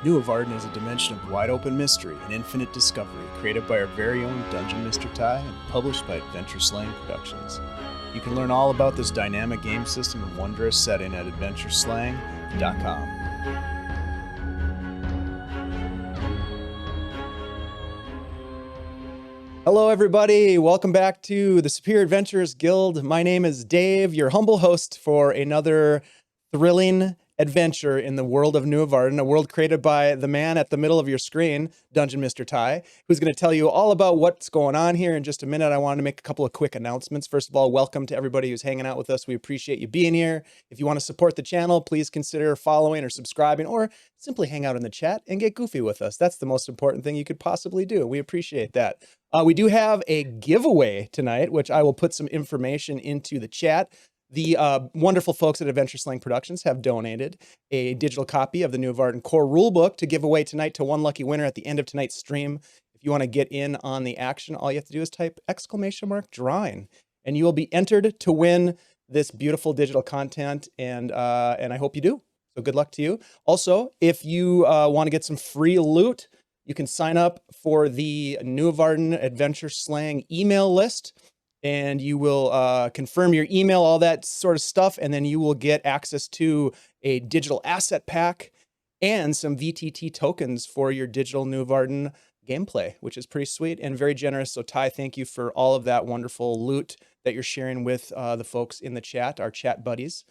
Nuovarden is a dimension of wide-open mystery and infinite discovery, created by our very own DungeonMisterTy and published by Adventure Slang Productions. You can learn all about this dynamic game system and wondrous setting at adventureslang.com. Hello, everybody. Welcome back to the Superior Adventurers Guild. My name is Dave, your humble host for another thrilling adventure in the world of Nuovarden, a world created by the man at the middle of your screen, DungeonMisterTy, who's going to tell you all about what's going on here in just a minute. I wanted to make a couple of quick announcements. First of all, welcome to everybody who's hanging out with us. We appreciate you being here. If you want to support the channel, please consider following or subscribing, or simply hang out in the chat and get goofy with us. That's the most important thing you could possibly do. We appreciate that. We do have a giveaway tonight, which I will put some information into the chat. The wonderful folks at Adventure Slang Productions have donated a digital copy of the Nuovarden core rulebook to give away tonight to one lucky winner at the end of tonight's stream. If you want to get in on the action, all you have to do is type !drawing, and you will be entered to win this beautiful digital content, and I hope you do. So good luck to you. Also, if you want to get some free loot, you can sign up for the Nuovarden Adventure Slang email list, and you will confirm your email, all that sort of stuff, and then you will get access to a digital asset pack and some VTT tokens for your digital Nuovarden gameplay, which is pretty sweet and very generous. So Ty, thank you for all of that wonderful loot that you're sharing with the folks in the chat, our chat buddies.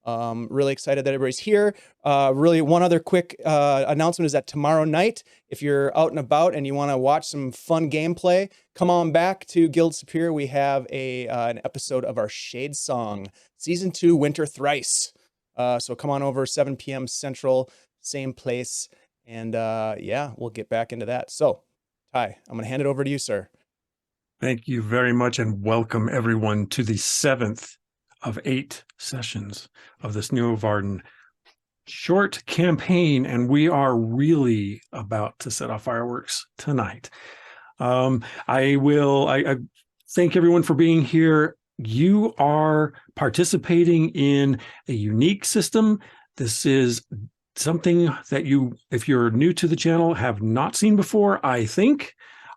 Really excited that everybody's here. Really, one other quick announcement is that tomorrow night, if you're out and about and you want to watch some fun gameplay, come on back to Guild Superior. We have an episode of our Shade Song Season 2 Winter Thrice. So come on over, 7 p.m. Central, same place. And yeah, we'll get back into that. So, Ty, I'm going to hand it over to you, sir. Thank you very much, and welcome everyone to the 7th of 8 sessions of this Nuovarden short campaign, and we are really about to set off fireworks tonight. I thank everyone for being here. You are participating in a unique system. This is something that you, if you're new to the channel, have not seen before. I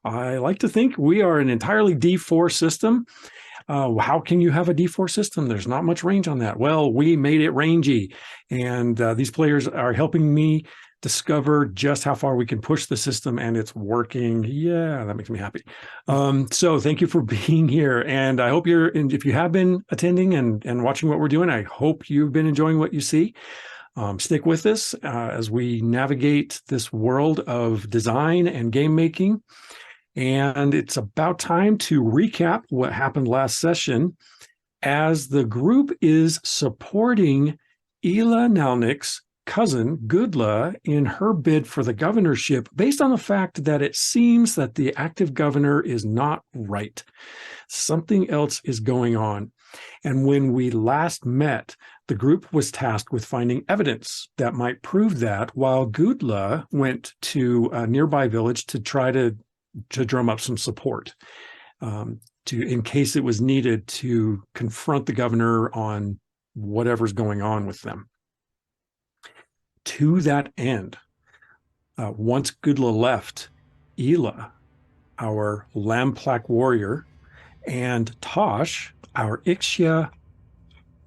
like to think we are an entirely D4 system. How can you have a D4 system? There's not much range on that. Well, we made it rangy, and these players are helping me discover just how far we can push the system, and it's working. Yeah, that makes me happy. So thank you for being here, and I hope if you have been attending and watching what we're doing, I hope you've been enjoying what you see. Stick with us as we navigate this world of design and game making. And it's about time to recap what happened last session, as the group is supporting Ela Nalnik's cousin, Gudla, in her bid for the governorship, based on the fact that it seems that the active governor is not right. Something else is going on. And when we last met, the group was tasked with finding evidence that might prove that, while Gudla went to a nearby village to try to drum up some support in case it was needed to confront the governor on whatever's going on with them. To that end, once Gudla left, Ela, our Lamplack warrior, and Tosh, our Ixia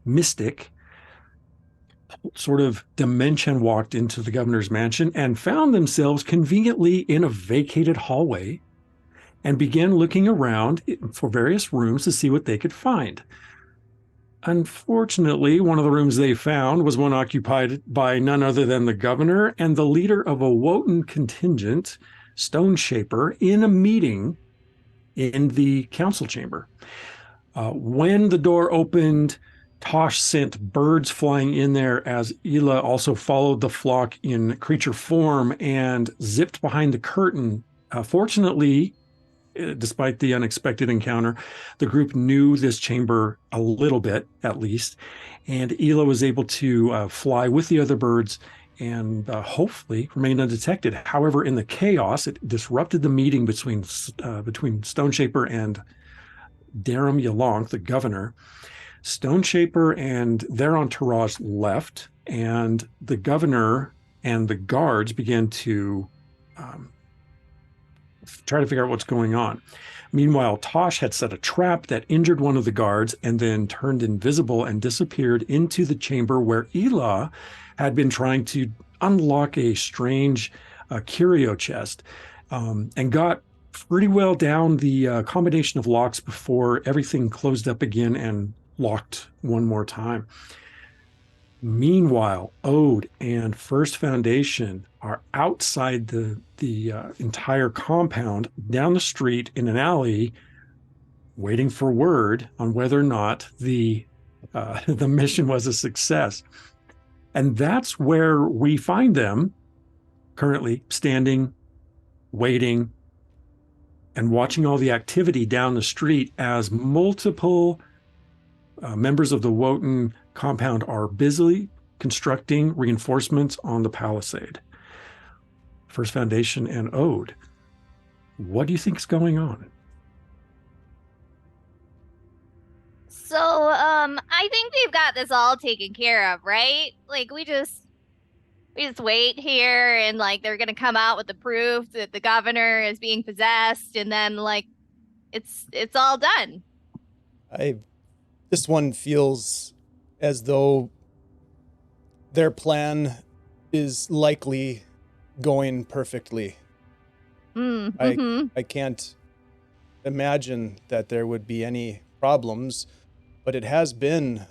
mystic, sort of dimension walked into the governor's mansion and found themselves conveniently in a vacated hallway and began looking around for various rooms to see what they could find. Unfortunately, one of the rooms they found was one occupied by none other than the governor and the leader of a Wotan contingent, Stone Shaper, in a meeting in the council chamber. When the door opened, Tosh sent birds flying in there, as Ela also followed the flock in creature form and zipped behind the curtain. Fortunately, despite the unexpected encounter, the group knew this chamber a little bit, at least, and Ela was able to fly with the other birds and hopefully remain undetected. However, in the chaos, it disrupted the meeting between Stone Shaper and Darum Yalonk, the governor. Stone Shaper and their entourage left, and the governor and the guards began to try to figure out what's going on. Meanwhile, Tosh had set a trap that injured one of the guards and then turned invisible and disappeared into the chamber where Elah had been trying to unlock a strange curio chest, and got pretty well down the combination of locks before everything closed up again and locked one more time. Meanwhile, Ode and First Foundation are outside the entire compound, down the street in an alley, waiting for word on whether or not the the mission was a success. And that's where we find them currently standing, waiting, and watching all the activity down the street as multiple members of the Wotan compound are busily constructing reinforcements on the palisade. First Foundation and Ode, what do you think is going on? So, I think we've got this all taken care of, right? Like, we just wait here, and like they're gonna come out with the proof that the governor is being possessed, and then like it's all done. This one feels as though their plan is likely going perfectly. I can't imagine that there would be any problems, but it has been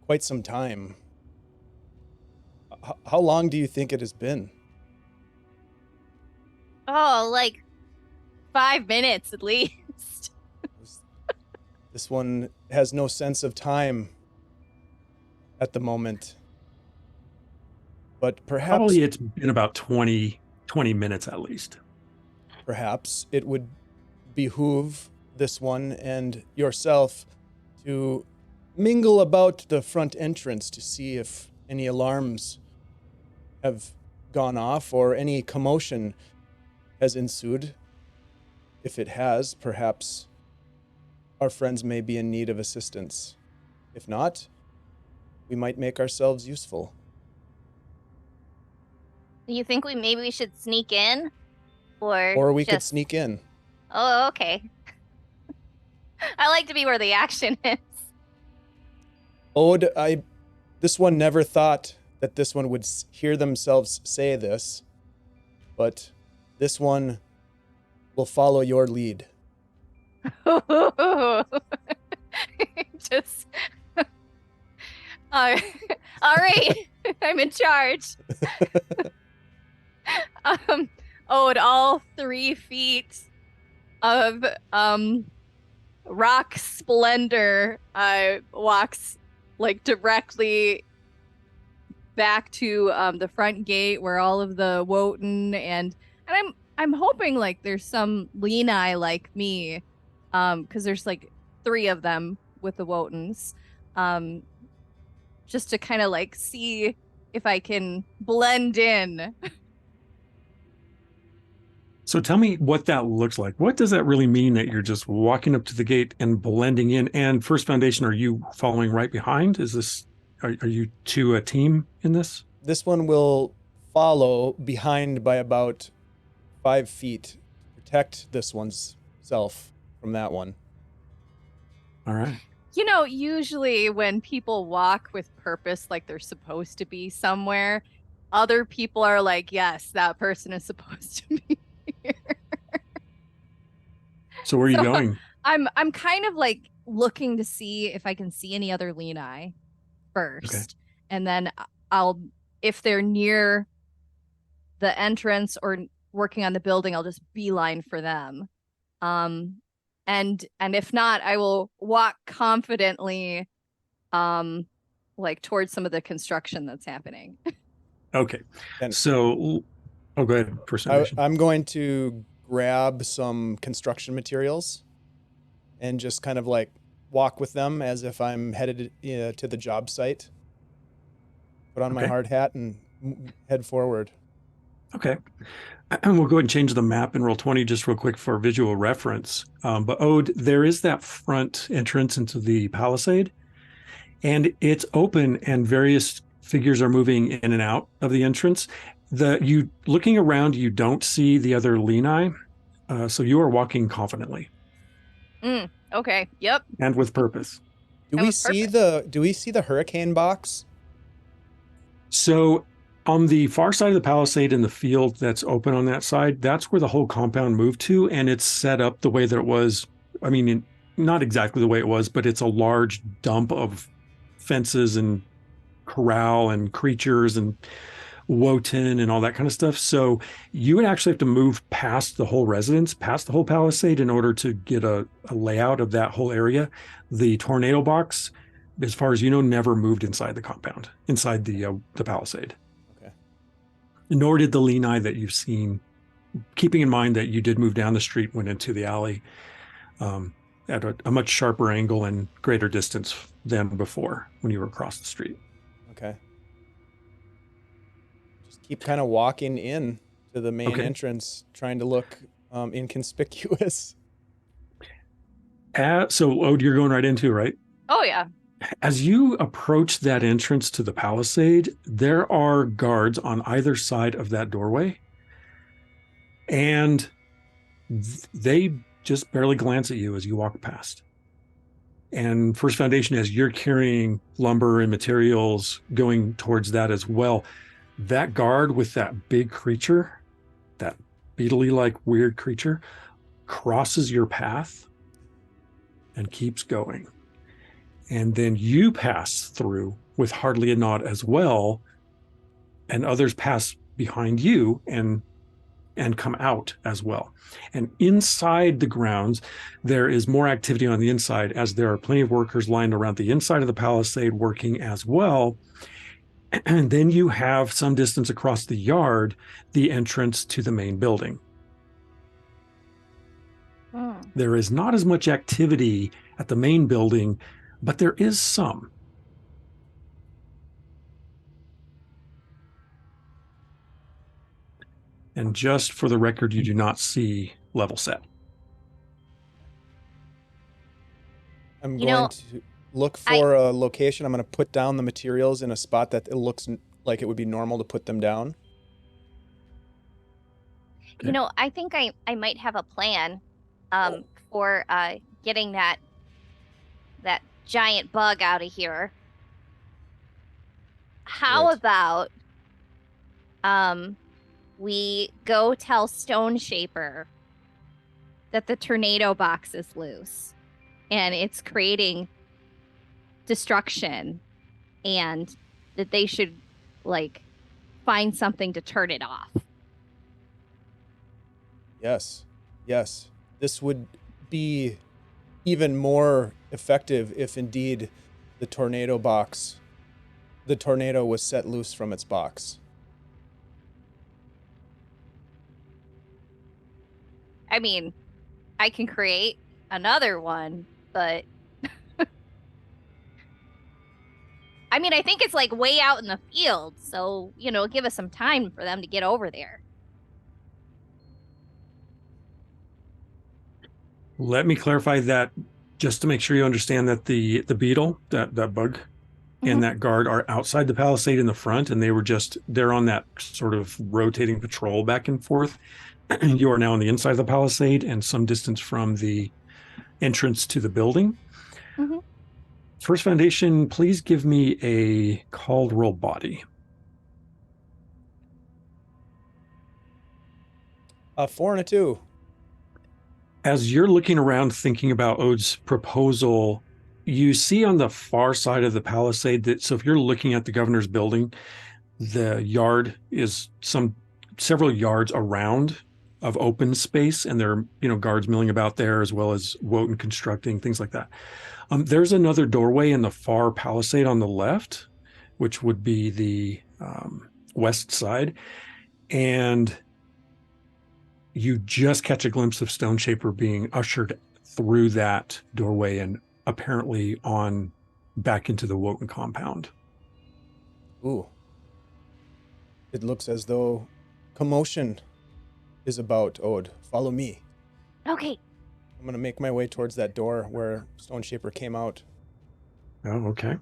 quite some time. How long do you think it has been? Oh, like 5 minutes at least. This one has no sense of time at the moment. But perhaps... Probably it's been about 20 minutes at least. Perhaps it would behoove this one and yourself to mingle about the front entrance to see if any alarms have gone off or any commotion has ensued. If it has, perhaps our friends may be in need of assistance. If not, we might make ourselves useful. You think maybe we should sneak in? Or we could sneak in. Oh, okay. I like to be where the action is. Ode, this one never thought that this one would hear themselves say this, but this one will follow your lead. Just all right. I'm in charge. Ode, all 3 feet of rock splendor walks like directly back to the front gate where all of the Wotan and I'm hoping like there's some Lenai like me, because there's like 3 of them with the Wotans, just to kind of like see if I can blend in. So tell me what that looks like. What does that really mean that you're just walking up to the gate and blending in? And First Foundation, are you following right behind? Are you 2 a team in this? This one will follow behind by about 5 feet to protect this one's self from that one. All right. You know, usually when people walk with purpose, like they're supposed to be somewhere, other people are like, yes, that person is supposed to be here. So where are you going? I'm kind of like looking to see if I can see any other Lenai first. Okay. And then if they're near the entrance or working on the building, I'll just beeline for them. And if not, I will walk confidently like towards some of the construction that's happening. Okay. So go ahead. I'm going to grab some construction materials and just kind of like walk with them as if I'm headed to the job site. Put on my hard hat and head forward. Okay. And we'll go ahead and change the map in Roll20 just real quick for visual reference. But Ode, there is that front entrance into the palisade, and it's open, and various figures are moving in and out of the entrance. You looking around, you don't see the other Leni, so you are walking confidently Okay. Yep. and with purpose. Do That we was see perfect. the hurricane box? So on the far side of the palisade in the field that's open on that side, that's where the whole compound moved to, and it's set up the way that it was. I mean, not exactly the way it was, but it's a large dump of fences and corral and creatures and wotan and all that kind of stuff. So you would actually have to move past the whole residence, past the whole palisade in order to get a layout of that whole area. The tornado box, as far as you know, never moved inside the compound, inside the palisade. Okay. Nor did the Leni that you've seen, keeping in mind that you did move down the street, went into the alley at a much sharper angle and greater distance than before when you were across the street. Okay. Just keep kind of walking in to the main Okay. entrance, trying to look inconspicuous. So, Ode, you're going right into, right? Oh yeah. As you approach that entrance to the palisade, there are guards on either side of that doorway, and they just barely glance at you as you walk past. And First Foundation, as you're carrying lumber and materials going towards that as well, that guard with that big creature, that beetle-like weird creature, crosses your path and keeps going. And then you pass through with hardly a nod as well, and others pass behind you and come out as well. And inside the grounds, there is more activity on the inside, as there are plenty of workers lined around the inside of the palisade working as well. And then you have some distance across the yard, the entrance to the main building. There is not as much activity at the main building, but there is some. And just for the record, you do not see level set. I'm going to look for a location. I'm going to put down the materials in a spot that it looks like it would be normal to put them down. You know, I think I might have a plan for getting that giant bug out of here. How about we go tell Stone Shaper that the tornado box is loose and it's creating destruction, and that they should like find something to turn it off. Yes. Yes. This would be even more effective if indeed the tornado was set loose from its box. I mean, I can create another one, but I mean, I think it's like way out in the field, so, you know, give us some time for them to get over there. Let me clarify that just to make sure you understand that the beetle, that bug, and that guard are outside the palisade in the front, and they're on that sort of rotating patrol back and forth. You are now on the inside of the palisade and some distance from the entrance to the building. First Foundation, please give me a called roll body. 4 and a 2. As you're looking around thinking about Ode's proposal, you see on the far side of the palisade that, so if you're looking at the governor's building, the yard is several yards around of open space, and there are, guards milling about there, as well as Wotan constructing, things like that. There's another doorway in the far palisade on the left, which would be the west side, and you just catch a glimpse of Stone Shaper being ushered through that doorway and apparently on back into the Wotan compound. Ooh. It looks as though commotion is about, Ode. Follow me. Okay. I'm going to make my way towards that door where Stone Shaper came out. Oh, okay.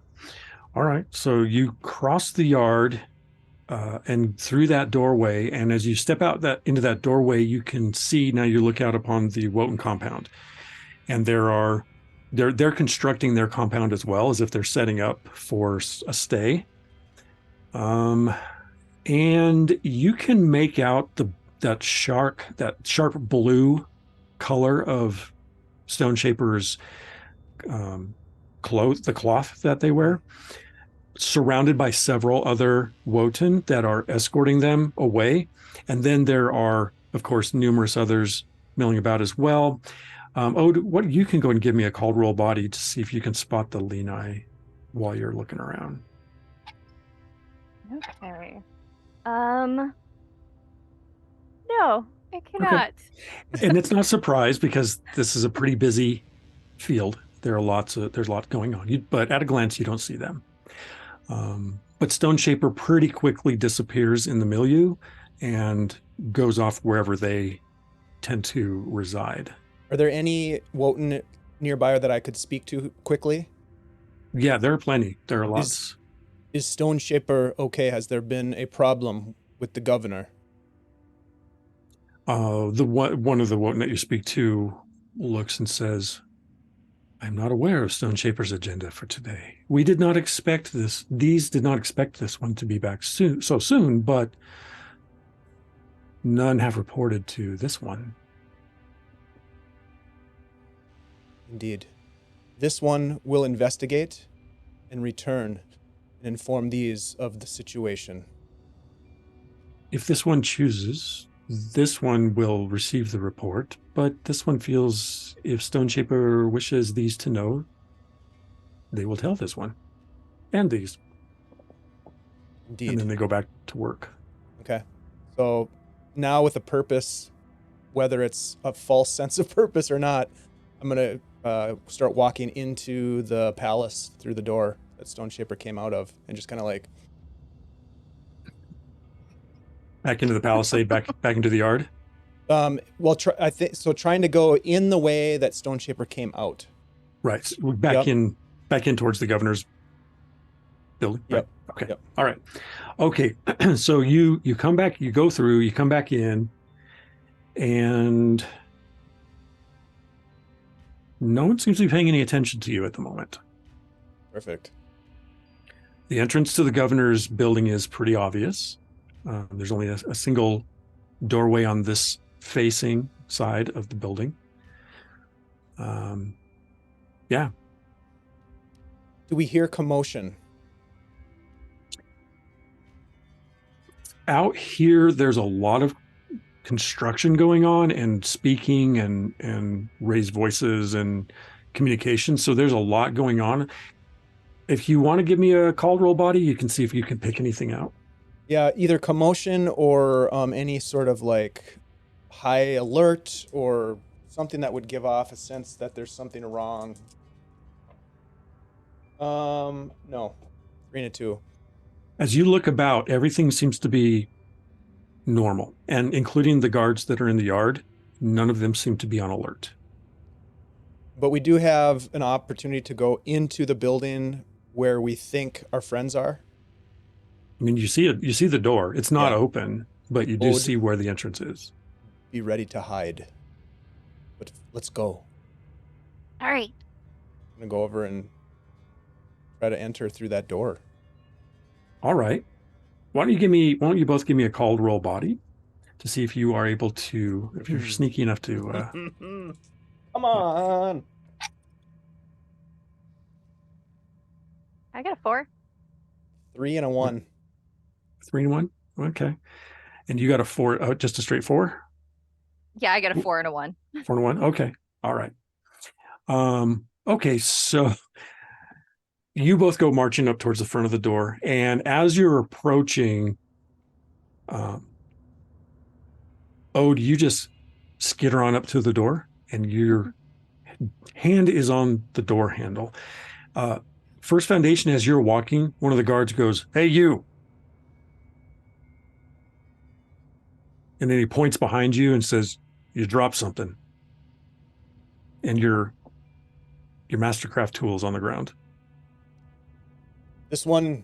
All right. So you cross the yard and through that doorway. And as you step out into that doorway, you can see now you look out upon the Wotan compound. And they're constructing their compound as well, as if they're setting up for a stay. And you can make out that sharp blue color of Stone Shaper's the cloth that they wear, surrounded by several other Wotan that are escorting them away. And then there are, of course, numerous others milling about as well. Ode, you can go and give me a called roll body to see if you can spot the Lenai while you're looking around. Okay. No, I cannot. Okay. And it's not a surprise because this is a pretty busy field. There's a lot going on. But at a glance, you don't see them. But Stone Shaper pretty quickly disappears in the milieu and goes off wherever they tend to reside. Are there any Wotan nearby that I could speak to quickly? Yeah, there are plenty. There are lots. Is Stone Shaper okay? Has there been a problem with the governor? One of the Wotan that you speak to looks and says, I'm not aware of Stone Shaper's agenda for today. We did not expect this. These did not expect this one to be back so soon, but none have reported to this one. Indeed. This one will investigate and return and inform these of the situation. If this one chooses, this one will receive the report, but this one feels if Stone Shaper wishes these to know, they will tell this one and these. Indeed. And then they go back to work. Okay. So now with a purpose, whether it's a false sense of purpose or not, I'm going to start walking into the palace through the door that Stone Shaper came out of and just kind of like... Back into the palisade, back into the yard? Well, I think so. Trying to go in the way that Stone Shaper came out. Right. So back in towards the governor's building. Yep. Right. Okay. Yep. All right. Okay. So you come back, you go through, you come back in, and no one seems to be paying any attention to you at the moment. Perfect. The entrance to the governor's building is pretty obvious. There's only a single doorway on this facing side of the building. Yeah. Do we hear commotion? Out here, there's a lot of construction going on and speaking and raised voices and communication. So there's a lot going on. If you want to give me a called roll body, you can see if you can pick anything out. Yeah, either commotion or any sort of like high alert or something that would give off a sense that there's something wrong. No. 3 and a 2. As you look about, everything seems to be normal, and including the guards that are in the yard, none of them seem to be on alert. But we do have an opportunity to go into the building where we think our friends are. I mean, you see it. You see the door. It's not open, but you do see where the entrance is. Be ready to hide. But let's go. All right. I'm gonna go over and try to enter through that door. All right. Why don't you both give me a called roll body to see if you are able to, if you're sneaky enough to. Come on. I got a 4. 3 and a 1. 3 and 1. Okay. And you got a 4, just a straight 4? Yeah, I got a 4 and a 1. 4 and 1. Okay. All right. Okay. So you both go marching up towards the front of the door. And as you're approaching, Ode, you just skitter on up to the door and your hand is on the door handle. First Foundation, as you're walking, one of the guards goes, "Hey, you." And then he points behind you and says, "You dropped something." And your Mastercraft tool's on the ground. This one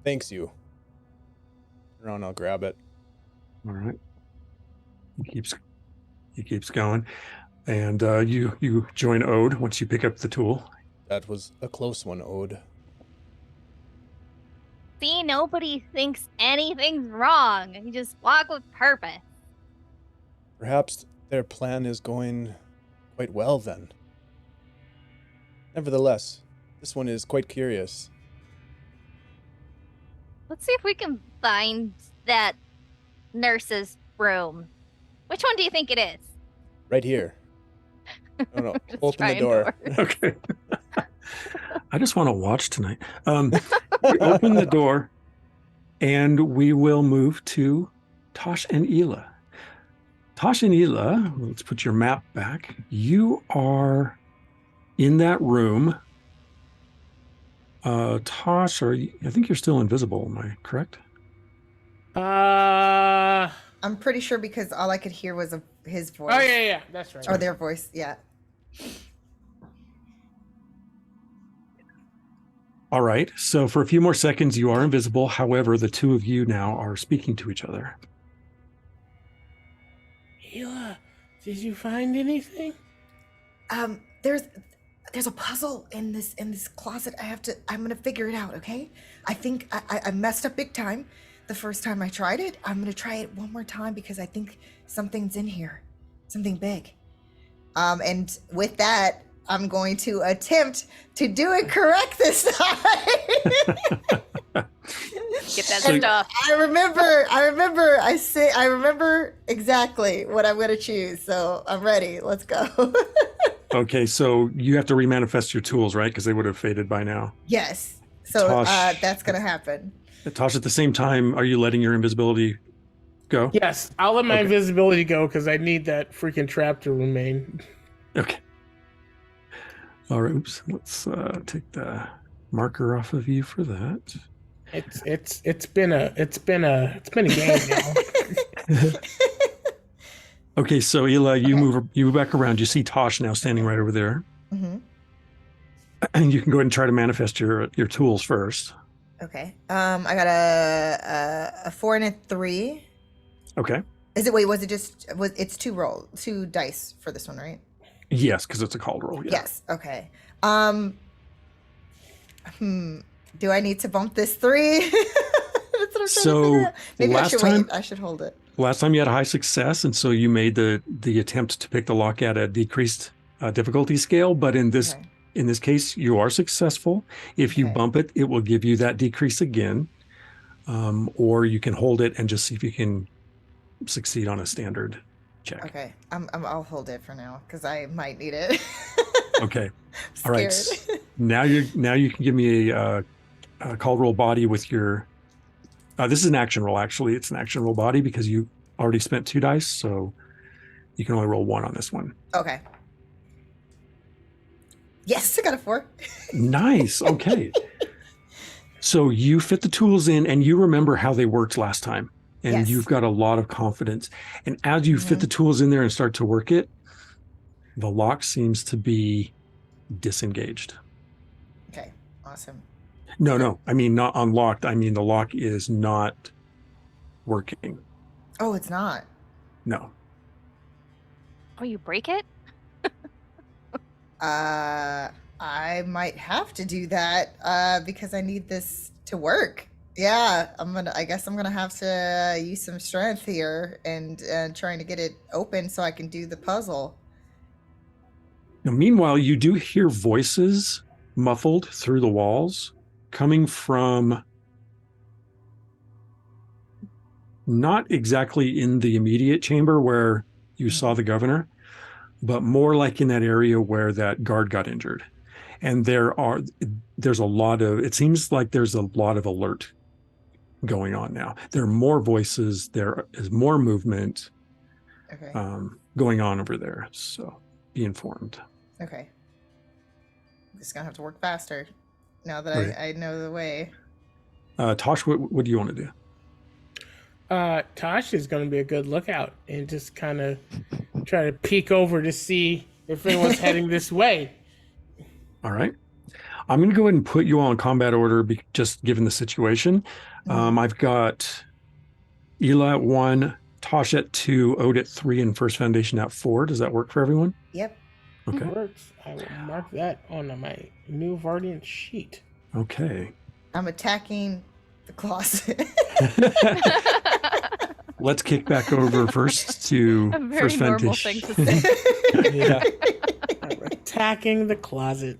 thanks you. Around, I'll grab it. All right. He keeps going. And you join Ode once you pick up the tool. That was a close one, Ode. See, nobody thinks anything's wrong. You just walk with purpose. Perhaps their plan is going quite well then. Nevertheless, this one is quite curious. Let's see if we can find that nurse's room. Which one do you think it is? Right here. No, Just open the trying door. Okay. I just want to watch tonight. We open the door, and we will move to Tosh and Ela. Tosh and Ela, let's put your map back. You are in that room. Tosh, I think you're still invisible. Am I correct? I'm pretty sure because all I could hear was his voice. Oh yeah, that's right. Or their voice, yeah. All right. So for a few more seconds, you are invisible. However, the two of you now are speaking to each other. Ela, did you find anything? There's a puzzle in this closet. I'm gonna figure it out, okay? I think I messed up big time the first time I tried it. I'm gonna try it one more time because I think something's in here. Something big. And with that, I'm going to attempt to do it correct this time. Get that So- stuff. I remember exactly what I'm gonna choose. So I'm ready. Let's go. Okay, so you have to remanifest your tools, right? Because they would have faded by now. Yes. So Tosh. that's gonna happen. Tosh, at the same time, are you letting your invisibility go? Yes, I'll let my Okay. invisibility go because I need that freaking trap to remain. Okay. All right. Oops. Let's take the marker off of you for that. It's been a game now. Okay, so Ela, you move back around. You see Tosh now standing right over there, Mm-hmm. and you can go ahead and try to manifest your tools first. Okay. I got a 4 and a 3. Okay. It's two dice for this one, right? Yes, because it's a called roll. Yeah. Yes. Okay. Do I need to bump this 3? That's what I'm trying to So, figure out. Maybe I last should time- wait. I should hold it. Last time you had a high success, and so you made the attempt to pick the lock at a decreased difficulty scale. But in this Okay. case, you are successful. If you Okay. bump it, it will give you that decrease again, or you can hold it and just see if you can succeed on a standard check. Okay. I'll hold it for now because I might need it. Okay. I'm All right. scared. Now you can give me a call roll body with your. This is an action roll. Actually, it's an action roll body because you already spent 2 dice, so you can only roll 1 on this one. Okay. Yes, I got a 4. Nice. Okay. So you fit the tools in, and you remember how they worked last time, and Yes. you've got a lot of confidence. And as you fit the tools in there and start to work it, the lock seems to be disengaged. Okay. Awesome. No. I mean, not unlocked. I mean, the lock is not working. Oh, it's not. No. Oh, you break it? I might have to do that because I need this to work. Yeah, I guess I'm gonna have to use some strength here and trying to get it open so I can do the puzzle. Now, meanwhile, you do hear voices muffled through the walls coming from not exactly in the immediate chamber where you saw the governor, but more like in that area where that guard got injured. And there's a lot of, it seems like there's a lot of alert going on now. There are more voices, there is more movement Okay. going on over there. So be informed. Okay. I'm just gonna have to work faster now that Right. I know the way. Tosh, what do you want to do? Tosh is going to be a good lookout and just kind of try to peek over to see if anyone's heading this way. All right. I'm going to go ahead and put you all in combat order, just given the situation. I've got Ela at 1, Tosh at 2, Ode at 3, and First Foundation at 4. Does that work for everyone? Yep. Okay. Works. I will mark that on my Nuovarden sheet. Okay. I'm attacking the closet. Let's kick back over first to A very First normal Foundation. thing to say. Yeah. I'm attacking the closet.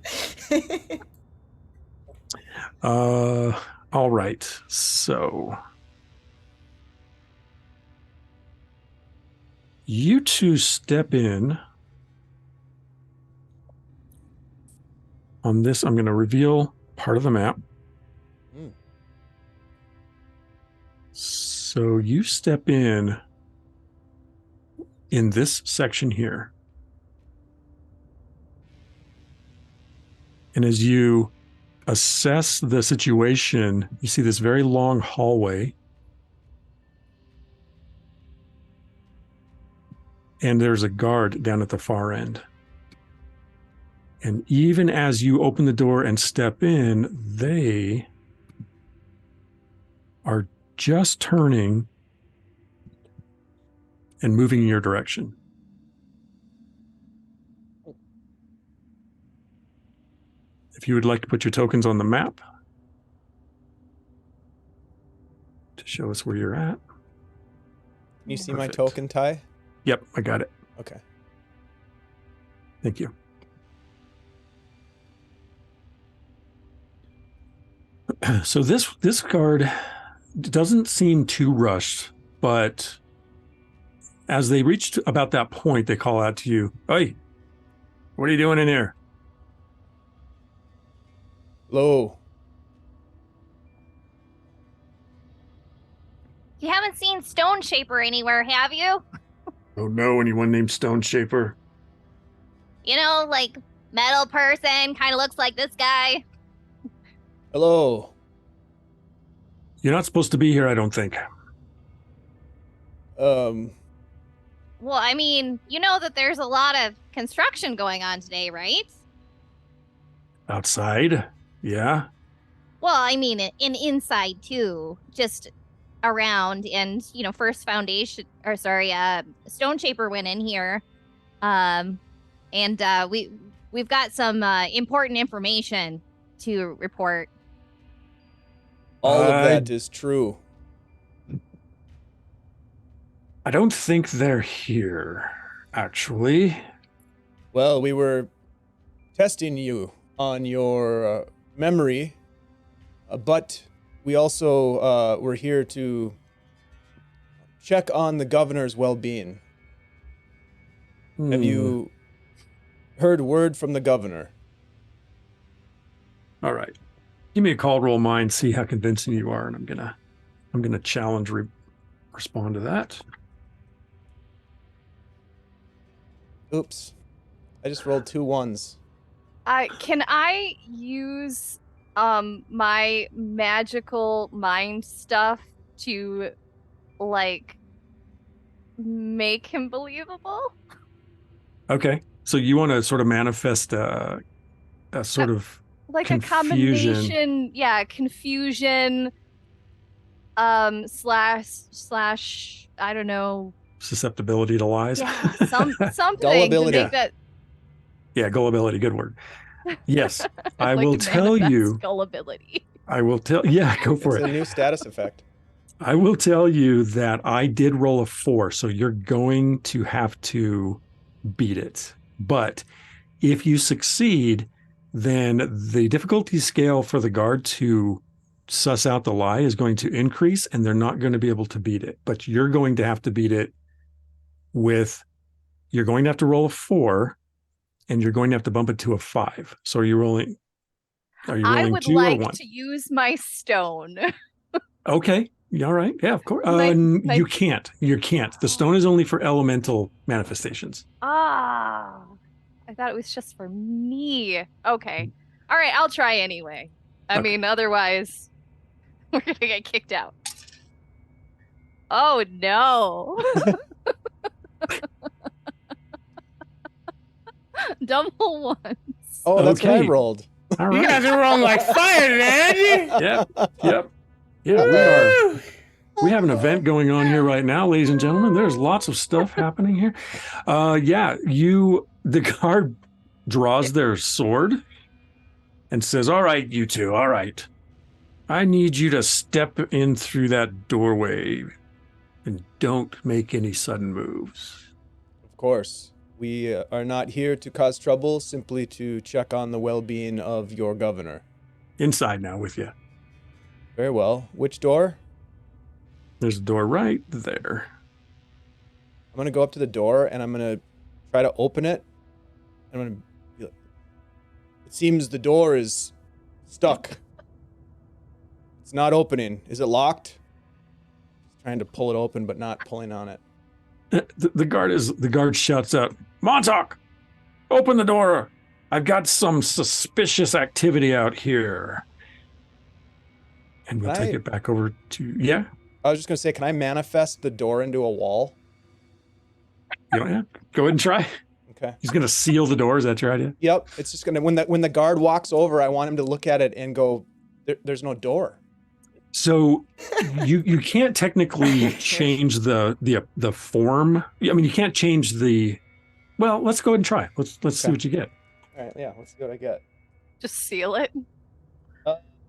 All right. So you two step in on this. I'm going to reveal part of the map. Mm. So you step in this section here. And as you assess the situation, you see this very long hallway. And there's a guard down at the far end. And even as you open the door and step in, they are just turning and moving in your direction. If you would like to put your tokens on the map to show us where you're at. Can you see my Perfect. token, Ty? Yep, I got it. Okay. Thank you. So this card doesn't seem too rushed, but as they reach about that point, they call out to you, "Hey, what are you doing in here?" Hello. You haven't seen Stone Shaper anywhere, have you? Oh no, anyone named Stone Shaper? You know, like metal person, kind of looks like this guy. Hello. You're not supposed to be here, I don't think. Well, I mean, you know that there's a lot of construction going on today, right? Outside? Yeah. Well, I mean, inside too, just around. And you know, First Foundation, or sorry, Stone Shaper went in here, and we've got some important information to report. All of that is true. I don't think they're here, actually. Well, we were testing you on your memory, but we also were here to check on the governor's well-being. Have you heard word from the governor? All right. Give me a call, roll mind, see how convincing you are, and I'm gonna challenge respond to that. Oops. I just rolled 2 1s. Can I use my magical mind stuff to like make him believable? Okay. So you want to sort of manifest a sort of Like confusion. a combination, yeah, confusion slash I don't know. susceptibility to lies. Yeah, something Gullibility. to make that Yeah, gullibility, good word. Yes, I like will to tell manifest you. gullibility. I will tell. Yeah, go for It's a it. new status effect. I will tell you that I did roll a 4, so you're going to have to beat it. But if you succeed, then the difficulty scale for the guard to suss out the lie is going to increase, and they're not going to be able to beat it. But you're going to have to beat it you're going to have to roll a 4, and you're going to have to bump it to a 5. So are you rolling I would 2 or like 1? to use my stone. Okay. All right. Yeah, of course. My- you can't. You can't. The stone is only for elemental manifestations. Ah, I thought it was just for me. Okay. All right, I'll try anyway. I Okay. mean, otherwise, we're gonna get kicked out. Oh no. Double ones. Oh, that's what I Okay. rolled. All You guys right. are rolling like fire today, aren't Yep. Yeah, you? we have an event going on here right now, ladies and gentlemen. There's lots of stuff happening here. The guard draws their sword and says, "All right, you two, all right. I need you to step in through that doorway and don't make any sudden moves." Of course. We are not here to cause trouble, simply to check on the well-being of your governor. Inside now with you. Very well. Which door? There's a door right there. I'm going to go up to the door and I'm going to try to open it. I'm going to be like, it seems the door is stuck. It's not opening. Is it locked? Trying to pull it open, but not pulling on it. The guard shouts out, "Montauk, open the door. I've got some suspicious activity out here." And we'll take it back over to, yeah? I was just going to say, can I manifest the door into a wall? You don't have? Go ahead and try. Okay. He's going to seal the door. Is that your idea? Yep. It's just going to, when the guard walks over, I want him to look at it and go, there's no door. So you can't technically change the form. I mean, you can't change the, well, let's go ahead and try. Let's see what you get. All right. Yeah. Let's see what I get. Just seal it.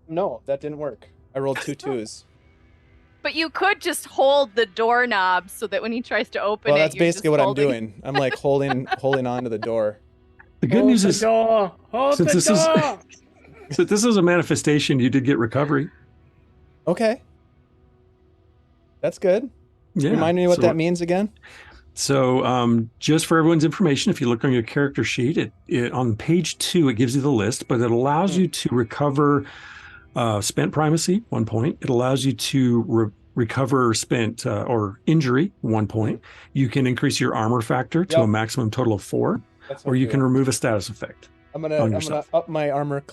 No, that didn't work. I rolled 2 2s. But you could just hold the doorknob so that when he tries to open Well, it, that's you're basically just what I'm holding- doing. I'm like holding on to the door. The good news is, Door. Hold since the this is- door. so this is a manifestation, you did get recovery. Okay. That's good. Yeah. Remind me what that means again. So just for everyone's information, if you look on your character sheet, it on page 2, it gives you the list, but it allows you to recover spent primacy, 1 point. It allows you to recover spent or injury, 1 point. You can increase your armor factor to a maximum total of 4, or you can remove a status effect. I'm gonna up my armor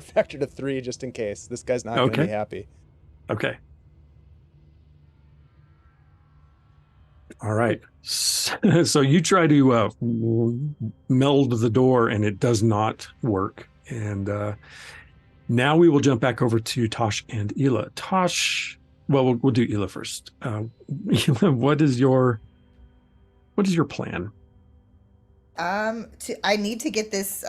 factor to 3 just in case. This guy's not gonna be happy. Okay. All right. So you try to meld the door and it does not work. And now we will jump back over to Tosh and Hila. Tosh, well, we'll do Hila first. Hila, what is your plan? I need to get this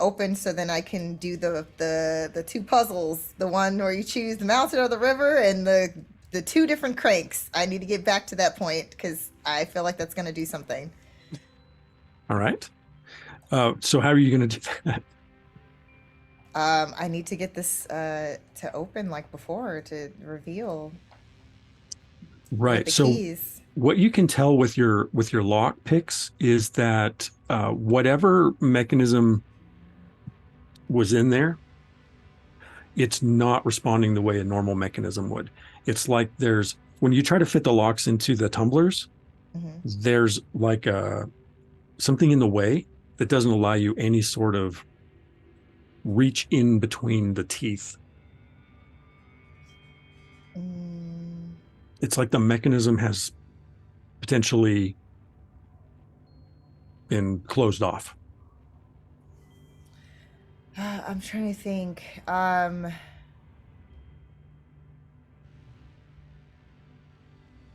open so then I can do the 2 puzzles. The one where you choose the mountain or the river, and the 2 different cranks. I need to get back to that point because I feel like that's going to do something. All right. So how are you going to do that? I need to get this to open like before to reveal. Right. The So keys. what you can tell with your lock picks is that whatever mechanism was in there, it's not responding the way a normal mechanism would. It's like when you try to fit the locks into the tumblers, there's like something in the way that doesn't allow you any sort of reach in between the teeth. It's like the mechanism has potentially been closed off. I'm trying to think.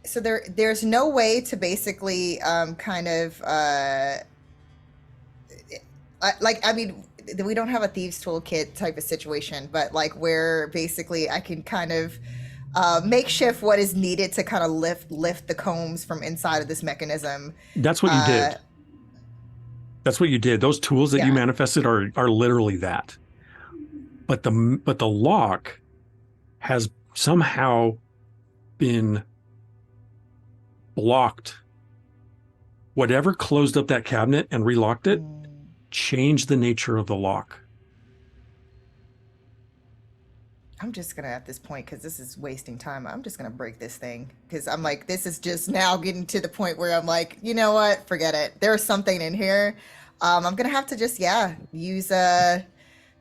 So there's no way to basically kind of I mean, we don't have a thieves toolkit type of situation, but like where basically I can kind of makeshift what is needed to kind of lift the combs from inside of this mechanism. That's what you did. That's what you did. Those tools that you manifested are literally that. But the lock has somehow been blocked. Whatever closed up that cabinet and relocked it changed the nature of the lock. I'm just gonna, at this point, because this is wasting time, I'm just gonna break this thing. Because I'm like, this is just now getting to the point where I'm like, you know what, forget it. There's something in here. I'm gonna have to just,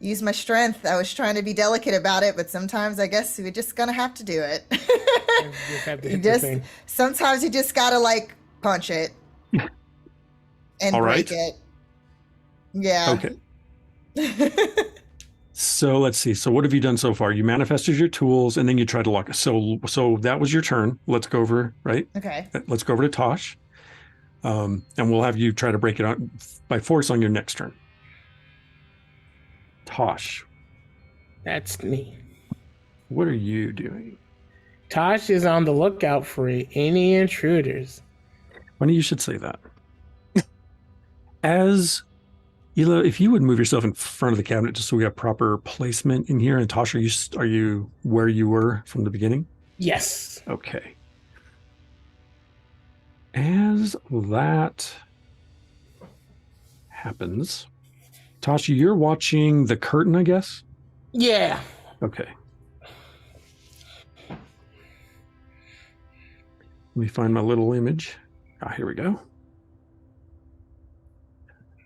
use my strength. I was trying to be delicate about it, but sometimes I guess we're just gonna have to do it. Sometimes you just gotta like punch it and All break right. it. Yeah. Okay. So let's see. So what have you done so far? You manifested your tools and then you tried to lock it. So that was your turn. Let's go over, right? Okay. Let's go over to Tosh. And we'll have you try to break it out by force on your next turn. Tosh, That's me. what are you doing? Tosh is on the lookout for any intruders. Funny you should say that. As Ela, if you would move yourself in front of the cabinet just so we have proper placement in here. And Tosh, are you where you were from the beginning? Yes. Okay. As that happens, Tasha, you're watching the curtain, I guess? Yeah. Okay. Let me find my little image. Here we go.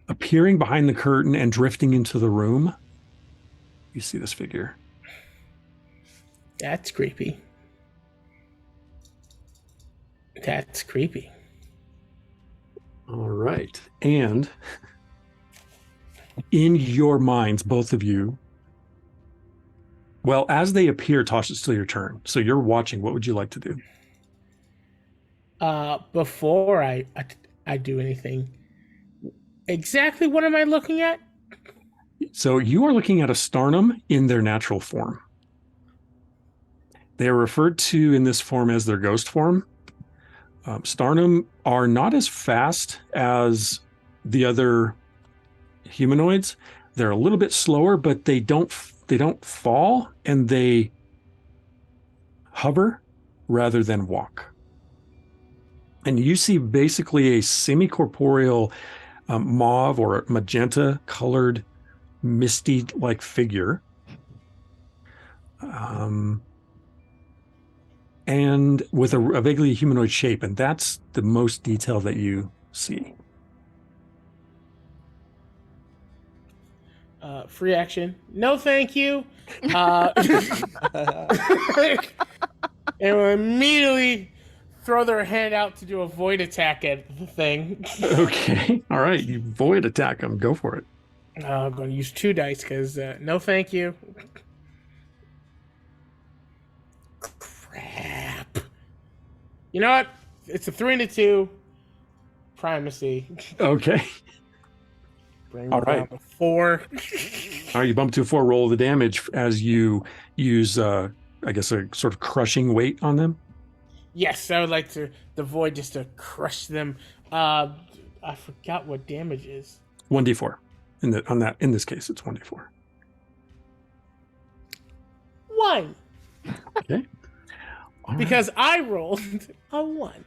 Appearing behind the curtain and drifting into the room, you see this figure. That's creepy. That's creepy. All right. And in your minds, both of you, well, as they appear, Tosh, it's still your turn. So you're watching. What would you like to do? Before I do anything, exactly what am I looking at? So you are looking at a Starnum in their natural form. They are referred to in this form as their ghost form. Starnum are not as fast as the other humanoids. They're a little bit slower, but they don't fall, and they hover rather than walk. And you see basically a semi-corporeal mauve or magenta colored misty like figure. And with a vaguely humanoid shape, and that's the most detail that you see. Free action. No, thank you. And will immediately throw their hand out to do a void attack at the thing. Okay. All right. You void attack them. Go for it. I'm going to use 2 dice because no, thank you. Crap. You know what? It's a 3 and a 2. Primacy. Okay. Bring All me right. down to 4. All right. You bump to a 4. Roll the damage as you use, I guess, a sort of crushing weight on them. Yes, I would like the void just to crush them. I forgot what damage is. 1d4. In this case, it's 1d4. 1. Okay. All right. Because I rolled a 1.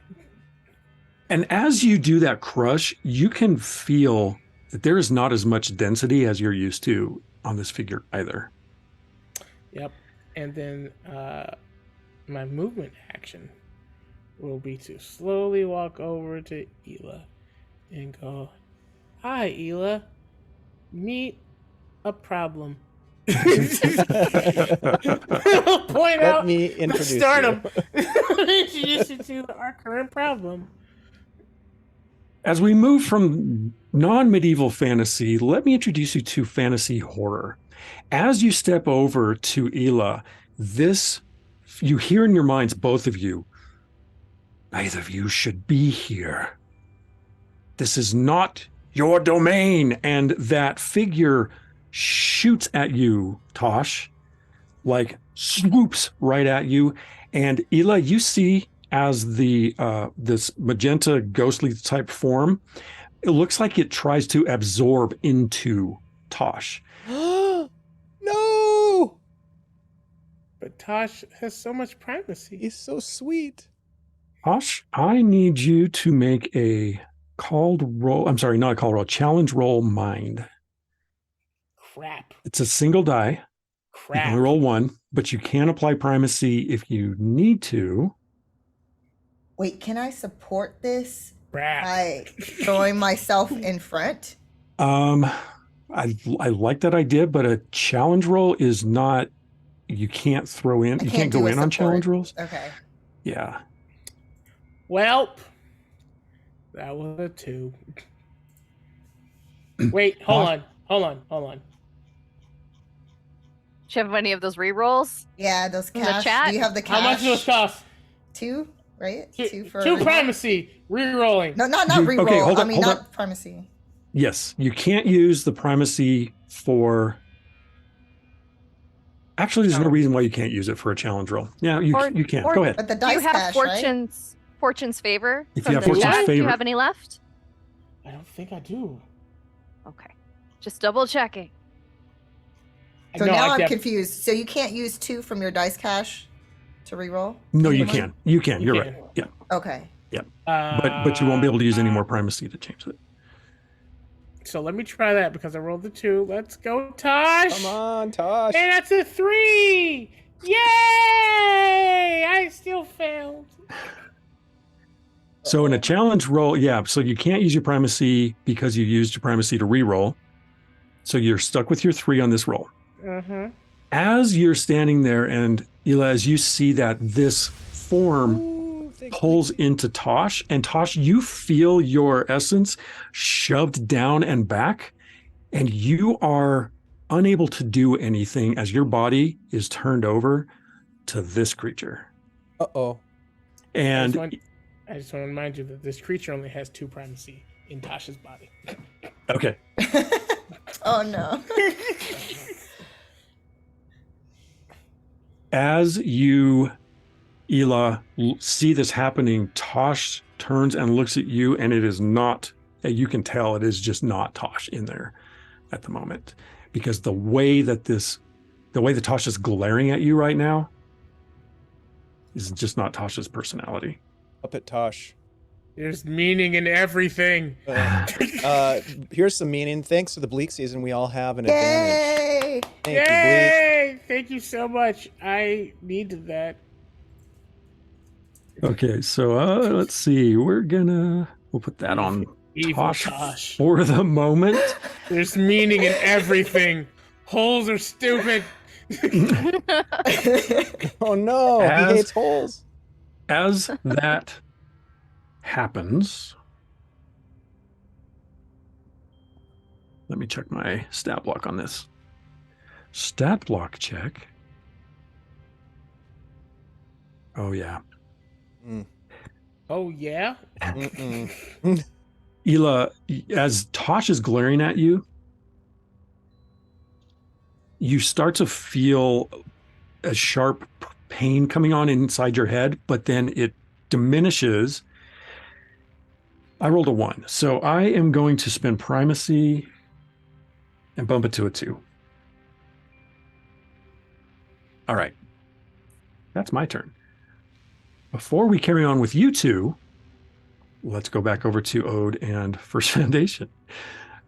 And as you do that crush, you can feel that there is not as much density as you're used to on this figure either. Yep. And then my movement action will be to slowly walk over to Ela and go, "Hi, Ela. Meet a problem." Point Let out me the introduce you. stardom. Introduce you to our current problem. As we move from non-medieval fantasy, let me introduce you to fantasy horror. As you step over to Ela, you hear in your minds, both of you, neither of you should be here. This is not your domain. And that figure shoots at you, Tosh, like swoops right at you. And Ela, you see as this magenta ghostly type form, it looks like it tries to absorb into Tosh. No! But Tosh has so much privacy. He's so sweet. Tosh, I need you to make a challenge roll mind. Crap. It's a single die. You can only roll 1, but you can apply primacy if you need to. Wait, can I support this Crap. by throwing myself in front? I like that idea, but a challenge roll is not. You can't throw in. You can't go in on challenge rolls. Okay. Yeah. Welp. That was a 2. Wait, hold on. Do you have any of those rerolls? Yeah, those In the cash. chat? Do you have the cash? How much does those cost? 2, right? Two for primacy. Rerolling. No, not You- reroll. okay, hold I on, mean, hold not on. primacy. Yes, you can't use the primacy for. Actually, there's no reason why you can't use it for a challenge roll. Yeah, you can. Go ahead. But the Do you dice have cash, right? Fortune's favor? If from you have the Fortune's chat? Do favor- you have any left? I don't think I do. Okay. Just double checking. So No, now I I'm def- confused. So you can't use 2 from your dice cash to reroll? No, you anymore? can. You can. You You're can. right. Yeah, Okay. but you won't be able to use any more primacy to change it. So let me try that because I rolled the 2. Let's go, Tosh. Come on, Tosh. And that's a 3. Yay! I still failed. So in a challenge roll, yeah. So you can't use your primacy because you used your primacy to re-roll. So you're stuck with your 3 on this roll. Mm-hmm. As you're standing there, and Ela, as you see that this form Ooh, thanks, pulls into Tosh, and Tosh, you feel your essence shoved down and back, and you are unable to do anything as your body is turned over to this creature. Uh-oh. And I just want to remind you that this creature only has 2 primacy in Tasha's body. okay, Oh no. as you, Ela, see this happening, Tosh turns and looks at you, and it is not, you can tell it is just not Tosh in there at the moment. Because the way that Tosh is glaring at you right now is just not Tosh's personality. Up at Tosh. There's meaning in everything. Here's some meaning. Thanks to the bleak season, we all have an advantage. Yay! Thank you, Bleak. Yay! Thank you so much. I needed that. Okay, so let's see. We'll put that on Evil Tosh Tosh. for the moment. There's meaning in everything. Holes are stupid. Oh no, he As- hates holes. As that happens, let me check my stat block on this. Stat block check. Oh, yeah. Oh yeah. Mm-mm. Ela, as Tosh is glaring at you, you start to feel a sharp pain coming on inside your head, but then it diminishes. I rolled a 1, so I am going to spend primacy and bump it to a 2. All right. That's my turn. Before we carry on with you two, let's go back over to Ode and First Foundation.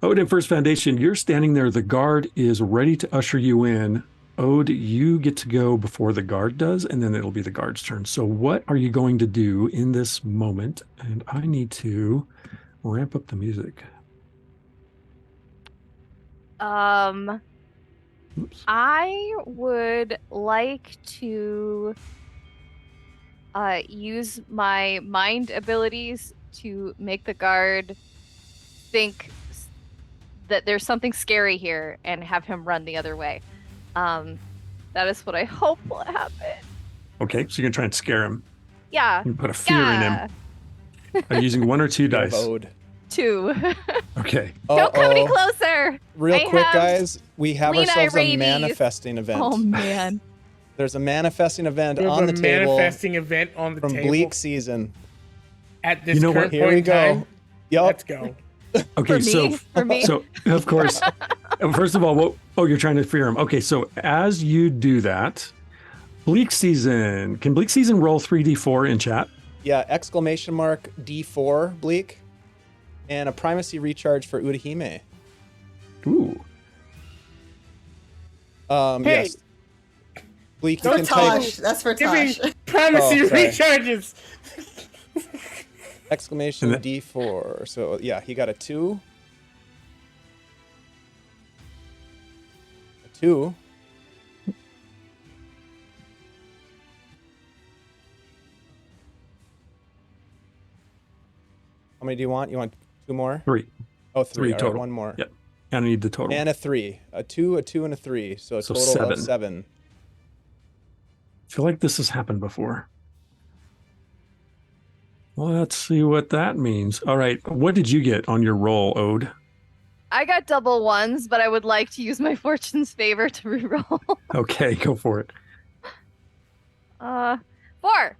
Ode and First Foundation, you're standing there. The guard is ready to usher you in. Ode, you get to go before the guard does, and then it'll be the guard's turn. So what are you going to do in this moment? And I need to ramp up the music. Oops. I would like to use my mind abilities to make the guard think that there's something scary here and have him run the other way. That is what I hope will happen. Okay, so you're going to try and scare him. Yeah. You put a fear in him. Are you using 1 or 2 dice? Ode. 2. Okay. Don't come any closer. Real I quick, have guys, we have Lena ourselves a rabies. manifesting event. Oh man. There's a manifesting event We have on a the table manifesting event on the from table Bleak season. at this You know current what? Here point we in go. time. Yup. Let's go. Okay, For me. so of course, first of all, you're trying to fear him. Okay, so as you do that, Bleak Season, can Bleak Season roll 3d4 in chat? Yeah, exclamation mark D4, Bleak. And a primacy recharge for Urahime. Ooh. Hey. Yes. Bleak, you For can type Tosh. That's for Give me Tosh. primacy Oh, sorry. recharges. exclamation And D4. So yeah, he got a 2. A 2. How many do you want? You want 2 more? 3. Oh, 3. 3 All right, total. 1 more. Yep. And I need the total. And a 3. A 2, and a 3. So a So total 7. of 7. I feel like this has happened before. Let's see what that means. All right. What did you get on your roll, Ode? I got double ones, but I would like to use my fortune's favor to reroll. Okay, go for it. 4.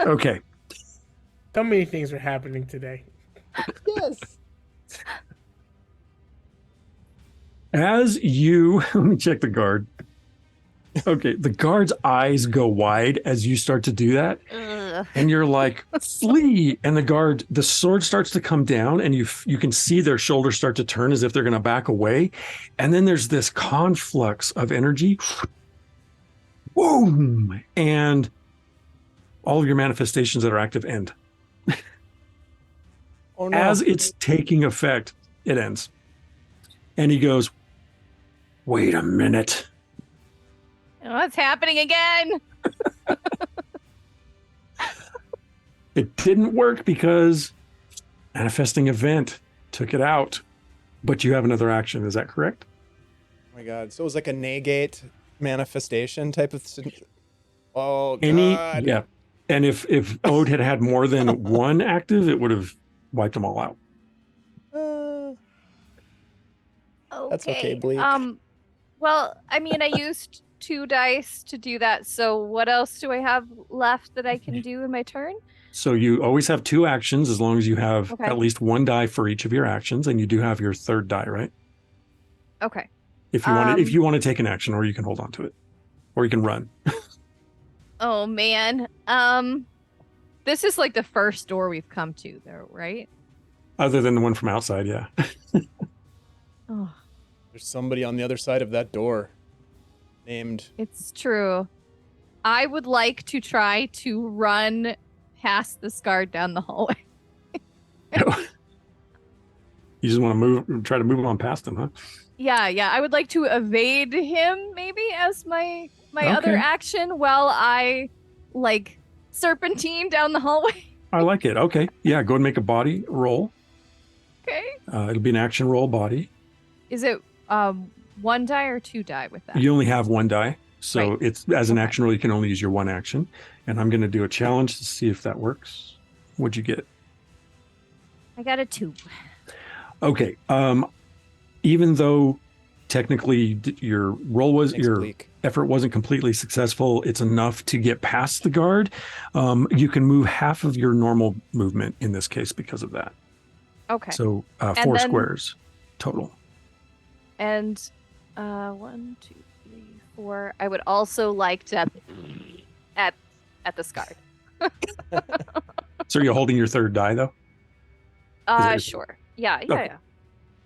Okay. So many things are happening today. Yes. As you, let me check the guard. Okay, the guard's eyes go wide as you start to do that. Ugh. And you're like, flee. And the sword starts to come down and you can see their shoulders start to turn as if they're going to back away. And then there's this conflux of energy. Boom. And all of your manifestations that are active end. Oh no. As it's taking effect, it ends. And he goes, wait a minute. What's happening again? It didn't work because manifesting event took it out, but you have another action. Is that correct? Oh my god. So it was like a negate manifestation type of Oh god. Yeah. And if Ode had had more than one active, it would have wiped them all out. That's okay, Bleak. Well, I mean, I used 2 dice to do that. So what else do I have left that I can do in my turn? So you always have 2 actions as long as you have Okay. at least 1 die for each of your actions, and you do have your 3rd die, right? Okay. If you want to take an action, or you can hold on to it, or you can run. Oh man. This is like the first door we've come to, though, right? Other than the one from outside, yeah. Oh, There's somebody on the other side of that door named it's true. I would like to try to run past this guard down the hallway. You just want to try to move on past them, huh? Yeah. I would like to evade him maybe as my other Okay. action while I like serpentine down the hallway. I like it. Okay. Yeah, go and make a body roll. Okay. It'll be an action roll body. Is it 1 die or 2 die with that? You only have 1 die. So Right. it's as an Okay. action roll, you can only use your 1 action. And I'm going to do a challenge to see if that works. What'd you get? I got a 2. Okay. Even though technically your roll was Thanks, your Bleak. effort wasn't completely successful, it's enough to get past the guard. You can move half of your normal movement in this case because of that. Okay. So And 4 then- squares total. And 1, 2, 3, 4. I would also like to at this guard. So you're holding your 3rd die though? that your- Sure. Yeah. Okay.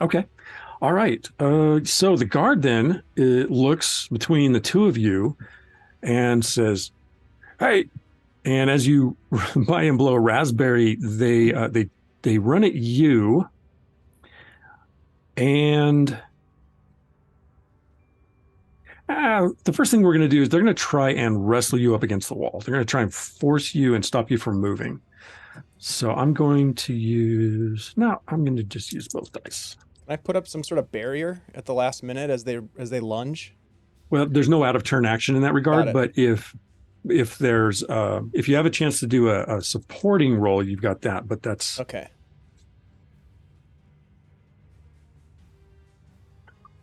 Okay. All right. So the guard then looks between the 2 of you and says, "Hey!" And as you buy and blow a raspberry, they run at you, and the first thing we're going to do is they're going to try and wrestle you up against the wall. They're going to try and force you and stop you from moving. So I'm going to just use both dice. Can I put up some sort of barrier at the last minute as they lunge? Well, there's no out of turn action in that Got regard, it. but if there's if you have a chance to do a supporting role, you've got that. But that's Okay.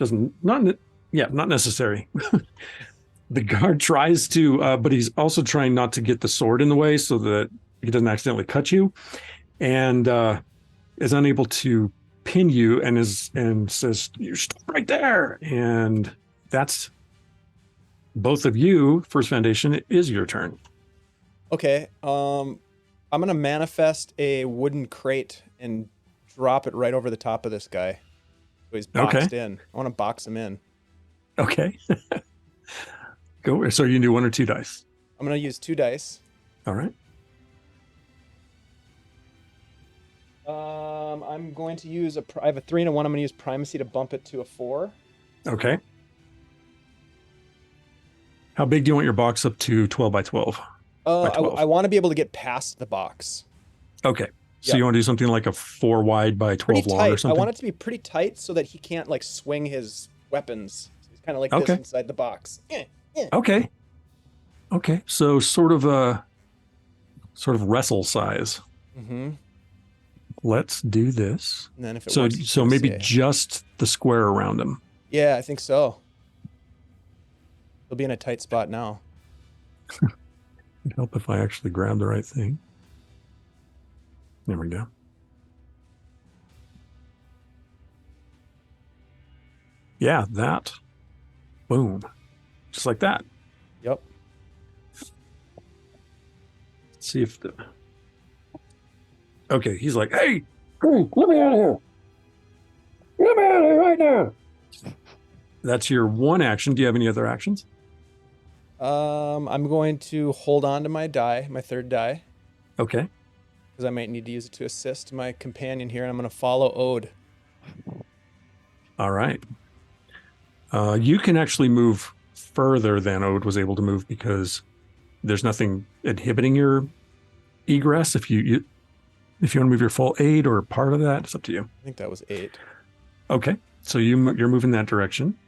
not necessary. The guard tries to, but he's also trying not to get the sword in the way so that he doesn't accidentally cut you, and is unable to pin you, and says, "You stop right there!" And that's both of you. First Foundation, it is your turn. Okay. I'm gonna manifest a wooden crate and drop it right over the top of this guy. So he's boxed in. I want to box him in. Okay. Go. So you can do 1 or 2 dice. I'm gonna use 2 dice. All right. I'm going to use I have a 3 and a 1. I'm going to use primacy to bump it to a 4. Okay. How big do you want your box up to? 12 by 12. By 12. I want to be able to get past the box. Okay. So Yep. you want to do something like a 4 wide by 12 Pretty long or tight. I something? want it to be pretty tight so that he can't like swing his weapons. He's kind of like Okay. this inside the box. Okay. Okay. So sort of wrestle size. Mm-hmm. Let's do this. And then if it So works, he's gonna maybe say- just the square around him. Yeah, I think so. He'll be in a tight spot now. It'd help if I actually grab the right thing. There we go. Yeah, that. Boom. Just like that. Yep. Let's see if the... Okay, he's like, hey, let me out of here. Let me out of here right now. That's your one action. Do you have any other actions? I'm going to hold on to my die, my third die, Okay. because I might need to use it to assist my companion here, and I'm going to follow Ode. All right. You can actually move further than Ode was able to move because there's nothing inhibiting your egress. If you want to move your full 8 or part of that, it's up to you. I think that was 8. Okay. So you're moving that direction.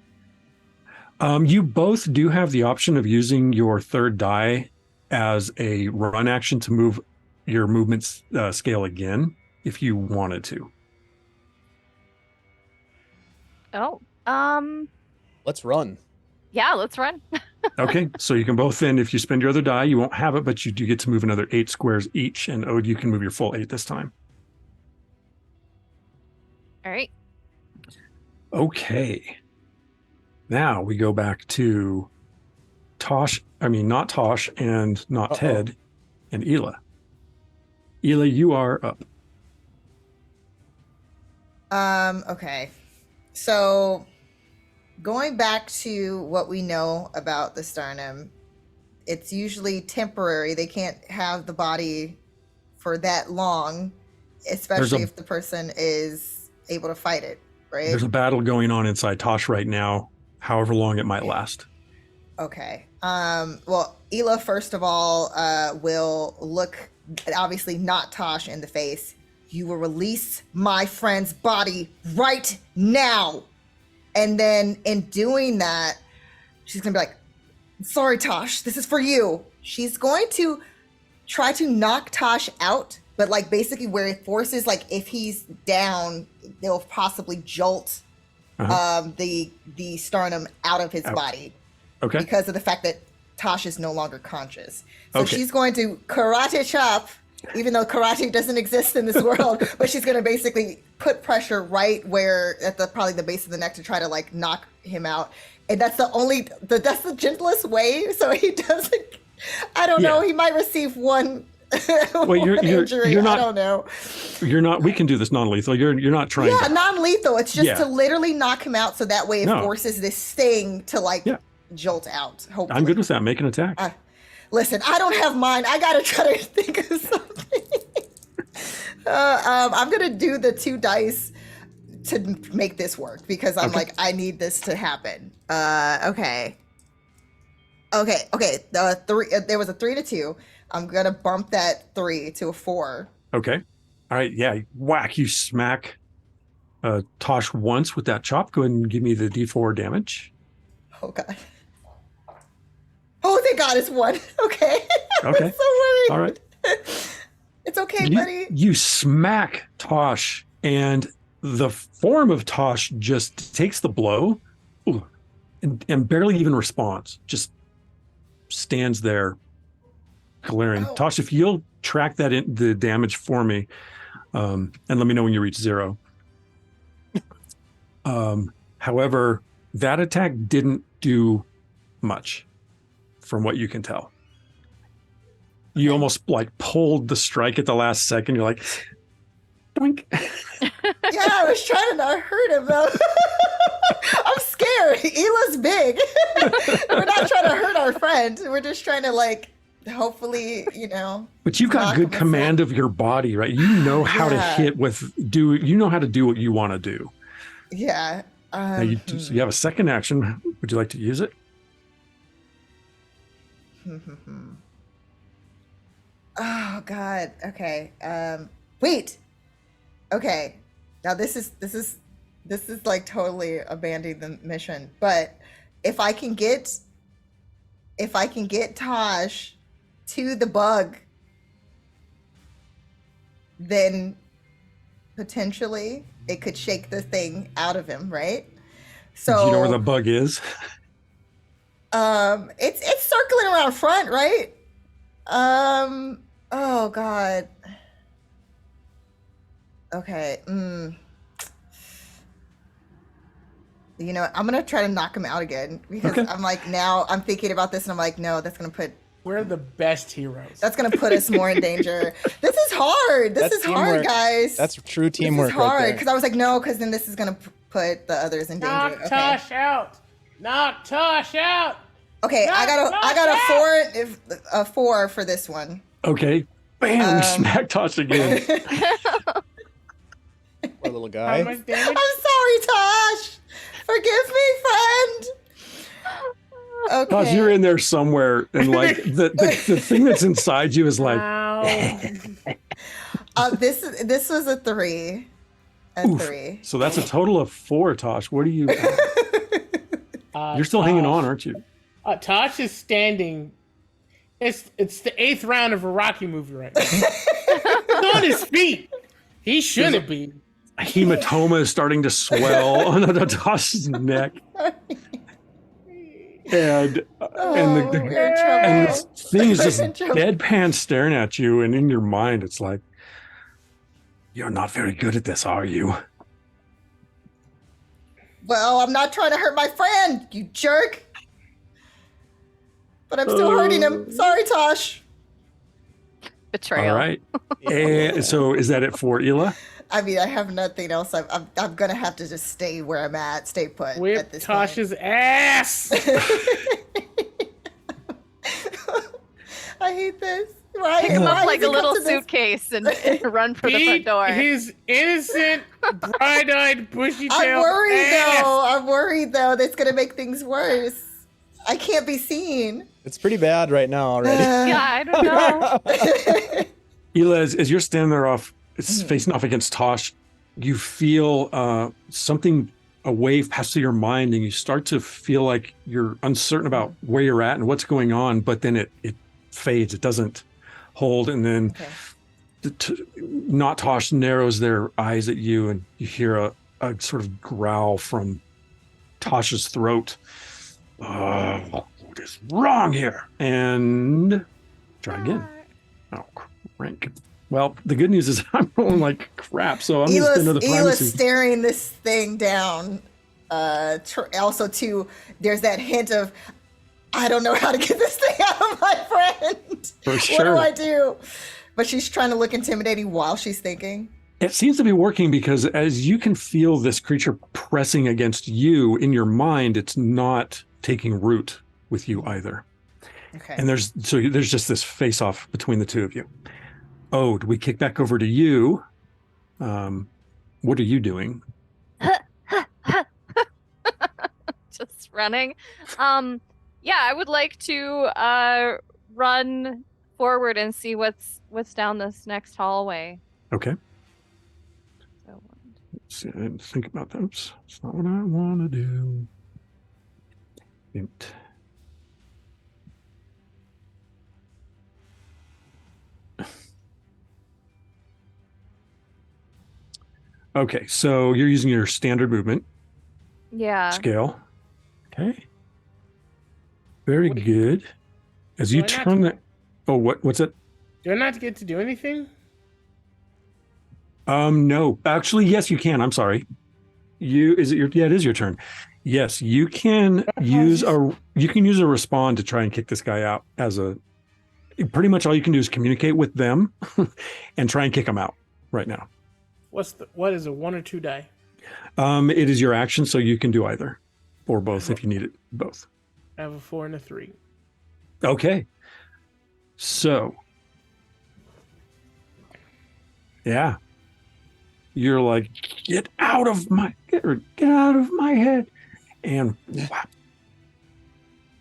You both do have the option of using your third die as a run action to move your movement scale again if you wanted to. Oh, Let's run. yeah, let's run. Okay, so you can both then, if you spend your other die, you won't have it, but you do get to move another 8 squares each, and Ode, you can move your full 8 this time. All right. Okay. Now we go back to not Tosh and not Ted and Ela. Ela, you are up. Okay. So going back to what we know about the Starnum, it's usually temporary. They can't have the body for that long, especially if the person is able to fight it, right? There's a battle going on inside Tosh right now, however long it might last. Okay. Well, Ela, first of all, will look, obviously not Tosh, in the face. You will release my friend's body right now. And then in doing that, she's going to be like, sorry, Tosh, this is for you. She's going to try to knock Tosh out, but like basically where it forces, like if he's down, they'll possibly jolt the Starnum out of his body. Okay. Because of the fact that Tosh is no longer conscious. So Okay. she's going to karate chop, even though karate doesn't exist in this world, but she's going to basically put pressure right where at probably the base of the neck to try to like knock him out. And that's that's the gentlest way. So he doesn't, I don't know, he might receive one injury. You're not, I don't know. You're not, we can do this non-lethal. You're not trying Yeah, to. non-lethal. It's just Yeah. to literally knock him out so that way it forces this thing to like jolt out. Hopefully. I'm good with that. Make an attack. Listen, I don't have mine. I gotta try to think of something. I'm gonna do the 2 dice to make this work because I'm like, I need this to happen. Okay. There was a 3 to 2. I'm gonna bump that 3 to a 4. Okay. All right. Yeah. Whack. You smack Tosh once with that chop. Go ahead and give me the D4 damage. Oh god. Oh, thank God, it's 1. Okay. Okay. I'm so worried. All right. It's okay, buddy. You smack Tosh, and the form of Tosh just takes the blow and barely even responds. Just stands there glaring. Oh. Tosh, if you'll track the damage for me, and let me know when you reach 0. However, that attack didn't do much from what you can tell. You almost like pulled the strike at the last second. You're like, doink. Yeah, I was trying to not hurt him though. I'm scared. Ela's big. We're not trying to hurt our friend. We're just trying to like, hopefully, But you've got good command of your body, right? You know how to hit you know how to do what you want to do. Yeah. Now you have a second action. Would you like to use it? Oh God. Okay. Wait. Okay. Now this is like totally abandoning the mission. But if I can get Tosh to the bug, then potentially it could shake the thing out of him, right? So Do you know where the bug is? It's circling around front, right? Oh god. Okay. You know what? I'm gonna try to knock him out again because Okay. I'm like, now I'm thinking about this and I'm like, no, that's gonna put We're the best heroes. us more in danger. This is hard. This That's is hard, teamwork. guys. That's true this teamwork is hard right there. because I was like, no, because then this is gonna put the others in danger. Knock Tosh out. Knock Tosh out. Okay, I got a 4 for this one. Okay. Bam! Smack Tosh again. Poor little How guy. much damage? I'm sorry, Tosh. Forgive me, friend. Okay. Tosh, you're in there somewhere, and like the thing that's inside you is like, Ow. This was a 3. Oof. 3. so that's a total of 4, Tosh. What are you? You're still hanging on, aren't you? Tosh is standing. It's the 8th round of a Rocky movie right now. He's on his feet. He shouldn't be. A hematoma is starting to swell on Tosh's neck. And We're in trouble. and this thing is just We're in trouble. deadpan staring at you, and in your mind it's like, you're not very good at this, are you? Well, I'm not trying to hurt my friend, you jerk. But I'm still hurting him. Sorry, Tosh. Betrayal. All right. And so is that it for Ela? I mean, I have nothing else. I'm gonna have to just stay where I'm at, stay put at Whip this Tosh's ass. I hate this. Why? Pick him why up does like it a come little to this? suitcase and run for the front Beat door. his innocent, bright-eyed, bushy-tailed I'm worried ass. though. I'm worried though. That's gonna make things worse. I can't be seen. It's pretty bad right now already. Yeah, I don't know. Ela, as you're standing there facing off against Tosh, you feel something, a wave pass through your mind, and you start to feel like you're uncertain about where you're at and what's going on, but then it fades. It doesn't hold, and then not Tosh narrows their eyes at you, and you hear a sort of growl from Tosh's throat. What is wrong here? And try again. Oh, crank. Well, the good news is I'm rolling like crap, so I'm going to spend another Ela's primacy. staring this thing down. Also, too, there's that hint of, I don't know how to get this thing out of my friend. For sure. What do I do? But she's trying to look intimidating while she's thinking. It seems to be working because as you can feel this creature pressing against you in your mind, it's not taking root with you either. Okay. And there's just this face-off between the two of you. Oh, do we kick back over to you? What are you doing? Just running. Yeah, I would like to run forward and see what's down this next hallway. Okay. So, See, I didn't think about that. Oops, it's not what I want to do. Int. Okay, so you're using your standard movement yeah. scale. Okay. Very What- good. As you Do I not- turn the... Oh, what's it? Do I not get to do anything? No. Actually, yes, you can. I'm sorry. It is your turn. Yes, you can use a respond to try and kick this guy out pretty much all you can do is communicate with them and try and kick them out right now. What is a 1 or 2 die? It is your action, so you can do either or both if you need it. Both. I have a 4 and a 3. Okay. So, yeah. You're like, get out of my head. And whap.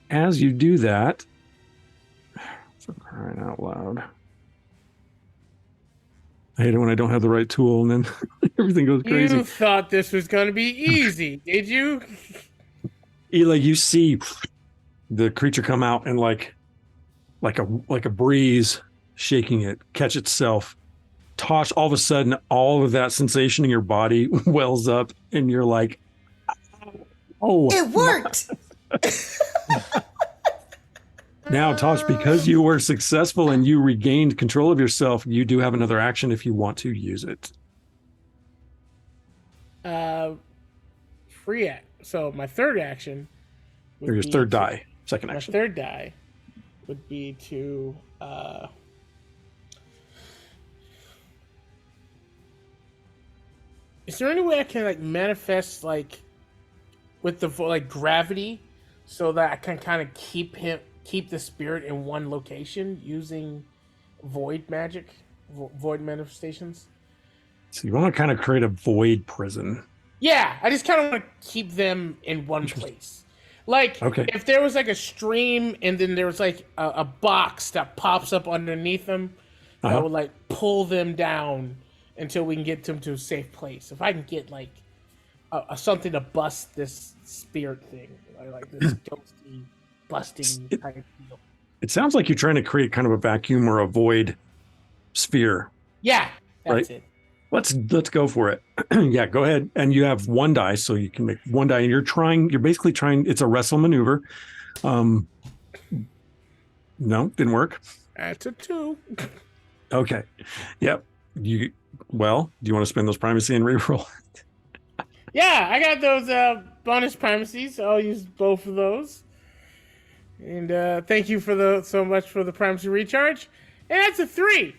As you do that, for crying out loud. I hate it when I don't have the right tool and then everything goes crazy. You thought this was going to be easy, did you? Like you see the creature come out and like a breeze shaking it, catch itself. Tosh, all of a sudden, all of that sensation in your body wells up, and you're like, "Oh, It worked." Now, Tosh, because you were successful and you regained control of yourself, you do have another action if you want to use it. Free act. So my third action. Or your third die, second My action. third die would be to. Is there any way I can like manifest like with the like gravity, so that I can kind of keep the spirit in one location using void magic, void manifestations? So you want to kind of create a void prison. Yeah, I just kind of want to keep them in one place. Like, if there was like a stream and then there was like a box that pops up underneath them, that would like pull them down until we can get them to a safe place. If I can get like something to bust this spirit thing, like this ghosty busting type deal. It sounds like you're trying to create kind of a vacuum or a void sphere. Yeah, that's it. Let's go for it. Yeah, go ahead. And you have one die, so you can make one die. And you're basically trying, it's a wrestle maneuver. No, didn't work. That's a 2. Okay. Yep. Do you want to spend those primacy and reroll? Yeah, I got those bonus primacies, so I'll use both of those. And thank you so much for the primacy recharge. And that's a 3.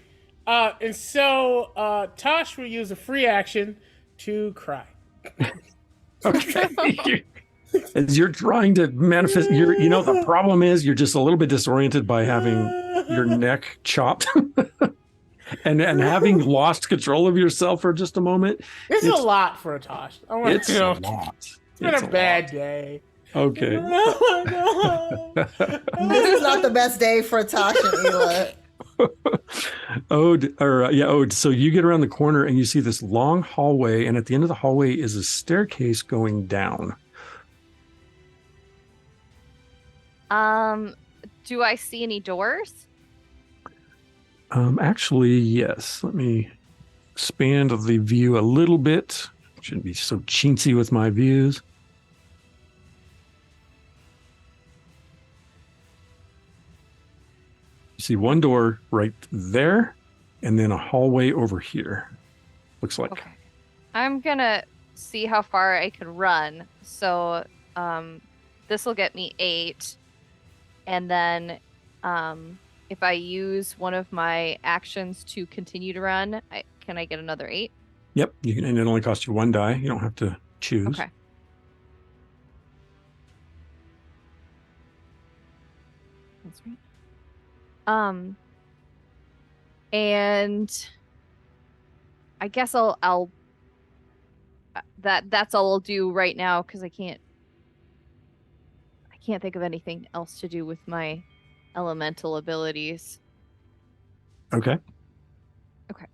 And so Tosh will use a free action to cry. Okay. As you're trying to manifest, the problem is you're just a little bit disoriented by having your neck chopped and having lost control of yourself for just a moment. It's a lot for a Tosh. A lot. It's been a bad day. Okay. This is not the best day for Tasha, Ela. Ode. So you get around the corner and you see this long hallway, and at the end of the hallway is a staircase going down. Do I see any doors? Actually, yes. Let me expand the view a little bit. Shouldn't be so chintzy with my views. You see one door right there, and then a hallway over here. Looks like. Okay. I'm gonna see how far I can run. So this will get me 8. And then if I use one of my actions to continue to run, can I get another 8? Yep, you can, and it only costs you 1 die. You don't have to choose. Okay. That's right. And I guess I'll that's all I'll do right now, because I can't think of anything else to do with my elemental abilities. Okay. Okay.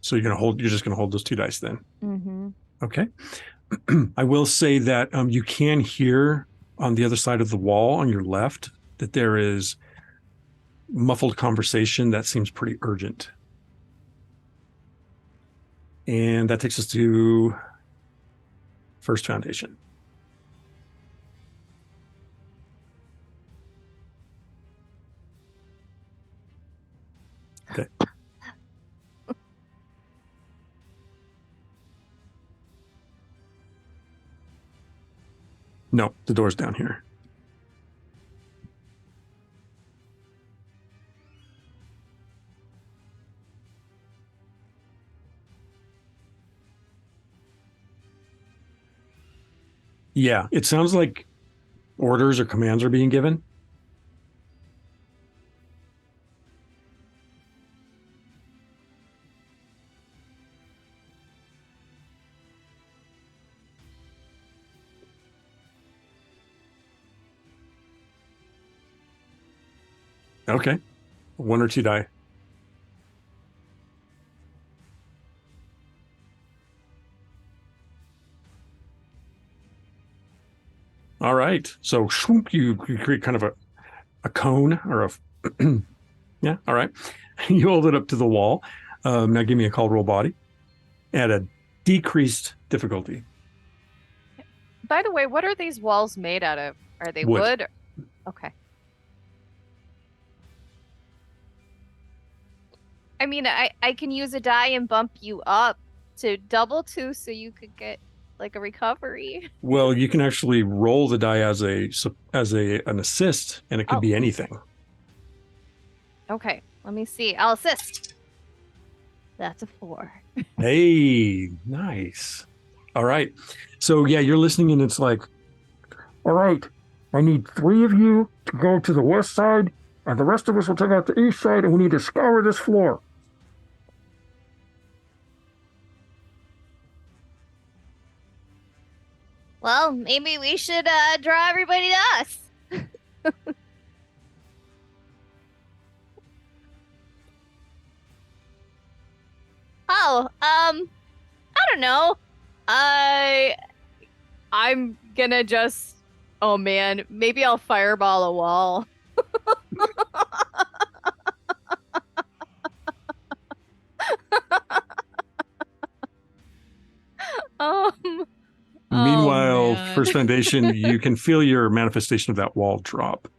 So you're just gonna hold those 2 dice then. Mm-hmm. Okay. I will say that you can hear on the other side of the wall on your left that there is muffled conversation that seems pretty urgent. And that takes us to first foundation. Okay. No, the door's down here. Yeah, it sounds like orders or commands are being given. Okay. 1 or 2 die. All right. So you create kind of a cone or a yeah. All right. You hold it up to the wall. Now give me a call roll body at a decreased difficulty. By the way, what are these walls made out of? Are they Wood. wood? Okay. I mean, I can use a die and bump you up to double 2 so you could get like a recovery. Well, you can actually roll the die as an assist, and it could be anything. Okay, let me see. I'll assist. That's a 4. Hey, nice. All right. So yeah, you're listening, and it's like, all right, I need 3 of you to go to the west side, and the rest of us will take out the east side, and we need to scour this floor. Well, maybe we should draw everybody to us. Oh, I don't know. I'm gonna just. Oh man, maybe I'll fireball a wall. Meanwhile, man. First Foundation, you can feel your manifestation of that wall drop.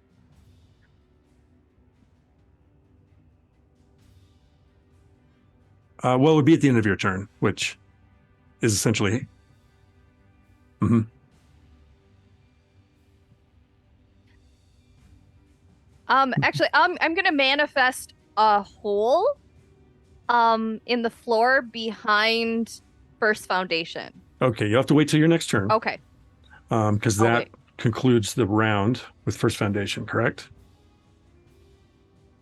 Well, it would be at the end of your turn, which is essentially. Actually, I'm gonna manifest a hole, in the floor behind First Foundation. Okay, you'll have to wait till your next turn. Okay. Because that concludes the round with First Foundation, correct?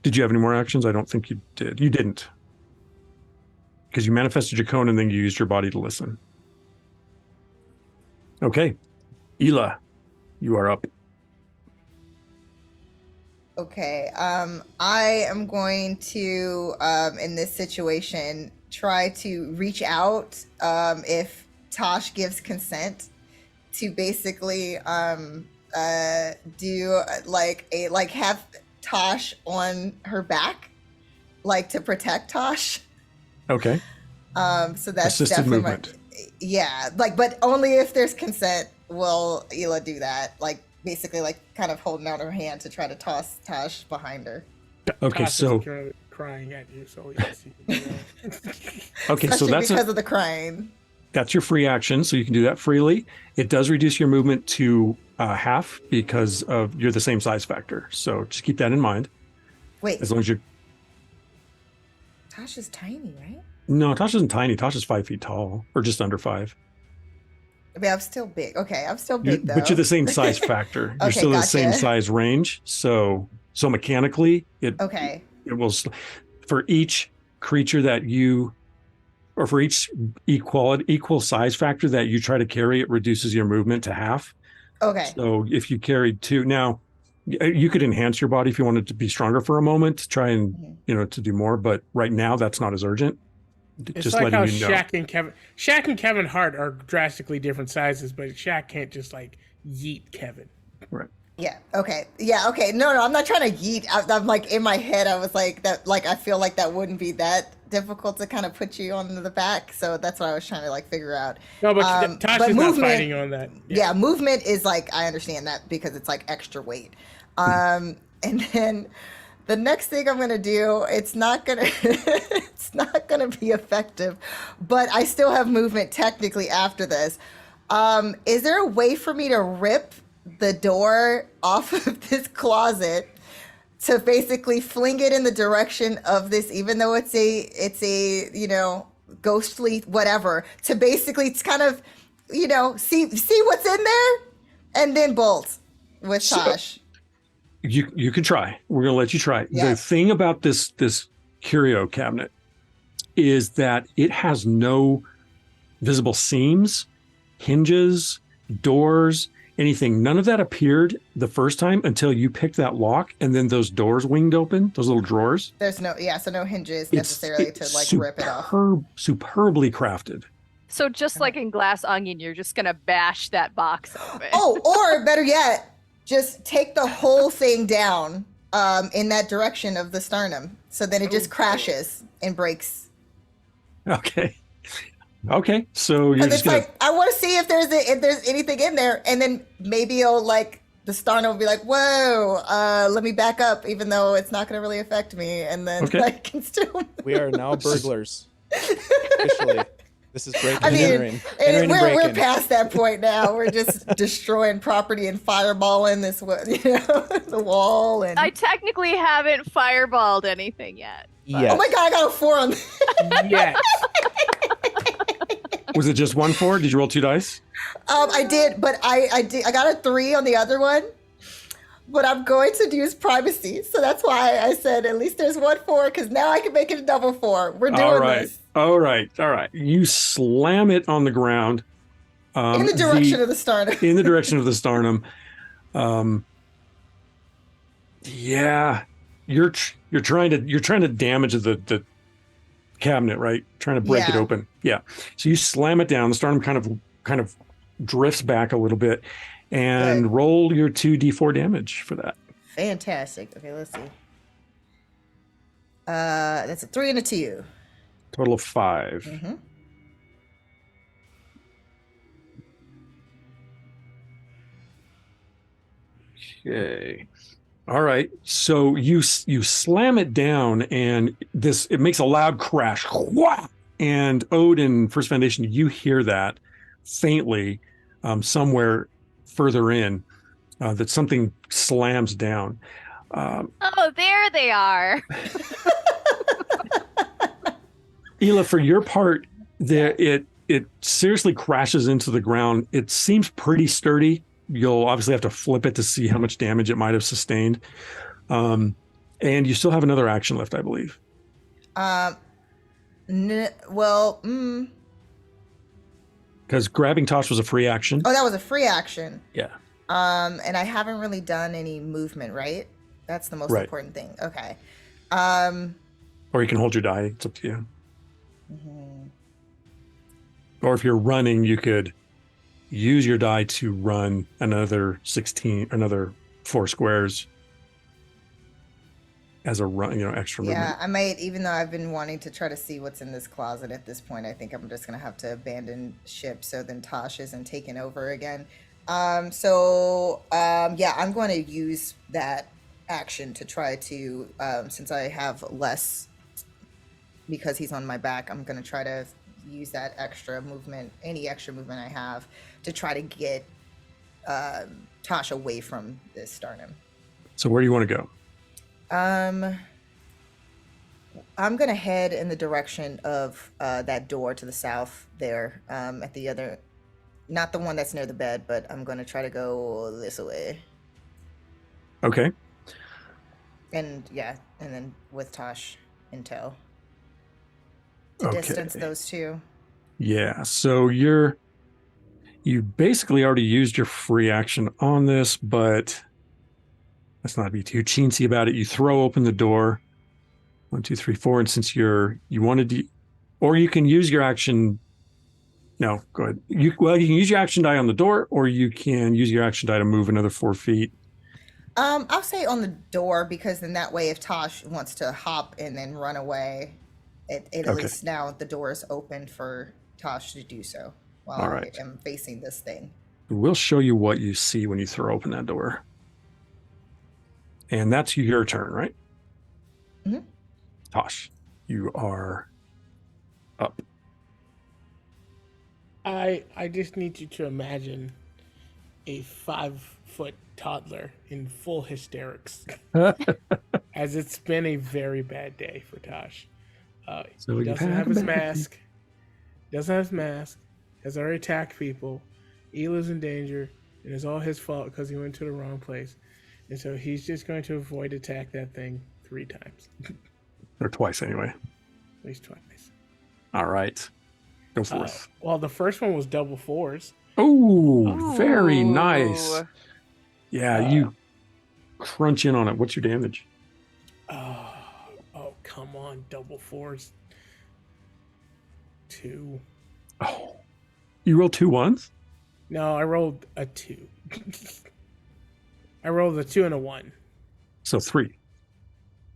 Did you have any more actions? I don't think you did. You didn't. Because you manifested your cone and then you used your body to listen. Okay. Ela, you are up. Okay. I am going to, in this situation, try to reach out, if Tosh gives consent, to basically do have Tosh on her back, like to protect Tosh. Okay. So that's assisted definitely movement. But only if there's consent will Ela do that. Like basically, like kind of holding out her hand to try to toss Tosh behind her. Okay, Tosh so is crying at you, so yes, you can do that. okay, so Especially that's because of the crying. That's your free action, so you can do that freely. It does reduce your movement to half because of you're the same size factor. So just keep that in mind. Wait, As long as you're. Tosh is tiny, right? No, Tosh isn't tiny. Tosh is 5 feet tall, or just under 5. I mean, I'm still big. Okay, I'm still big though. But you're the same size factor. You're Okay, still the same gotcha. size range. So mechanically, it will for each creature that you, or for each equal size factor that you try to carry, it reduces your movement to half. Okay. So if you carried 2, now you could enhance your body if you wanted to be stronger for a moment to try and to do more. But right now, that's not as urgent. It's just like how letting you know. Shaq and Kevin Hart are drastically different sizes, but Shaq can't just like yeet Kevin. Right. Yeah. Okay. Yeah. Okay. No, I'm not trying to yeet. I'm like in my head. I was like that. Like I feel like that wouldn't be that difficult to kind of put you on the back. So that's what I was trying to like figure out. No, but Tosh is not fighting on that. Yeah. Movement is like I understand that because it's like extra weight. And then the next thing I'm gonna do, it's not gonna be effective, but I still have movement technically after this. Is there a way for me to rip the door off of this closet to basically fling it in the direction of this, even though it's a ghostly whatever, to basically it's kind of see what's in there and then bolt with Tosh? You can try. We're going to let you try. Yeah. The thing about this curio cabinet is that it has no visible seams, hinges, doors, anything. None of that appeared the first time until you picked that lock, and then those doors winged open, those little drawers. There's no hinges necessarily to like rip it off. Superbly crafted. So just like in Glass Onion, you're just gonna bash that box open. Oh, or better yet, just take the whole thing down in that direction of the sternum. So then it just crashes and breaks. Okay. Okay. So you're And just it's gonna. like, I want to see if there's anything in there, and then maybe it'll like the sternum will be like, whoa, let me back up, even though it's not going to really affect me, and then I can still. We are now burglars. Officially. This is breaking I and mean, entering. we're past that point now. We're just destroying property and fireballing the wall. And I technically haven't fireballed anything yet. Yes. Oh my god, I got a 4 on. Yes. Was it just 1 4? Did you roll 2 dice? I did, but I got a 3 on the other one. But I'm going to use privacy, so that's why I said at least there's 1 4, because now I can make it a double 4. We're doing this. All right. You slam it on the ground. In the direction of the sternum. In the direction of the sternum. Yeah, you're trying to damage the cabinet, right? Trying to break it open. Yeah. So you slam it down. The sternum kind of drifts back a little bit, and roll your 2d4 damage for that. Fantastic. Okay, let's see. That's a 3 and a 2. Total of 5. Mm-hmm. Okay. All right. So you slam it down, and it makes a loud crash. And Odin, First Foundation, you hear that faintly somewhere further in, that something slams down. Oh, there they are. Ela, for your part, it seriously crashes into the ground. It seems pretty sturdy. You'll obviously have to flip it to see how much damage it might have sustained. And you still have another action left, I believe. Because grabbing Tosh was a free action. Oh, that was a free action. Yeah. And I haven't really done any movement, right? That's the most important thing. Okay. Or you can hold your die. It's up to you. Mm-hmm. Or if you're running, you could use your die to run another 4 squares as a run, extra movement. Yeah, I might, even though I've been wanting to try to see what's in this closet at this point, I think I'm just going to have to abandon ship so then Tosh isn't taken over again. I'm going to use that action to try to, since I have less, because he's on my back, I'm going to try to use that extra movement, any extra movement I have, to try to get Tosh away from this sternum. So where do you want to go? I'm going to head in the direction of that door to the south there, at the other, not the one that's near the bed, but I'm going to try to go this way. Okay. And then with Tosh in tow. To distance those two. Yeah, so you basically already used your free action on this, but let's not be too chintzy about it. You throw open the door. 1, 2, 3, 4, and since you wanted to, or you can use your action. No, go ahead. You can use your action die on the door, or you can use your action die to move another 4 feet. I'll say on the door, because then that way, if Tosh wants to hop and then run away, at least now the door is open for Tosh to do so while I am facing this thing. We'll show you what you see when you throw open that door. And that's your turn, right? Mm-hmm. Tosh, you are up. I just need you to imagine a 5-foot toddler in full hysterics as it's been a very bad day for Tosh. He doesn't have his mask. Has already attacked people. Ela's in danger, and it's all his fault because he went to the wrong place. And so he's just going to avoid attack that thing 3 times. Or twice, anyway. At least twice. All right. Go forth. Well, the first one was double 4s. Oh, very nice. Yeah, you crunch in on it. What's your damage? Oh, come on, double 4s. 2. Oh, you rolled 2 ones? No, I rolled a 2. I rolled a 2 and a 1. So 3.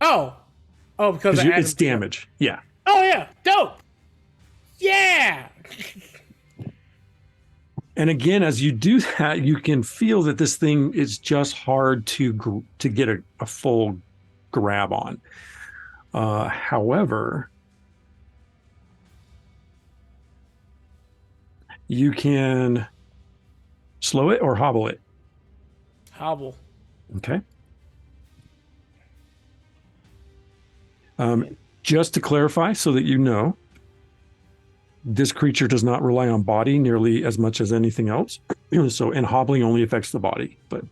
Oh, because I It's damage. Yeah. Oh yeah, dope. Yeah. And again, as you do that, you can feel that this thing is just hard to get a full grab on. However, you can slow it or hobble it. Hobble. Okay. Just to clarify, so that you know, this creature does not rely on body nearly as much as anything else. So, and hobbling only affects the body, but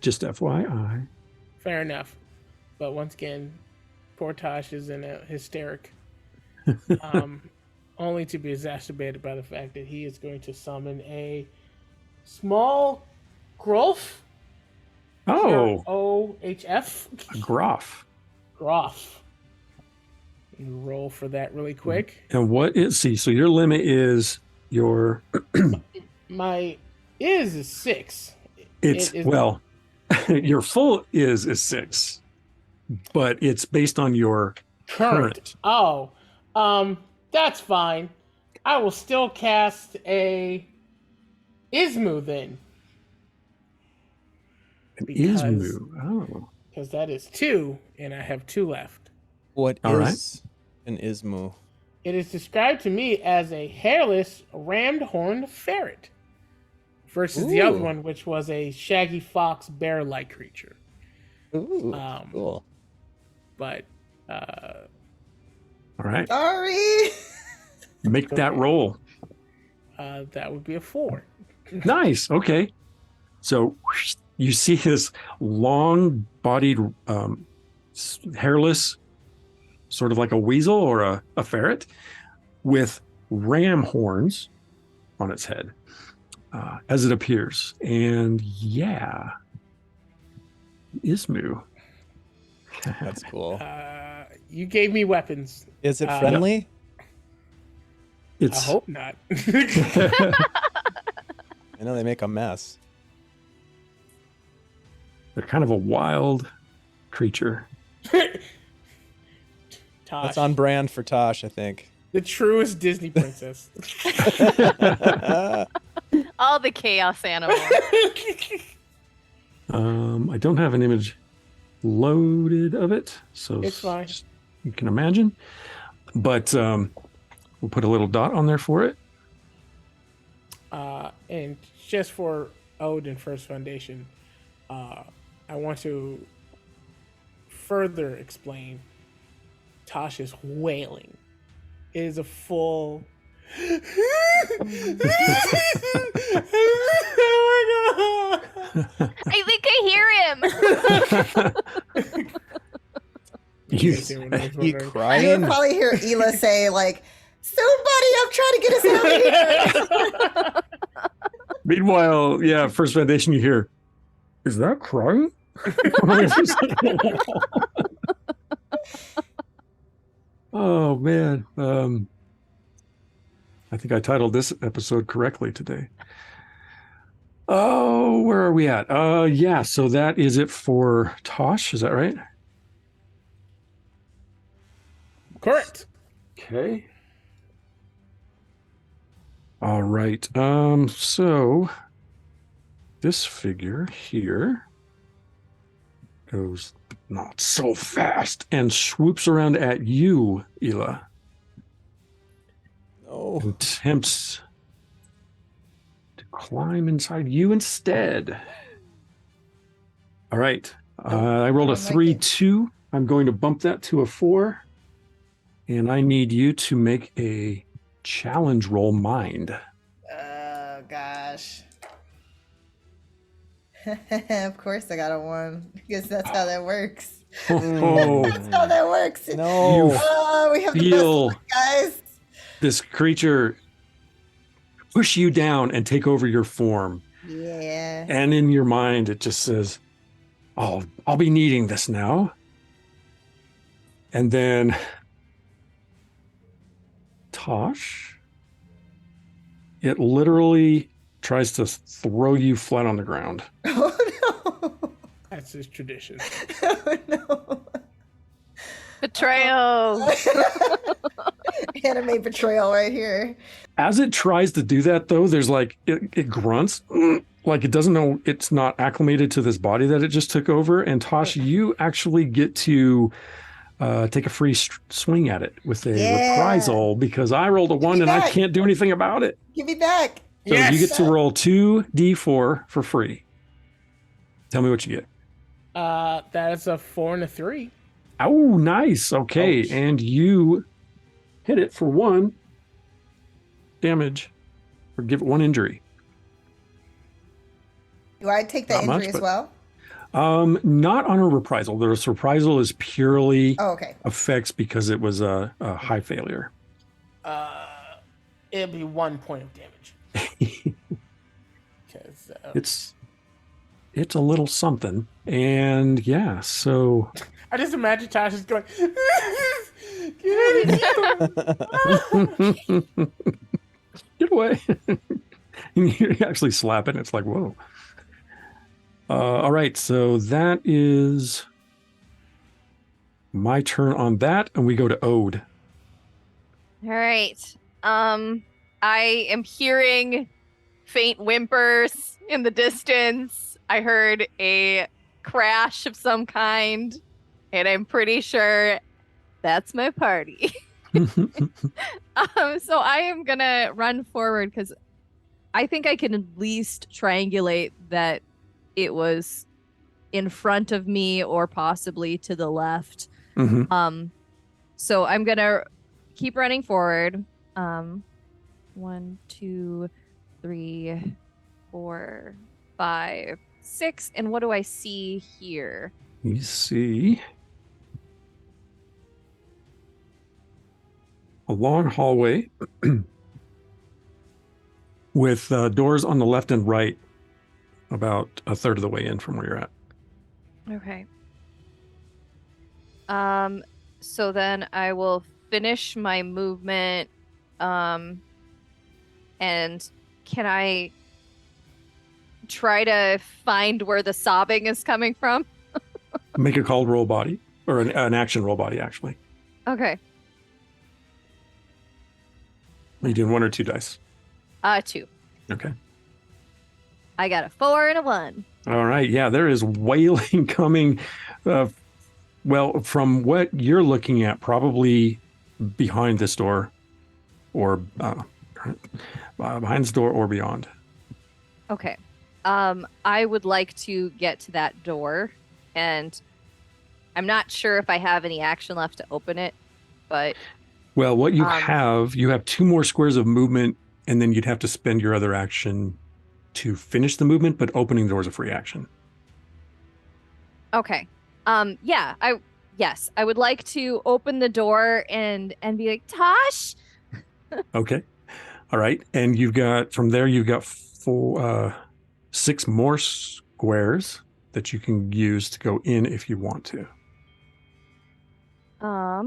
just FYI. Fair enough. But once again, poor Tosh is in a hysteric. Only to be exacerbated by the fact that he is going to summon a small Growth. Oh. OHF. A Groff. Groff. Roll for that really quick. And what is, so your limit is your... My is 6. It's, well, your full is 6, but it's based on your current. Oh, that's fine. I will still cast a Ismu then. Ismu. Oh. Because that is 2, and I have 2 left. What is an Ismu? It is described to me as a hairless, rammed-horned ferret. Versus the other one, which was a shaggy fox bear-like creature. Ooh, cool. But, all right. Sorry. Make that roll. That would be a 4. Nice. Okay. So you see this long-bodied, hairless, sort of like a weasel or a ferret, with ram horns on its head as it appears. And yeah, Ismu. That's cool. You gave me weapons. Is it friendly? I hope not. I know they make a mess. They're kind of a wild creature. Tosh. That's on brand for Tosh, I think. The truest Disney princess. All the chaos animals. I don't have an image loaded of it, so it's fine. You can imagine. But we'll put a little dot on there for it. And just for Ode and First Foundation, I want to further explain Tasha's wailing. It is a full... Oh my God. I think I hear him. You crying? You'll probably hear Ela say, like, somebody, I'm trying to get us out of here. Meanwhile, yeah, First Foundation, you hear, is that crying? Oh, man. I think I titled this episode correctly today. Oh, where are we at? Yeah, so that is it for Tosh. Is that right? Correct. Okay. All right. So this figure here goes not so fast and swoops around at you, Ela. No. Attempts to climb inside you instead. All right. I rolled a 3-2. I'm going to bump that to a 4. And I need you to make a challenge roll mind. Oh, gosh. Of course I got a 1, because that's how that works. Oh, That's how that works. No. We have the best feel one, guys. this creature push you down and take over your form. Yeah. And in your mind, it just says, "Oh, I'll be needing this now." And then, Tosh, It literally tries to throw you flat on the ground. Oh no! That's his tradition. Oh no! Betrayal. Anime betrayal right here. As it tries to do that, though, there's like it grunts, like it doesn't know it's not acclimated to this body that it just took over. And Tosh, you actually get to take a free swing at it with a reprisal because I rolled a 1 and I can't do anything about it. Give me back. So you get to roll 2d4 for free. Tell me what you get. That is a 4 and a 3. Oh, nice. Okay, Ouch. and you hit it for 1 damage, or give it 1 injury. Do I take that Not injury much, as well? Not on a reprisal. The reprisal is purely okay. effects because it was a high failure. It'll be 1 point of damage. Because it's a little something, and yeah. So I just imagine Tosh is going. Get away! You actually slap it, and it's like whoa. All right, so that is my turn on that, and we go to Ode. All right. I am hearing faint whimpers in the distance. I heard a crash of some kind, and I'm pretty sure that's my party. So I am gonna run forward because I think I can at least triangulate that it was in front of me or possibly to the left. Mm-hmm. So I'm gonna keep running forward. 1, 2, 3, 4, 5, 6. And what do I see here? You see a long hallway with doors on the left and right, about a third of the way in from where you're at. Okay. So then I will finish my movement. And can I try to find where the sobbing is coming from? Make a called roll body, or an action roll body, actually. Okay. Are you doing 1 or 2 dice? 2. Okay. I got a 4 and a 1. All right. Yeah, there is wailing coming. Well, from what you're looking at, probably behind this door, or behind this door, or beyond. Okay. I would like to get to that door, and I'm not sure if I have any action left to open it, but well, what you have 2 more squares of movement, and then you'd have to spend your other action to finish the movement, but opening the door is a free action. Okay. Yeah, I would like to open the door and be like, Tosh. Okay. All right. And you've got 6 more squares that you can use to go in if you want to. Let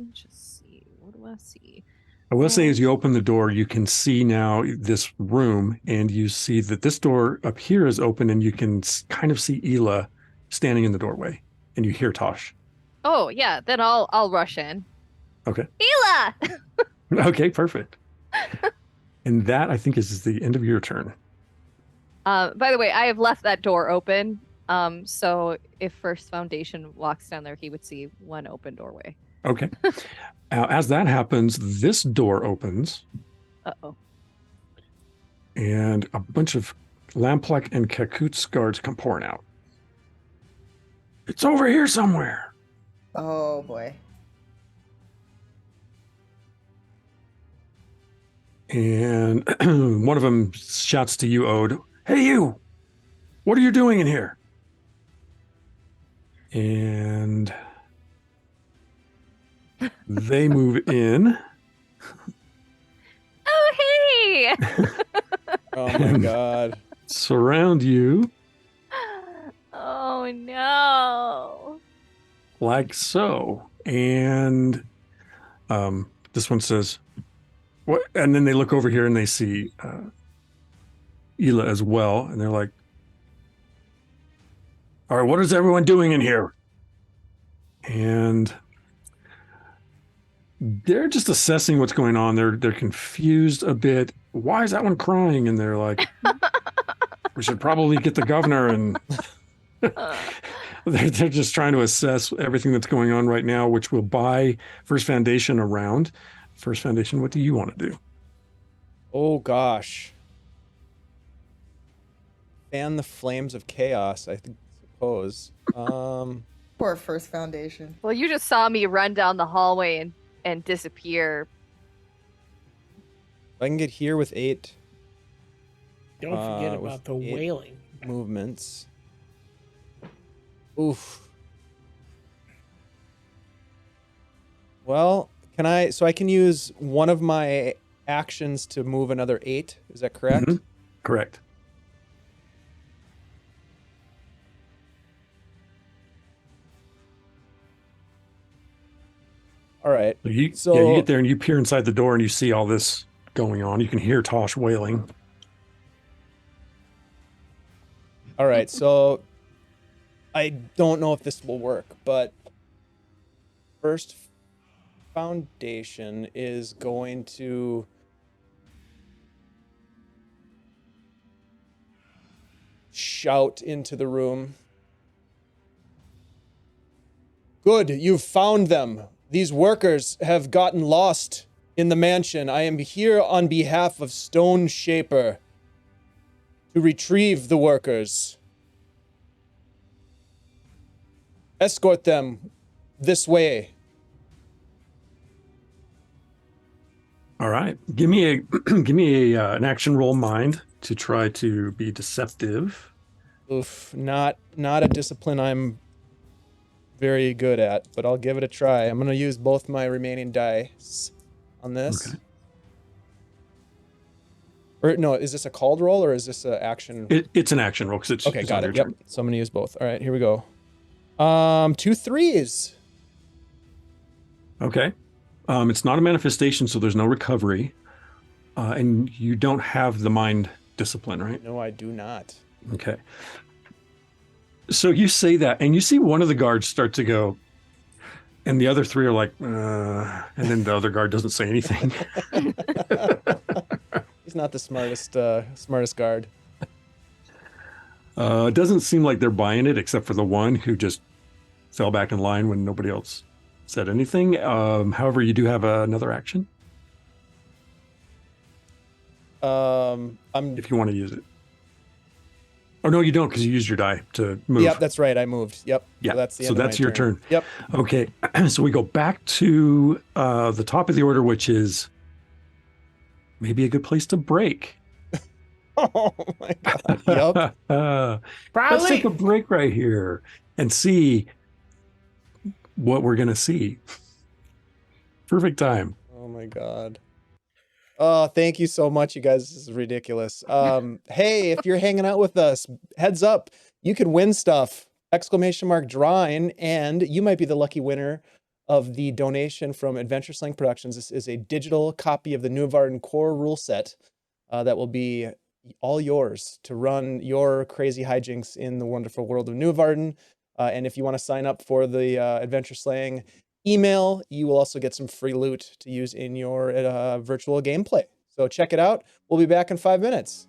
me just see. What do I see? I will say, as you open the door, you can see now this room, and you see that this door up here is open, and you can kind of see Ela standing in the doorway, and you hear Tosh. Oh yeah, then I'll rush in. Okay. Ela. Okay, perfect. And that, I think, is the end of your turn. By the way, I have left that door open. So if First Foundation walks down there, he would see one open doorway. Okay. As that happens, this door opens. Uh-oh. And a bunch of Lamplek and Kakut's guards come pouring out. It's over here somewhere. Oh boy. And one of them shouts to you, Ode, "Hey you! What are you doing in here?" And they move in. Oh, hey! Oh my god. Surround you. Oh, no. Like so. And this one says, what? And then they look over here and they see Hila as well, and they're like, "All right, what is everyone doing in here?" And they're just assessing what's going on. They're confused a bit. Why is that one crying? And they're like, "We should probably get the governor." And they're just trying to assess everything that's going on right now, which will buy First Foundation a round. First Foundation, what do you want to do? Oh gosh. Fan the flames of chaos, I suppose. Poor First Foundation. Well, you just saw me run down the hallway and disappear. I can get here with 8. Don't forget with about the 8 wailing movements. Oof. Well, so I can use one of my actions to move another 8. Is that correct? Mm-hmm. Correct. All right. You get there and you peer inside the door and you see all this going on. You can hear Tosh wailing. All right. So I don't know if this will work, but First Foundation is going to shout into the room. Good, you've found them. These workers have gotten lost in the mansion. I am here on behalf of Stone Shaper to retrieve the workers. Escort them this way. All right. Give me an action roll mind to try to be deceptive. Oof, not a discipline I'm very good at, but I'll give it a try. I'm going to use both my remaining dice on this. Okay. Or no, is this a called roll or is this an action? It's an action roll because it's okay. It's Got on it. your Yep. turn. So I'm going to use both. All right, here we go. 2 3s. Okay. It's not a manifestation, so there's no recovery, and you don't have the mind discipline, right? No, I do not. Okay. So you say that, and you see one of the guards start to go, and the other 3 are like, and then the other guard doesn't say anything. He's not the smartest guard. It doesn't seem like they're buying it, except for the one who just fell back in line when nobody else said anything. However, you do have another action. If you want to use it. Oh, no, you don't, because you used your die to move. Yep, that's right. I moved. Yep. Yeah, So that's the so end of that's my your turn. Yep. Okay, so we go back to the top of the order, which is maybe a good place to break. Oh my god. Yep. Let's take a break right here and see what we're going to see. Perfect time. Oh my god. Oh, thank you so much, you guys. This is ridiculous. Hey, if you're hanging out with us, heads up, you could win stuff. ! Drawing, and you might be the lucky winner of the donation from Adventure Slang Productions. This is a digital copy of the Nuovarden core rule set that will be all yours to run your crazy hijinks in the wonderful world of Nuovarden. And if you want to sign up for the Adventure Slang email, you will also get some free loot to use in your virtual gameplay. So check it out. We'll be back in 5 minutes.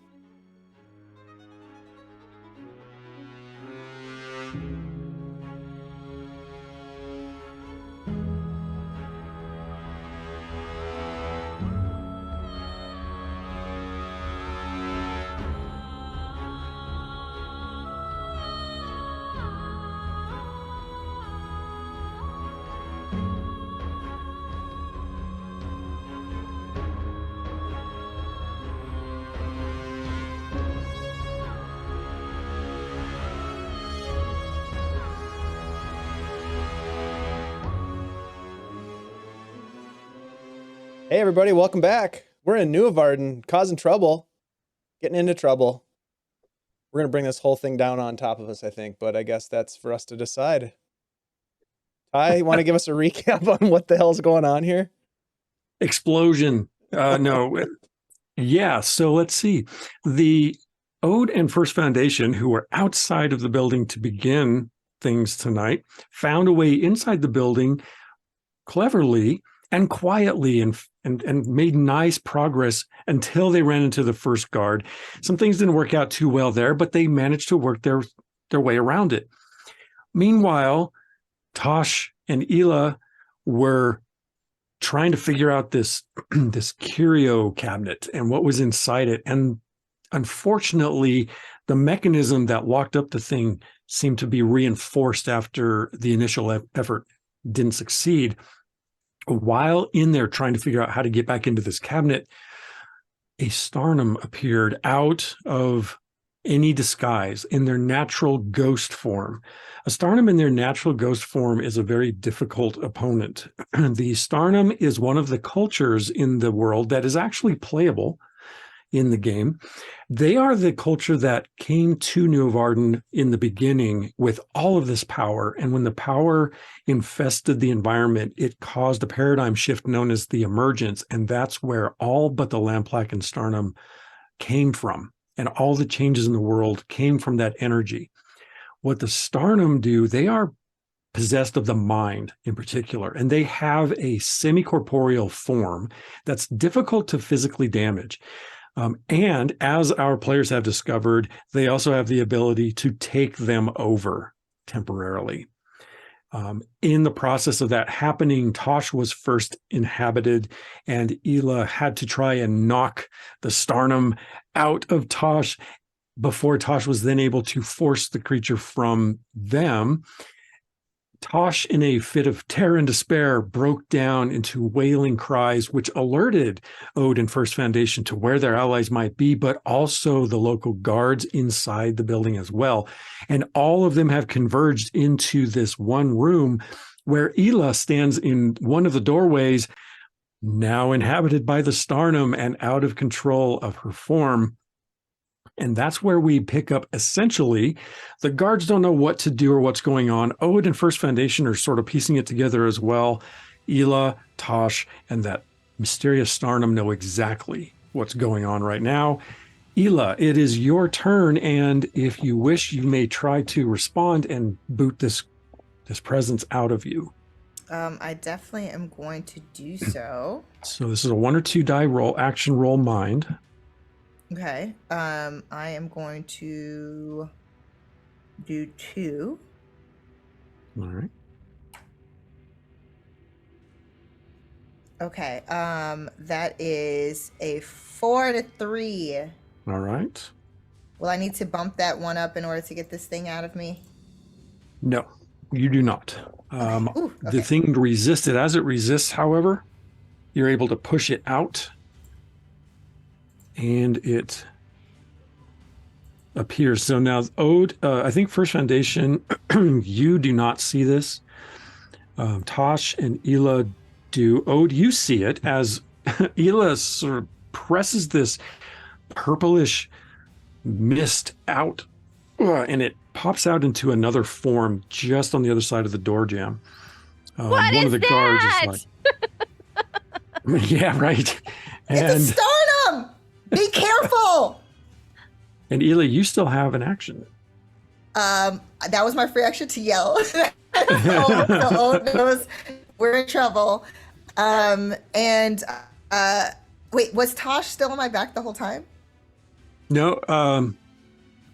Hey everybody, welcome back. We're in Nuovarden, causing trouble, getting into trouble. We're gonna bring this whole thing down on top of us, I think, but I guess that's for us to decide. Ty, you want to give us a recap on what the hell's going on here? Explosion. No. Yeah. So let's see. The Ode and First Foundation, who were outside of the building to begin things tonight, found a way inside the building cleverly and quietly and made nice progress until they ran into the first guard. Some things didn't work out too well there, but they managed to work their way around it. Meanwhile, Tosh and Ela were trying to figure out this curio cabinet and what was inside it. And unfortunately, the mechanism that locked up the thing seemed to be reinforced after the initial effort didn't succeed. While in there trying to figure out how to get back into this cabinet, a Starnum appeared out of any disguise in their natural ghost form. A Starnum in their natural ghost form is a very difficult opponent. The Starnum is one of the cultures in the world that is actually playable in the game. They are the culture that came to Nuovarden in the beginning with all of this power. And when the power infested the environment, it caused a paradigm shift known as the emergence. And that's where all but the Lamplack and Starnum came from. And all the changes in the world came from that energy. What the Starnum do, they are possessed of the mind in particular, and they have a semi-corporeal form that's difficult to physically damage. And as our players have discovered, they also have the ability to take them over temporarily. In the process of that happening, Tosh was first inhabited, and Ela had to try and knock the Starnum out of Tosh before Tosh was then able to force the creature from them. Tosh, in a fit of terror and despair, broke down into wailing cries, which alerted Ode and First Foundation to where their allies might be, but also the local guards inside the building as well. And all of them have converged into this one room where Ela stands in one of the doorways, now inhabited by the Starnum and out of control of her form. And that's where we pick up essentially. The guards don't know what to do or what's going on. Ode and First Foundation are sort of piecing it together as well. Ela, Tosh, and that mysterious Starnum know exactly what's going on right now. Ela, it is your turn, and if you wish, you may try to respond and boot this presence out of you. I definitely am going to do so. So this is a 1 or 2 die roll, action roll mind. Okay. I am going to do 2. All right. Okay. That is a 4 and a 3. All right. Will I need to bump that one up in order to get this thing out of me? No, you do not. Okay. Ooh, okay. The thing resisted. As it resists, however, you're able to push it out. And it appears. So now, Ode, I think First Foundation, you do not see this. Tosh and Ela do. Ode, you see it as Ela sort of presses this purplish mist out, and it pops out into another form just on the other side of the door jamb. What one is of the that? guards is like, yeah, right. It's a Starnum! Be careful! And Ela, you still have an action. That was my free action to yell. So Ode knows we're in trouble. Wait, was Tosh still on my back the whole time? No,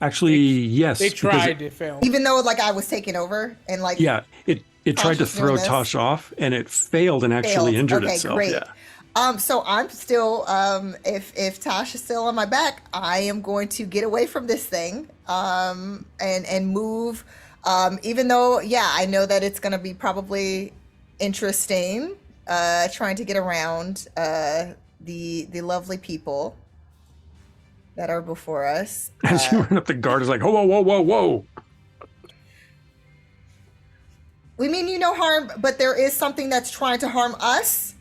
actually, yes. They tried, it failed. Even though like I was taken over and like yeah, it tried to throw Tosh off and it failed and actually injured itself. Great. Yeah. So I'm still if Tosh is still on my back, I am going to get away from this thing and move. Even though, yeah, I know that it's gonna be probably interesting trying to get around the lovely people that are before us. As you run up, the guard is like, whoa, whoa, whoa, whoa. We mean you no harm, but there is something that's trying to harm us,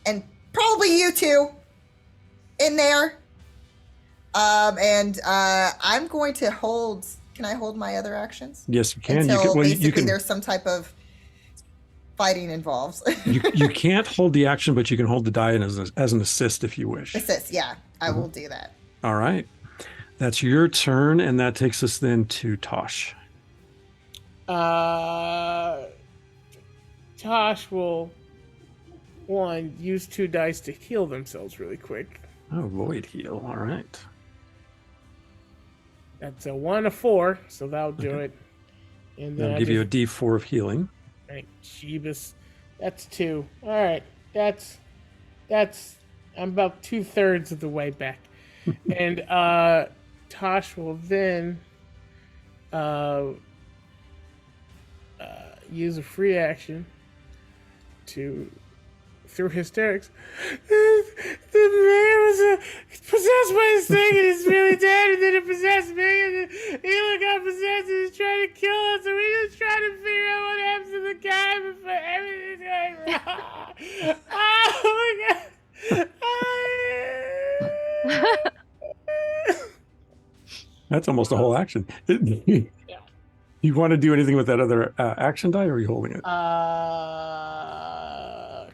and probably you too, in there. I'm going to hold. Can I hold my other actions? Yes, you can. Until you can. Well, basically you can. There's some type of fighting involves. You can't hold the action, but you can hold the die as an assist if you wish. Assist, yeah. I will do that. All right. That's your turn, and that takes us then to Tosh. Tosh will use 2 dice to heal themselves really quick. Oh, void heal. All right. That's a 1, a 4, so that'll do it. And then I'll give you a D4 of healing. Right, Jeebus. That's 2. All right, that's. I'm about 2/3 of the way back, and Tosh will then use a free action to, through hysterics, the man was possessed by this thing and it's really dead, and then it possessed me, and then Ela got possessed and is trying to kill us, and we just trying to figure out what happens to the guy before everything's going wrong. Oh my god. That's almost a whole action. You want to do anything with that other action die, or are you holding it?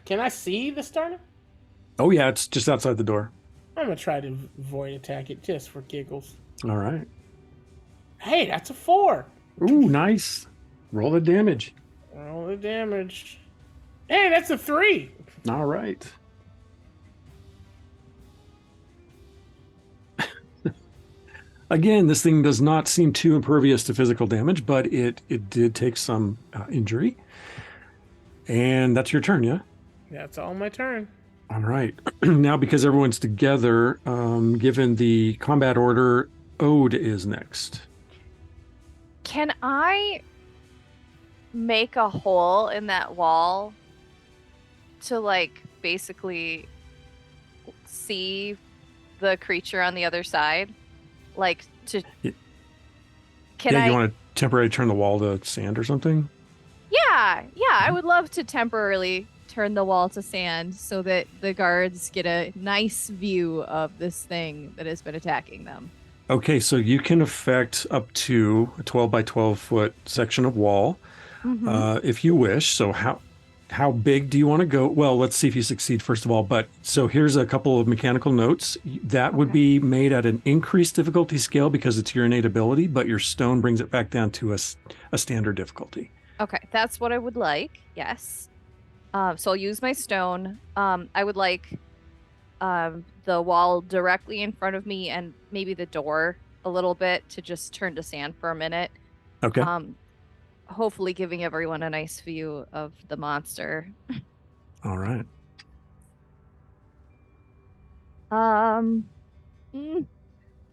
Can I see the starter? Oh yeah, it's just outside the door. I'm gonna try to void attack it just for giggles. All right. Hey, that's a 4. Ooh, nice. Roll the damage. Roll the damage. Hey, that's a 3. All right. Again, this thing does not seem too impervious to physical damage, but it did take some injury. And that's your turn, yeah? That's all my turn. All right. Now, because everyone's together, given the combat order, Ode is next. Can I make a hole in that wall to, like, basically see the creature on the other side? Like, to... Can you want to temporarily turn the wall to sand or something? Yeah, I would love to temporarily turn the wall to sand so that the guards get a nice view of this thing that has been attacking them. Okay, so you can affect up to a 12 by 12 foot section of wall if you wish. So how big do you want to go? Well, let's see if you succeed first of all. But so here's a couple of mechanical notes. That would be made at an increased difficulty scale because it's your innate ability, but your stone brings it back down to a standard difficulty. Okay, that's what I would like. Yes. So I'll use my stone. I would like the wall directly in front of me and maybe the door a little bit to just turn to sand for a minute. Okay. Hopefully giving everyone a nice view of the monster. All right.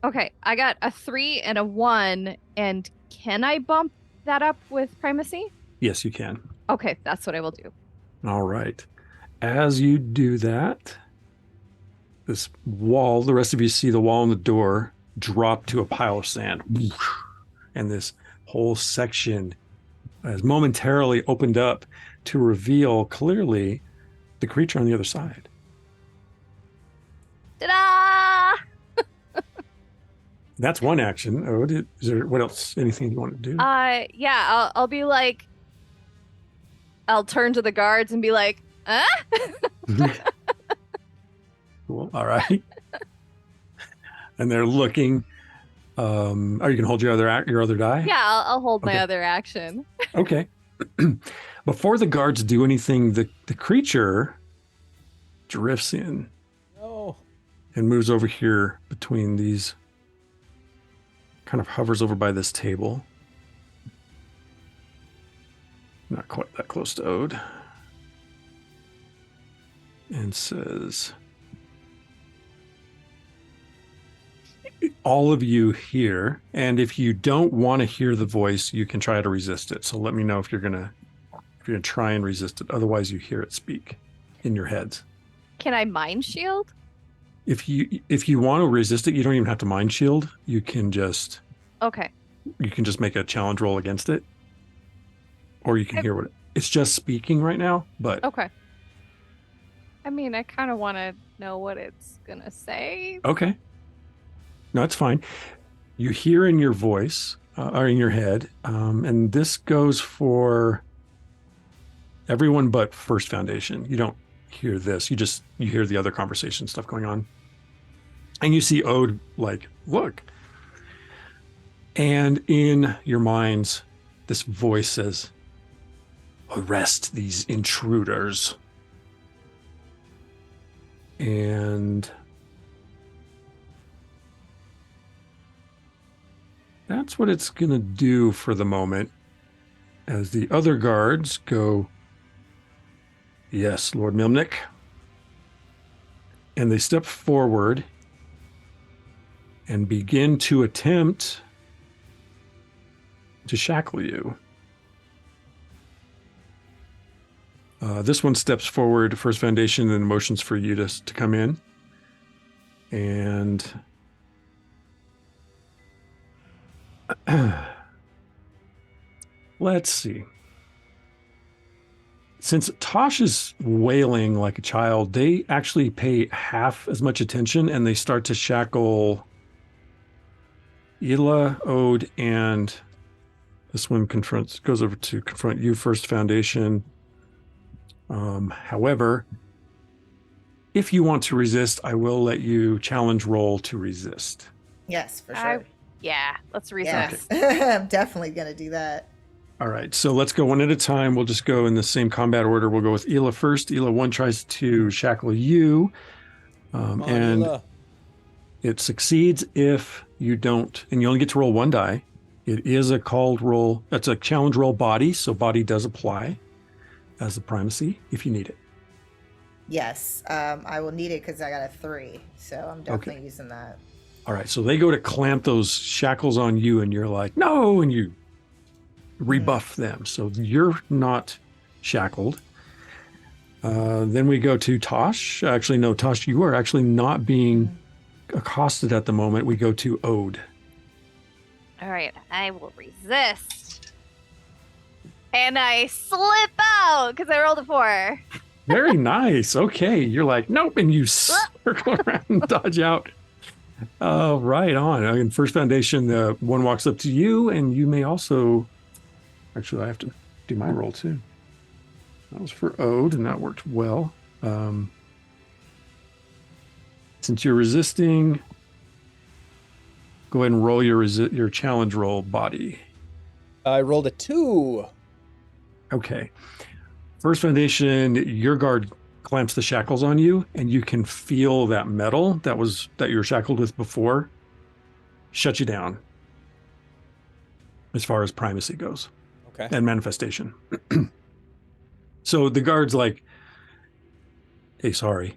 Okay, I got a 3 and a 1, and can I bump that up with primacy? Yes, you can. Okay, that's what I will do. All right. As you do that, this wall, the rest of you see the wall and the door drop to a pile of sand. And this whole section has momentarily opened up to reveal clearly the creature on the other side. Ta-da! That's one action. Oh, is there what else? Anything you want to do? Yeah, I'll be like, I'll turn to the guards and be like, Cool. All right. And they're looking. Are you gonna hold your other die? Yeah, I'll hold my other action. Okay. Before the guards do anything, the creature drifts in. Oh. And moves over here between these. Kind of hovers over by this table. Not quite that close to Ode. And says, all of you here, and if you don't want to hear the voice, you can try to resist it. So let me know if you're gonna try and resist it. Otherwise, you hear it speak in your heads. Can I mind shield? If you want to resist it, you don't even have to mind shield. You can just make a challenge roll against it, or you can hear what it's just speaking right now. But okay. I mean, I kind of want to know what it's gonna say. Okay. No, it's fine. You hear in your voice or in your head, and this goes for Everyone but First Foundation. You don't hear this. You hear the other conversation stuff going on. And you see Ode like, look. And in your minds, this voice says, arrest these intruders. And that's what it's going to do for the moment. As the other guards go, yes, Lord Milnick. And they step forward and begin to attempt to shackle you. This one steps forward, First Foundation, and motions for you to come in. And let's see. Since Tosh is wailing like a child, they actually pay half as much attention, and they start to shackle Ela, Ode, and this one goes over to confront you, First Foundation. However, if you want to resist, I will let you challenge roll to resist. Yes, for sure. Yeah, let's resist. Yes. I'm definitely going to do that. All right, so let's go one at a time. We'll just go in the same combat order. We'll go with Ela first. Ela 1 tries to shackle you, and Ela. it succeeds if you don't, and you only get to roll 1 die. It is a called roll. That's a challenge roll body, so body does apply as the primacy if you need it. Yes, I will need it because I got a 3, so I'm definitely using that. All right, so they go to clamp those shackles on you, and you're like, no, and you rebuff them. So you're not shackled. Then we go to Tosh. Actually, no, Tosh, you are actually not being accosted at the moment. We go to Ode. All right, I will resist. And I slip out because I rolled a 4. Very nice. Okay, you're like, nope, and you circle around and dodge out. Right on. In First Foundation, one walks up to you, and you may also... Actually, I have to do my roll, too. That was for Ode, and that worked well. Since you're resisting, go ahead and roll your challenge roll body. I rolled a 2. Okay. First Foundation, your guard clamps the shackles on you, and you can feel that metal that you were shackled with before shut you down as far as primacy goes. Okay. And manifestation. So the guard's like, hey, sorry,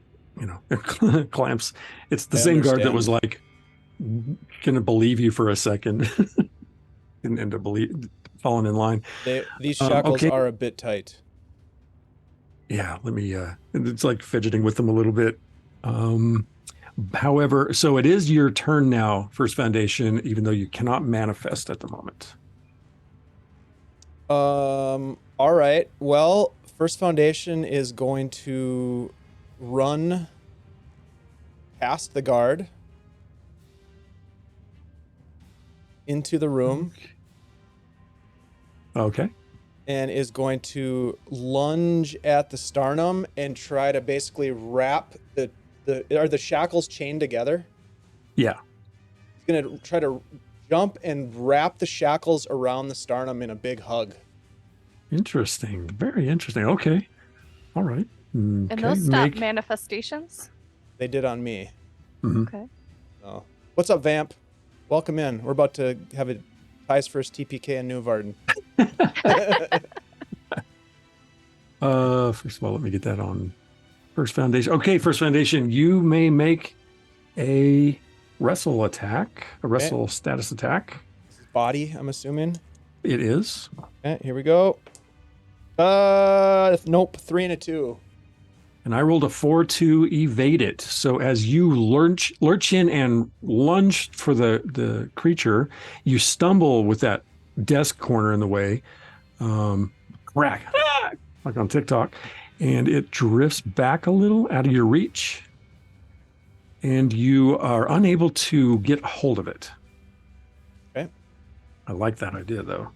clamps. It's the same guard that was like, gonna believe you for a second and to falling in line. These shackles are a bit tight. Yeah, let me, it's like fidgeting with them a little bit. However, so it is your turn now, First Foundation, even though you cannot manifest at the moment. All right. Well, First Foundation is going to run past the guard into the room. Okay. And is going to lunge at the sternum and try to basically wrap are the shackles chained together? Yeah. He's going to try to jump and wrap the shackles around the sternum in a big hug. Interesting. Very interesting. Okay. All right. And those stop manifestations? They did on me. Mm-hmm. Okay. Oh. What's up, Vamp? Welcome in. We're about to have a Ty's first TPK in Nuovarden. First of all, let me get that on First Foundation. Okay, First Foundation, you may make a wrestle attack, a wrestle status attack. Body, I'm assuming. It is. Okay, here we go. Nope, 3 and a 2. And I rolled a 4 to evade it. So as you lurch in and lunge for the creature, you stumble with that desk corner in the way, crack, like on TikTok, and it drifts back a little out of your reach, and you are unable to get a hold of it. Okay. I like that idea, though.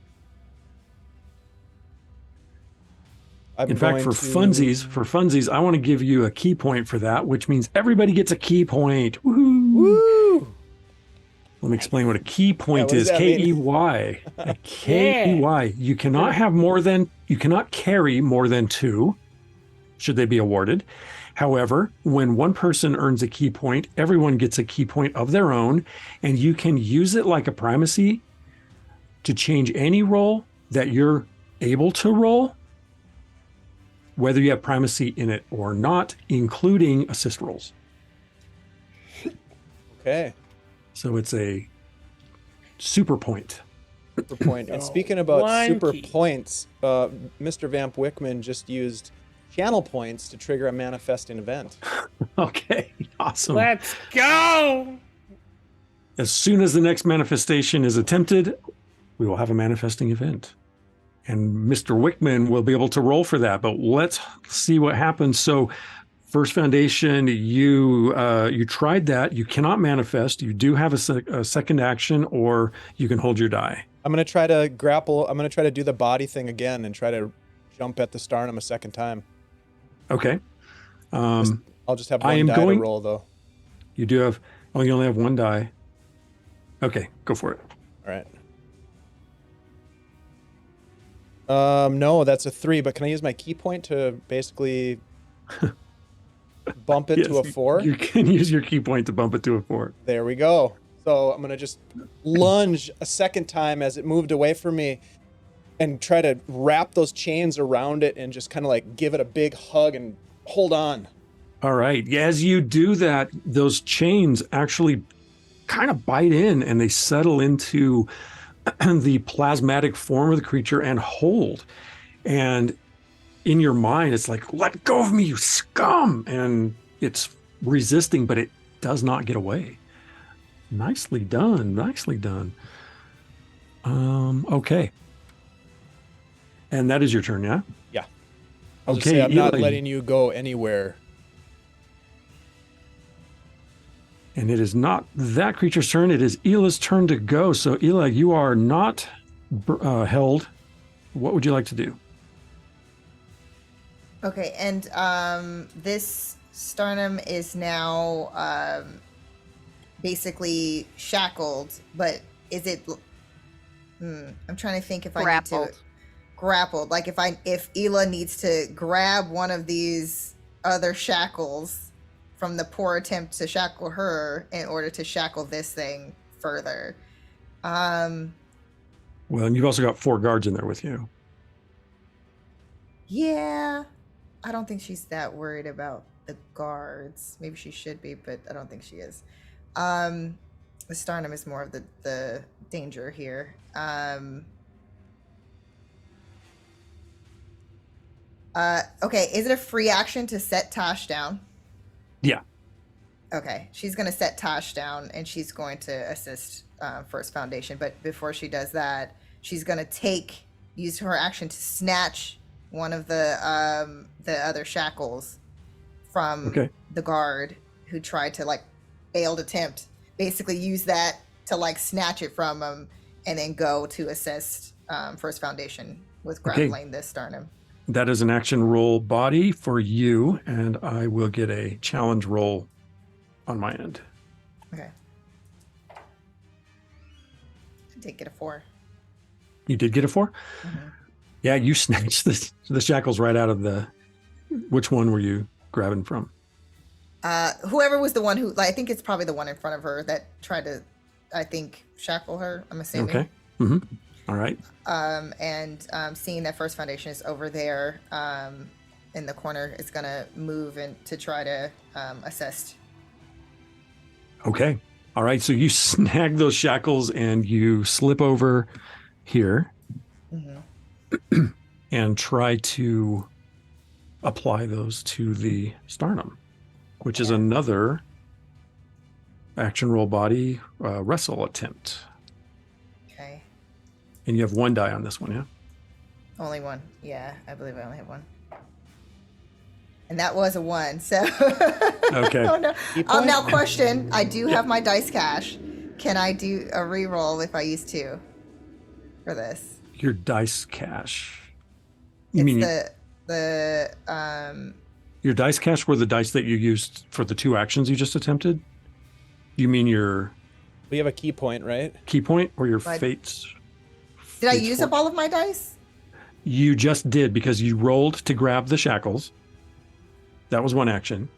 In fact, for funsies, I want to give you a key point for that, which means everybody gets a key point. Woohoo! Woo! Let me explain what a key point what does is. that mean? K-E-Y. A K-E-Y. You cannot carry more than 2, should they be awarded. However, when one person earns a key point, everyone gets a key point of their own, and you can use it like a primacy to change any roll that you're able to roll, whether you have primacy in it or not, including assist rolls. Okay. So it's a super point. Super point. And speaking about super points, Mr. Vamp Wickman just used channel points to trigger a manifesting event. Okay, awesome. Let's go! As soon as the next manifestation is attempted, we will have a manifesting event. And Mr. Wickman will be able to roll for that, but let's see what happens. So First Foundation, you tried that. You cannot manifest. You do have a second action, or you can hold your die. I'm going to try to grapple. I'm going to try to do the body thing again and try to jump at the Starnum a second time. Okay. I'll just have one die to roll, though. You do have... Oh, you only have one die. Okay, go for it. All right. No, that's a 3, but can I use my key point to basically bump it to a 4? You can use your key point to bump it to a 4. There we go. So I'm going to just lunge a second time as it moved away from me and try to wrap those chains around it and just kind of like give it a big hug and hold on. All right. As you do that, those chains actually kind of bite in and they settle into the plasmatic form of the creature and hold. And in your mind, it's like, let go of me, you scum. And it's resisting, but it does not get away. Nicely done. Nicely done. Okay. And that is your turn, yeah? Yeah. I'll Okay. just say I'm not Eli. letting you go anywhere. And it is not that creature's turn. It is Ela's turn to go. So, Ela, you are not held. What would you like to do? Okay, and this Starnum is now basically shackled, but is it... I'm trying to think if I need to... Grappled. Like if Ela needs to grab one of these other shackles from the poor attempt to shackle her in order to shackle this thing further. Well, and you've also got 4 guards in there with you. Yeah. I don't think she's that worried about the guards. Maybe she should be, but I don't think she is. The Starnum is more of the danger here. Okay, is it a free action to set Tosh down? Yeah. Okay, she's going to set Tosh down and she's going to assist First Foundation. But before she does that, she's going to use her action to snatch one of the other shackles from the guard who tried to failed attempt. Basically use that to snatch it from him and then go to assist First Foundation with grappling this Starnum. That is an action roll body for you, and I will get a challenge roll on my end. Okay. I did get a 4. You did get a 4? Mm-hmm. Yeah, you snatched the shackles right out of the... Which one were you grabbing from? Whoever was the one who... I think it's probably the one in front of her that tried to, shackle her, I'm assuming. Okay. Mm-hmm. All right. And seeing that First Foundation is over there in the corner, is going to move and to try to assist. Okay. All right. So you snag those shackles and you slip over here and try to apply those to the Starnum, which is another action roll body wrestle attempt. Okay. And you have 1 die on this one, yeah? Only 1. Yeah, I believe I only have 1. And that was a 1, so... Okay. Oh, no. Now question, I do have my dice cache. Can I do a reroll if I use 2 for this? Your dice cache. It's the The Your dice cache were the dice that you used for the 2 actions you just attempted? You mean your We have a key point, right? key point or your My- fates? did I fates use for- up all of my dice? You just did because you rolled to grab the shackles. That was 1 action.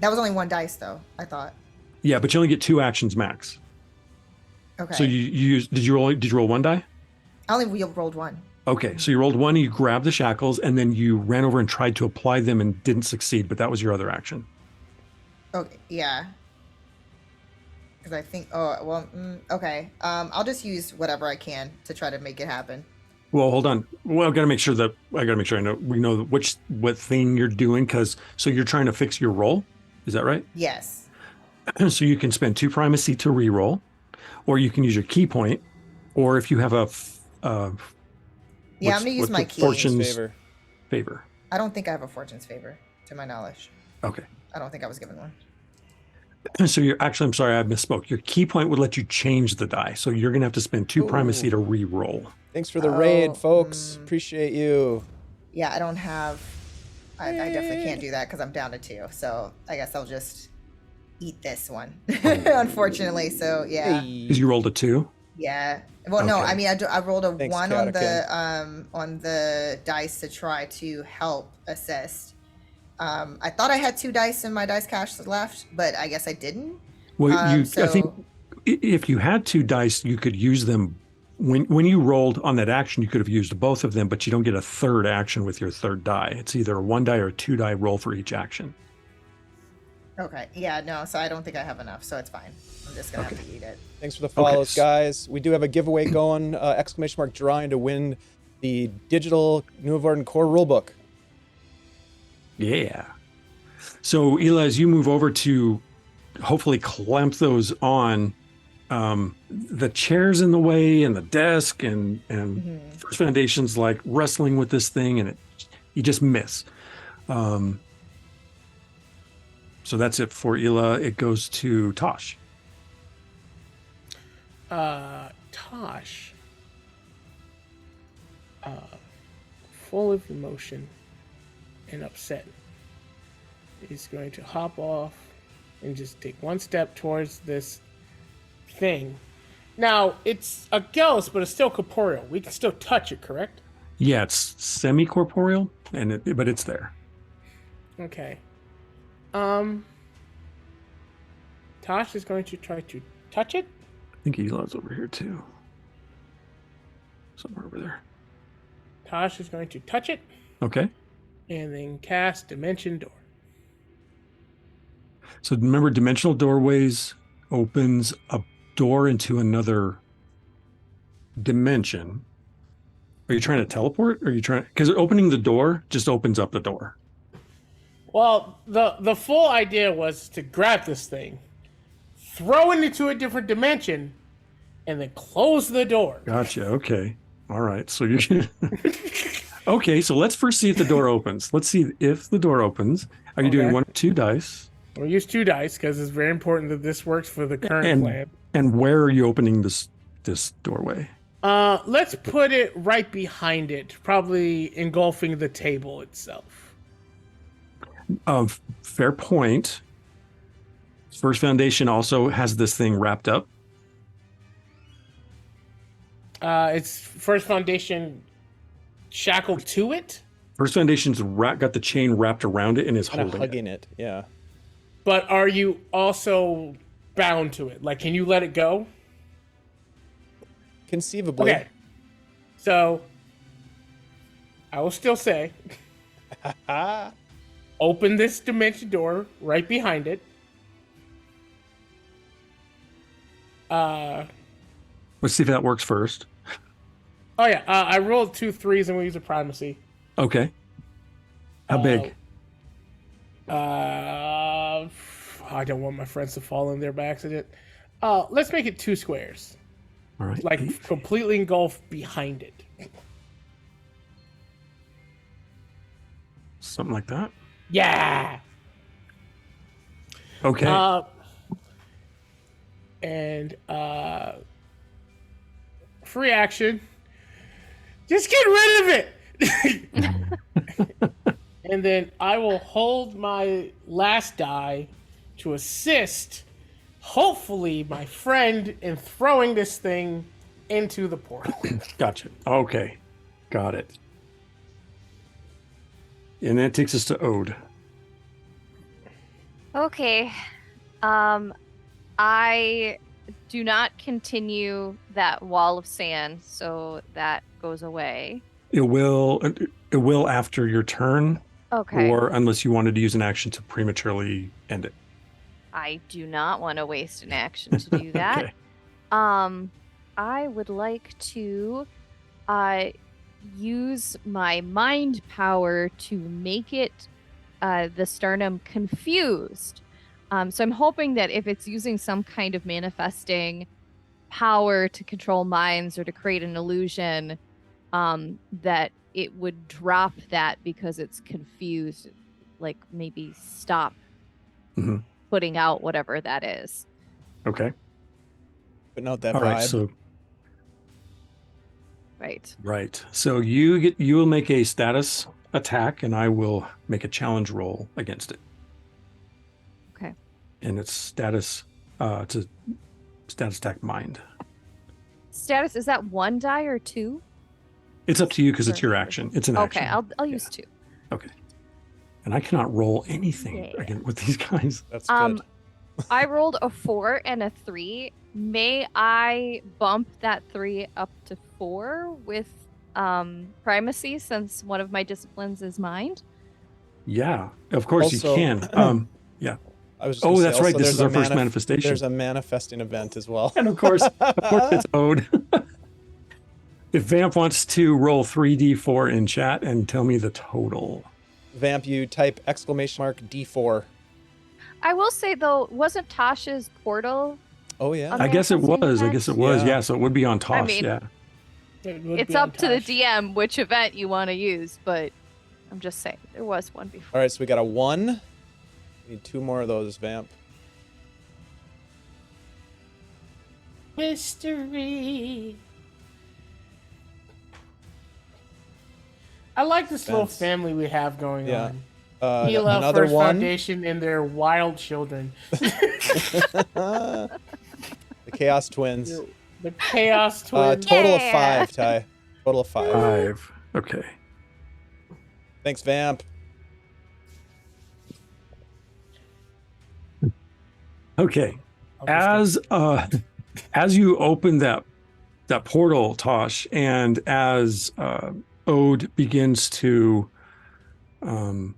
That was only 1 dice, though. I thought. Yeah, but you only get 2 actions max. Okay. So you used did you roll 1 die? I only rolled 1. Okay, so you rolled 1, you grabbed the shackles, and then you ran over and tried to apply them and didn't succeed, but that was your other action. Okay. Yeah. Because I think. Oh well. Okay. I'll just use whatever I can to try to make it happen. Well, hold on. Well, I gotta make sure I know we know what thing you're doing, so you're trying to fix your roll. Is that right? Yes. So you can spend 2 primacy to re-roll, or you can use your key point, or if you have a Yeah, I'm gonna use my key. Fortune's favor. I don't think I have a fortune's favor, to my knowledge. Okay. I don't think I was given one. So I'm sorry, I misspoke. Your key point would let you change the die. So you're going to have to spend 2 primacy to re-roll. Thanks for the raid, Oh, folks. Appreciate you. Yeah, I don't have. I definitely can't do that because I'm down to 2. So I guess I'll just eat this one, unfortunately. So yeah, Because you rolled a 2? yeah. Well, no, Okay. I mean I rolled a Thanks, 1 Chaotic on the dice to try to help assist. I thought I had 2 dice in my dice cache left, but I guess I didn't. Well, I So- think if you had 2 dice, you could use them. When you rolled on that action, you could have used both of them, but you don't get a 3rd action with your 3rd die. It's either a 1 die or a 2 die roll for each action. Okay. Yeah. No. So I don't think I have enough. So it's fine. I'm just gonna have to eat it. Thanks for the follows, guys. We do have a giveaway going, ! Drawing to win the digital Nuovarden core rulebook. Yeah. So, Ela, as you move over to hopefully clamp those on, the chair's in the way and the desk and First Foundation's like wrestling with this thing and you just miss. So that's it for Ela. It goes to Tosh. Tosh, full of emotion and upset, is going to hop off and just take 1 step towards this thing. Now, it's a ghost, but it's still corporeal. We can still touch it, correct? Yeah, it's semi-corporeal, but it's there. Okay. Tosh is going to try to touch it. I think Ela's over here too. Somewhere over there. Tosh is going to touch it Okay. and then cast Dimension Door. So remember, dimensional doorways opens a door into another dimension. Are you trying to teleport? Or are you trying? Because opening the door just opens up the door. Well, the full idea was to grab this thing, throw it into a different dimension, and then close the door. Gotcha. Okay. All right. So you're okay. So let's first see if the door opens. Let's see if the door opens. Are you doing Okay. 1 or 2 dice? We'll use 2 dice because it's very important that this works for the current plan. And where are you opening this doorway? Let's put it right behind it, probably engulfing the table itself. Fair point. First Foundation also has this thing wrapped up. It's First Foundation shackled to it, First Foundation's got the chain wrapped around it and is Kind of holding it. hugging it. Yeah. but are you also bound to it? Like, can you let it go? Conceivably. Okay. So, I will still say, open this dimension door right behind it. Let's see if that works first. Oh yeah, I rolled 2 3s and we use a primacy. Okay. How big? I don't want my friends to fall in there by accident. Let's make it 2 squares. All right. Like completely engulfed behind it. Something like that. Yeah. Okay. And free action. Just get rid of it. And then I will hold my last die to assist, hopefully, my friend in throwing this thing into the portal. Gotcha. Okay. Got it. And that takes us to Ode. Okay. I do not continue that wall of sand, so that goes away. It will after your turn. Okay. Or unless you wanted to use an action to prematurely end it. I do not want to waste an action to do that. Okay. I would like to use my mind power to make it the sternum confused. So I'm hoping that if it's using some kind of manifesting power to control minds or to create an illusion, that it would drop that because it's confused, like maybe stop putting out whatever that is. Okay. But note that All vibe. right. So Right. So you will make a status attack, and I will make a challenge roll against it. Okay. And it's status to status attack mind. Status, is that 1 die or 2? It's up to you because it's your action. It's an action. Okay, I'll use 2. Okay. And I cannot roll anything Yeah. again with these guys. That's good. I rolled a 4 and a 3. May I bump that 3 up to 4 with primacy, since one of my disciplines is mind? Yeah, of course Also- you can. Yeah. I was just gonna say, that's right. also, This there's is a our first manifestation. There's a manifesting event as well. And of course it's Ode. If Vamp wants to roll 3d4 in chat and tell me the total. Vamp, you type !D4. I will say, though, wasn't Tasha's portal? Oh yeah. Okay. I guess it was. Yeah. Yeah, so it would be on Tosh. mean, yeah. It's up to the DM which event you want to use, but I'm just saying, there was one before. All right, so we got a 1. We need 2 more of those, Vamp. Mystery. I like this little Fence. family we have going Yeah. on. Heal Out Another First 1. Foundation and their wild children. The Chaos Twins. The Chaos Twins. Total of Yeah. 5, Ty. Total of 5. 5. Okay. Thanks, Vamp. Okay. As you open that portal, Tosh, and as Ode begins to Confuzzle.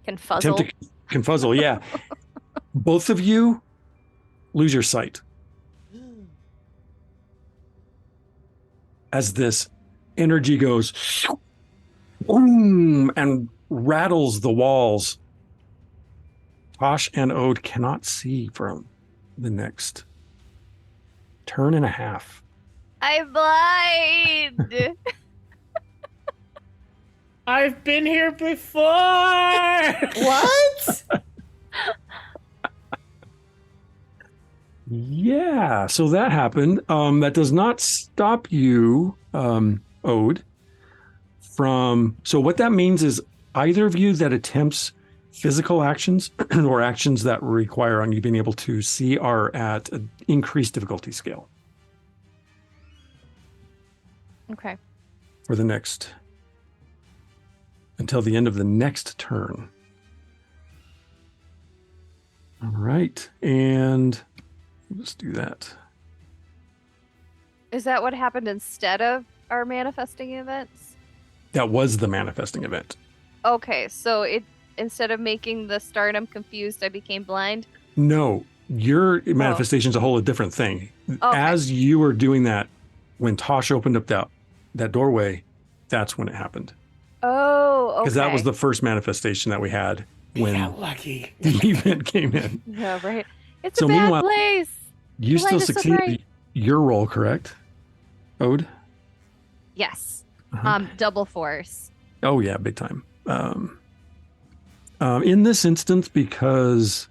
attempt to confuzzle, yeah, both of you lose your sight as this energy goes boom and rattles the walls. Tosh and Ode cannot see from the next turn and a half. I'm blind. I've been here before. What? Yeah, so that happened. That does not stop you, Ode, from... So what that means is either of you that attempts physical actions or actions that require on you being able to see are at an increased difficulty scale Okay. for the next... until the end of the next turn. All right, and let's do that. Is that what happened instead of our manifesting events? That was the manifesting event. Okay, so it instead of making the sternum confused, I became blind. No, your manifestation's a whole different thing. Okay. As you were doing that, when Tosh opened up that doorway, that's when it happened. Oh, okay. Because that was the first manifestation that we had when Yeah, lucky. the event came in. Yeah, right. It's So a bad meanwhile- place. You The light still is so succeeded bright. your roll, correct? Ode? Yes. Uh-huh. Double force. Oh yeah, big time. In this instance, because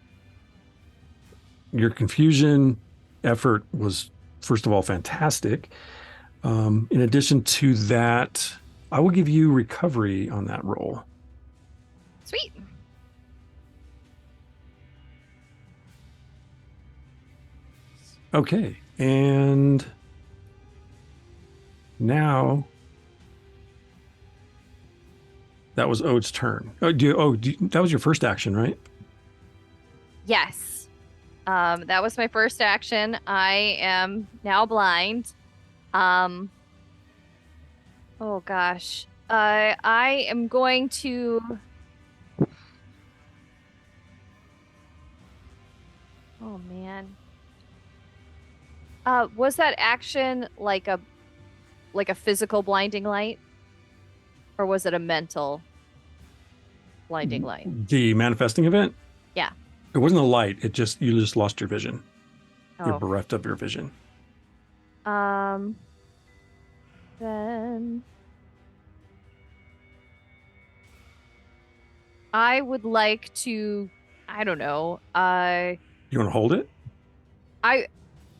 your confusion effort was, first of all, fantastic. In addition to that, I will give you recovery on that roll. Sweet. Okay, and now that was Ode's turn. That was your first action, right? Yes. That was my first action. I am now blind. Oh gosh. I am going to. Oh man. Was that action like a physical blinding light? Or was it a mental blinding light? The manifesting event? Yeah. It wasn't a light. You just lost your vision. You're Oh. bereft of your vision. Then I would like to, I don't know. You want to hold it?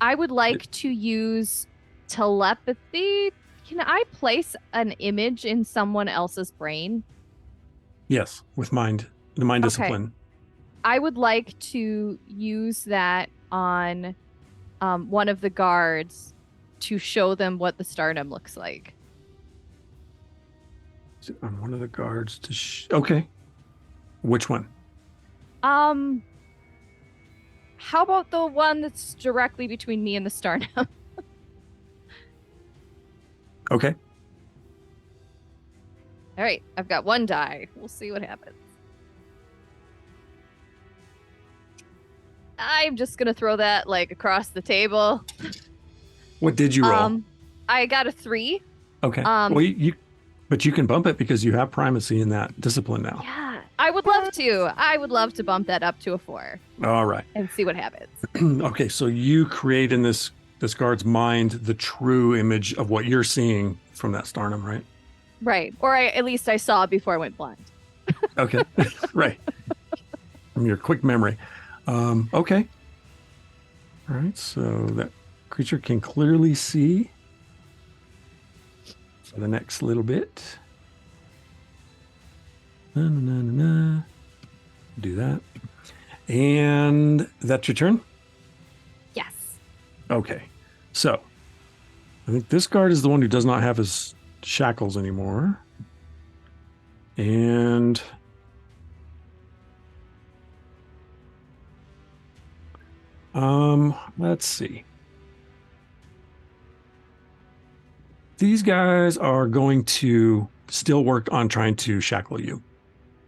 I would like to use telepathy. Can I place an image in someone else's brain? Yes, with the mind discipline. I would like to use that on one of the guards to show them what the stardom looks like. On one of the guards to okay. Which one? How about the one that's directly between me and the stardom? Okay. All right, I've got one die. We'll see what happens. I'm just gonna throw that like across the table. What did you roll? I got a 3. Okay. But you can bump it because you have primacy in that discipline now. Yeah, I would love to. I would love to bump that up to a 4. All right. And see what happens. Okay, so you create in this guard's mind the true image of what you're seeing from that stardom, right? Right. Or at least I saw before I went blind. Okay. Right. From your quick memory. Okay. All right, so that creature can clearly see for the next little bit. Do that. And that's your turn? Yes. Okay. So I think this guard is the one who does not have his shackles anymore. And let's see. These guys are going to still work on trying to shackle you,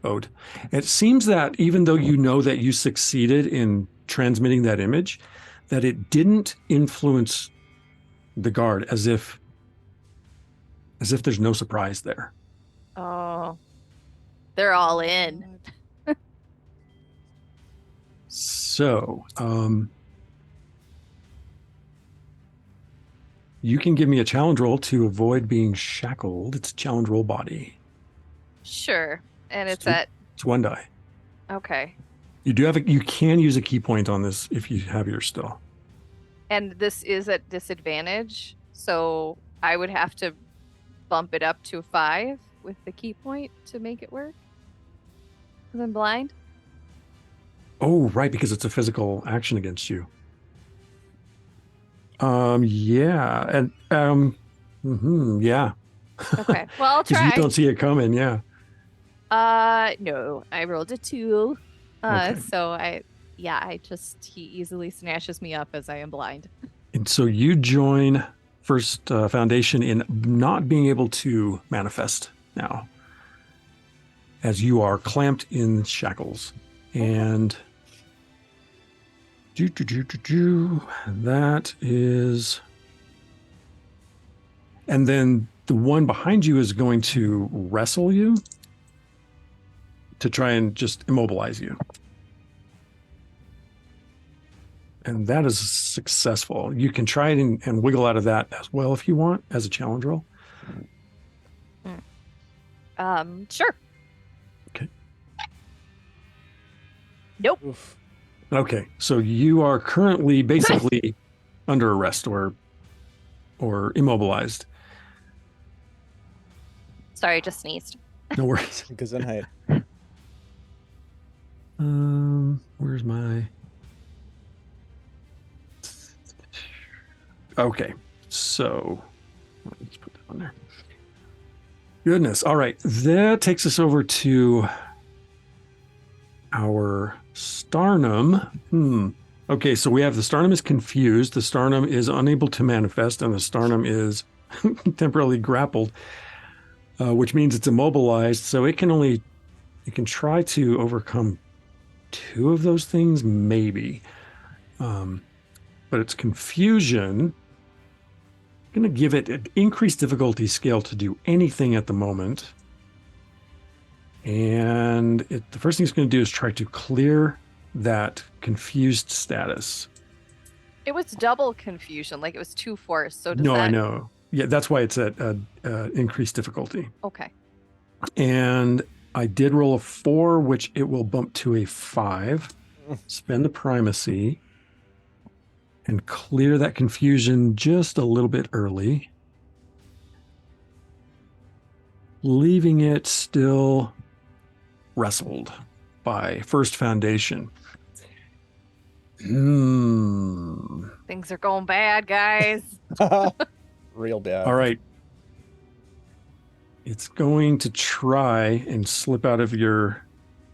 Ode. It seems that even though you know that you succeeded in transmitting that image, that it didn't influence the guard as if there's no surprise there. Oh. They're all in. So, you can give me a challenge roll to avoid being shackled. It's a challenge roll body. Sure. And it's It's 1 die. Okay. You can use a key point on this if you have yours still. And this is at disadvantage, so I would have to bump it up to a 5 with the key point to make it work. Because I'm blind. Oh, right, because it's a physical action against you. Yeah, and yeah. Okay, well, I'll try. You don't see it coming, yeah. No, I rolled a 2. Okay. So he easily snatches me up as I am blind. And so you join First Foundation in not being able to manifest now, as you are clamped in shackles. And that is, and then the one behind you is going to wrestle you to try and just immobilize you. And that is successful. You can try it and wiggle out of that as well if you want as a challenge roll. Sure. Okay. Nope. Oof. Okay, so you are currently basically under arrest or immobilized. Sorry, just sneezed. No worries. Gesundheit. Where's my... Okay, so let's put that on there. Goodness. All right, that takes us over to our Starnum. Okay, so we have the Starnum is confused, the Starnum is unable to manifest, and the Starnum is temporarily grappled, which means it's immobilized. So it can try to overcome 2 of those things, maybe. But its confusion, I'm going to give it an increased difficulty scale to do anything at the moment. And the first thing it's going to do is try to clear that confused status. It was double confusion, like it was 2 force. So does No, that... I know. Yeah, that's why it's at increased difficulty. Okay. And I did roll a 4, which it will bump to a 5. Spend the primacy and clear that confusion just a little bit early, leaving it still wrestled by First Foundation. Things are going bad, guys. Real bad. All right. It's going to try and slip out of your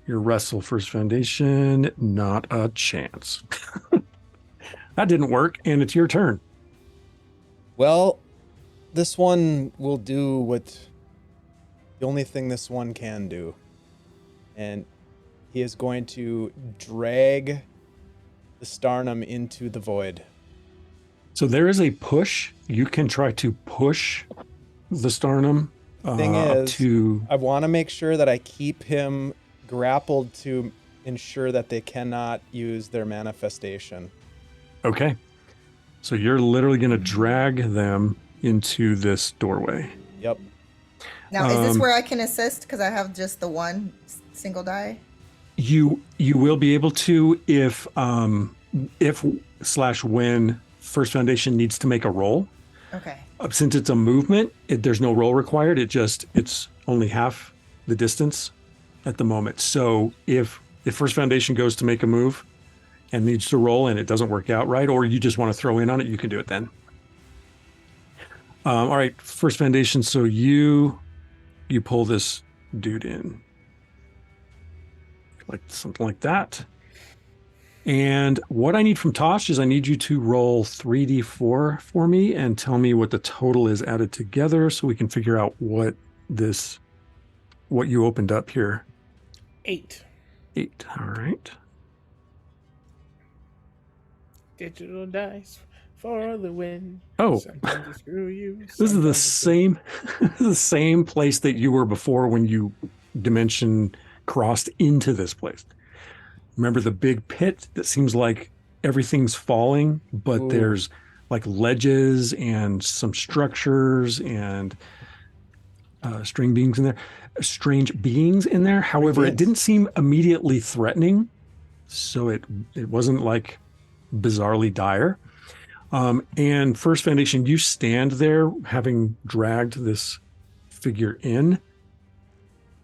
wrestle, First Foundation. Not a chance. That didn't work, and it's your turn. Well, this one will do what the only thing this one can do. And he is going to drag the Starnum into the void. So there is a push. You can try to push the Starnum Thing is, to... I want to make sure that I keep him grappled to ensure that they cannot use their manifestation. Okay. So you're literally going to drag them into this doorway. Yep. Now, is this where I can assist because I have just the one single die? You will be able to if when First Foundation needs to make a roll. Okay. Since it's a movement, there's no roll required. It's only half the distance at the moment. So if First Foundation goes to make a move and needs to roll and it doesn't work out right, or you just want to throw in on it, you can do it then. All right, First Foundation. So you pull this dude in, like something like that. And what I need from Tosh is I need you to roll 3d4 for me and tell me what the total is added together so we can figure out what you opened up here. 8. 8, all right. Digital dice for the win. Oh, Sometimes they screw you. this is the sometimes same place that you were before when you dimension crossed into this place. Remember the big pit that seems like everything's falling, but Ooh. There's like ledges and some structures and strange beings in there. However, it didn't seem immediately threatening, so it wasn't like bizarrely dire. And First Foundation, you stand there having dragged this figure in,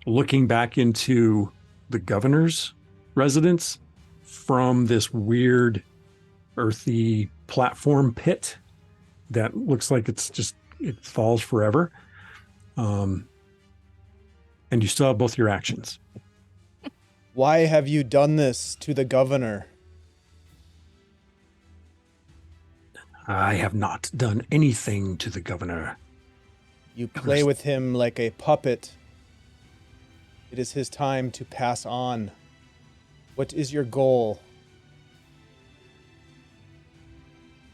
looking back into the governor's residence from this weird earthy platform pit that looks like it falls forever. And you still have both your actions. Why have you done this to the governor? I have not done anything to the governor. You play with him like a puppet. It is his time to pass on. What is your goal?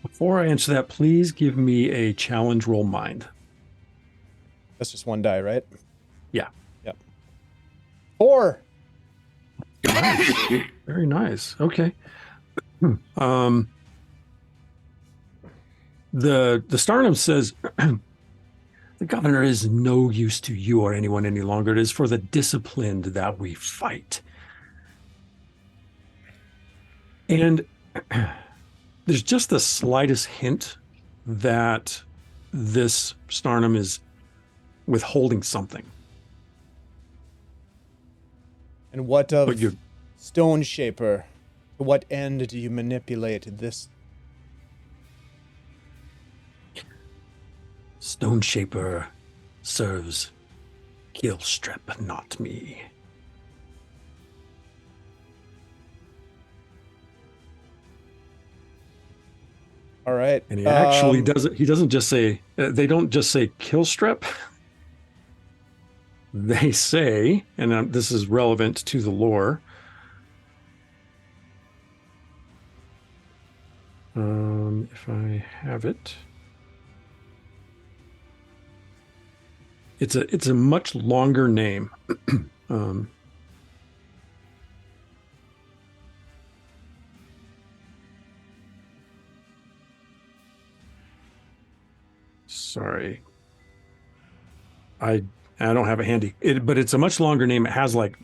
Before I answer that, please give me a challenge roll mind. That's just one die, right? Yeah. Yep. 4. Nice. Very nice. Okay. The Starnum says, the governor is no use to you or anyone any longer. It is for the disciplined that we fight. And there's just the slightest hint that this Starnum is withholding something. And what of... But Stone Shaper, to what end do you manipulate this? Stone Shaper serves Killstrip, not me. All right. And he actually doesn't. He doesn't just say. They don't just say Killstrip. They say, and this is relevant to the lore. If I have it, it's a much longer name. Sorry, I don't have it handy. But it's a much longer name. It has like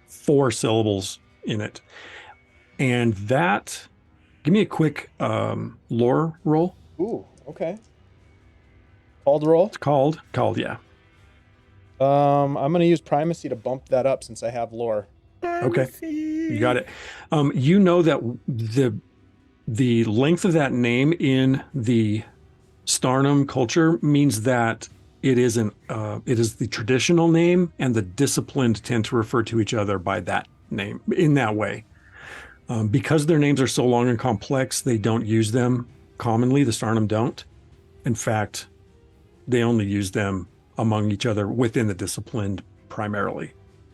4 syllables in it, and that. Give me a quick lore roll. Ooh, okay. Called roll? It's called, yeah. I'm gonna use primacy to bump that up since I have lore. Okay, you got it. You know that the length of that name in the Starnum culture means that it is the traditional name, and the disciplined tend to refer to each other by that name in that way. Because their names are so long and complex, they don't use them commonly. The Starnum don't. In fact, they only use them among each other within the disciplined primarily.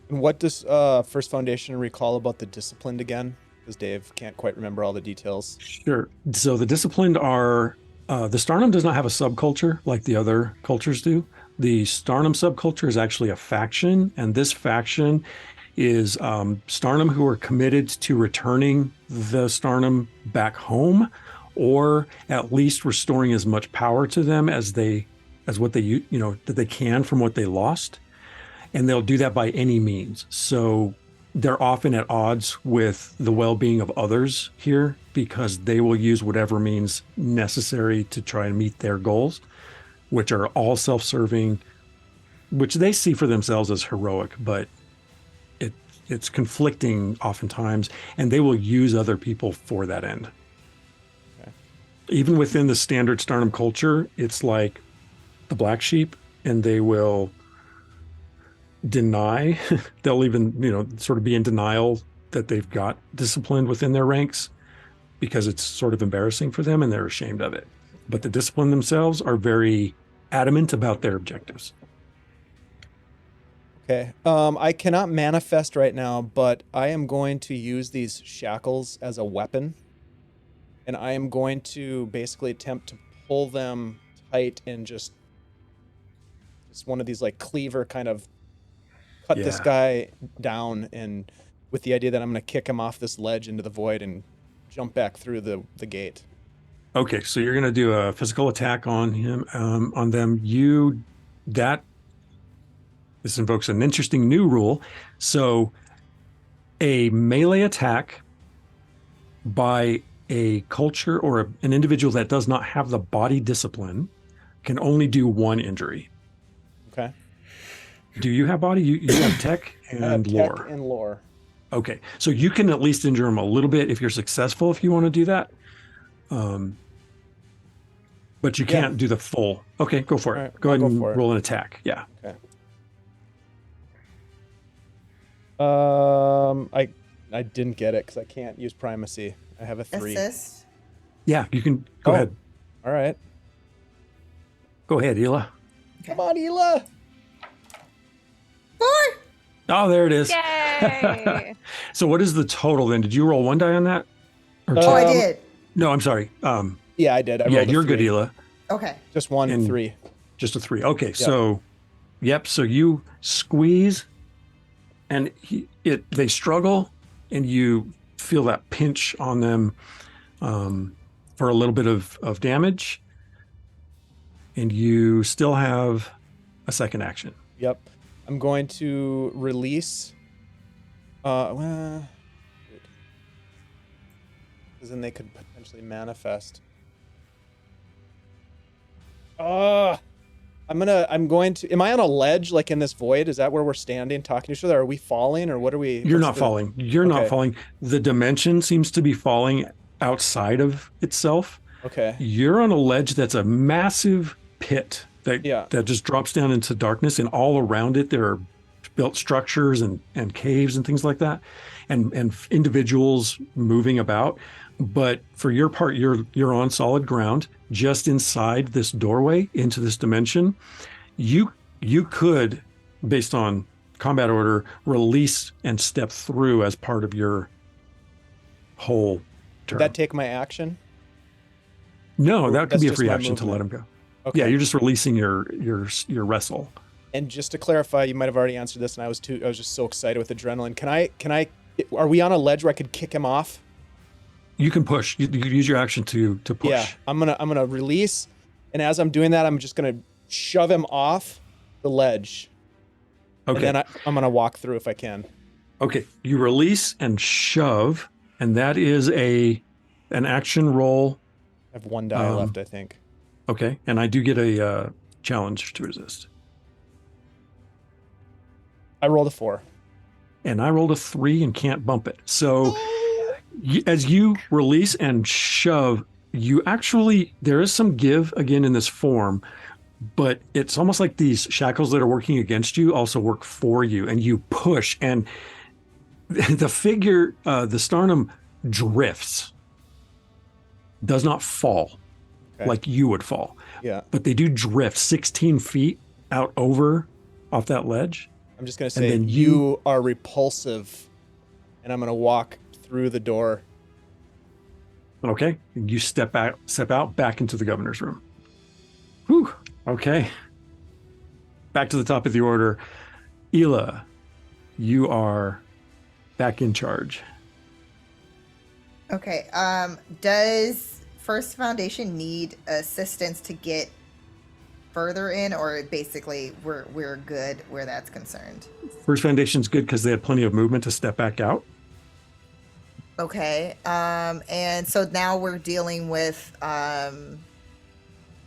And what does First Foundation recall about the disciplined again? Because Dave can't quite remember all the details. Sure. So the disciplined are, the Starnum does not have a subculture like the other cultures do. The Starnum subculture is actually a faction, and this faction is Starnum who are committed to returning the Starnum back home, or at least restoring as much power to them as what they that they can from what they lost, and they'll do that by any means. So they're often at odds with the well-being of others here, because they will use whatever means necessary to try and meet their goals, which are all self-serving, which they see for themselves as heroic, but it's conflicting oftentimes, and they will use other people for that end. Okay. Even within the standard Starnum culture, it's like the black sheep, and they will deny, they'll even, sort of be in denial that they've got disciplined within their ranks, because it's sort of embarrassing for them and they're ashamed of it. But the disciplined themselves are very adamant about their objectives. Okay. I cannot manifest right now, but I am going to use these shackles as a weapon. And I am going to basically attempt to pull them tight and just one of these like cleaver kind of cut this guy down, and with the idea that I'm going to kick him off this ledge into the void and jump back through the gate. Okay, so you're going to do a physical attack on him, on them. This invokes an interesting new rule. So a melee attack by a culture or an individual that does not have the body discipline can only do 1 injury. Okay. Do you have body? You have tech and I have lore. Tech and lore. Okay, so you can at least injure him a little bit if you're successful, if you want to do that. But you can't do the full. Okay, go for it. Right, go ahead I'll and go for it. roll an attack. Yeah. Okay. I didn't get it because I can't use primacy. I have a 3. Assist. Yeah, you can go ahead. All right. Go ahead, Hila. Come on, Hila. 4. Oh, there it is. Yay! So what is the total then? Did you roll 1 die on that? Or Oh, I did. No, I'm sorry. Yeah, I did. I rolled a you're 3. good, Hila. Okay. Just 1 and 3. Just a 3. Okay, so so you squeeze, and they struggle, and you feel that pinch on them for a little bit of damage, and you still have a second action. Yep. I'm going to release. Because then they could potentially manifest. I'm going to, am I on a ledge like in this void? Is that where we're standing talking to each other? Are we falling or what are we? You're not falling. You're not Okay. falling. The dimension seems to be falling outside of itself. Okay. You're on a ledge that's a massive pit Yeah. that just drops down into darkness, and all around it there are built structures and caves and things like that, and individuals moving about. But for your part, you're on solid ground, just inside this doorway into this dimension. You could, based on combat order, release and step through as part of your whole turn. Did that take my action? No, that could That's be a just free my action to let him movement. go. Okay. Yeah, you're just releasing your wrestle. And just to clarify, you might have already answered this, and I was just so excited with adrenaline. Can I? Are we on a ledge where I could kick him off? You can push. You can use your action to push. Yeah, I'm gonna release, and as I'm doing that, I'm just gonna shove him off the ledge. Okay. And then I'm gonna walk through if I can. Okay. You release and shove, and that is an action roll. I have one die left, I think. Okay. And I do get a challenge to resist. I rolled a 4. And I rolled a 3 and can't bump it. So as you release and shove, you actually, there is some give again in this form, but it's almost like these shackles that are working against you also work for you, and you push, and the figure, the sternum drifts, does not fall like you would fall. Yeah. But they do drift 16 feet out off that ledge. I'm just gonna say you are repulsive, and I'm gonna walk through the door. Okay. You step out back into the governor's room. Whew. Okay. Back to the top of the order. Ela, you are back in charge. Okay. Does First Foundation need assistance to get further in, or basically we're good where that's concerned? First Foundation's good because they had plenty of movement to step back out. Okay. And so now we're dealing with because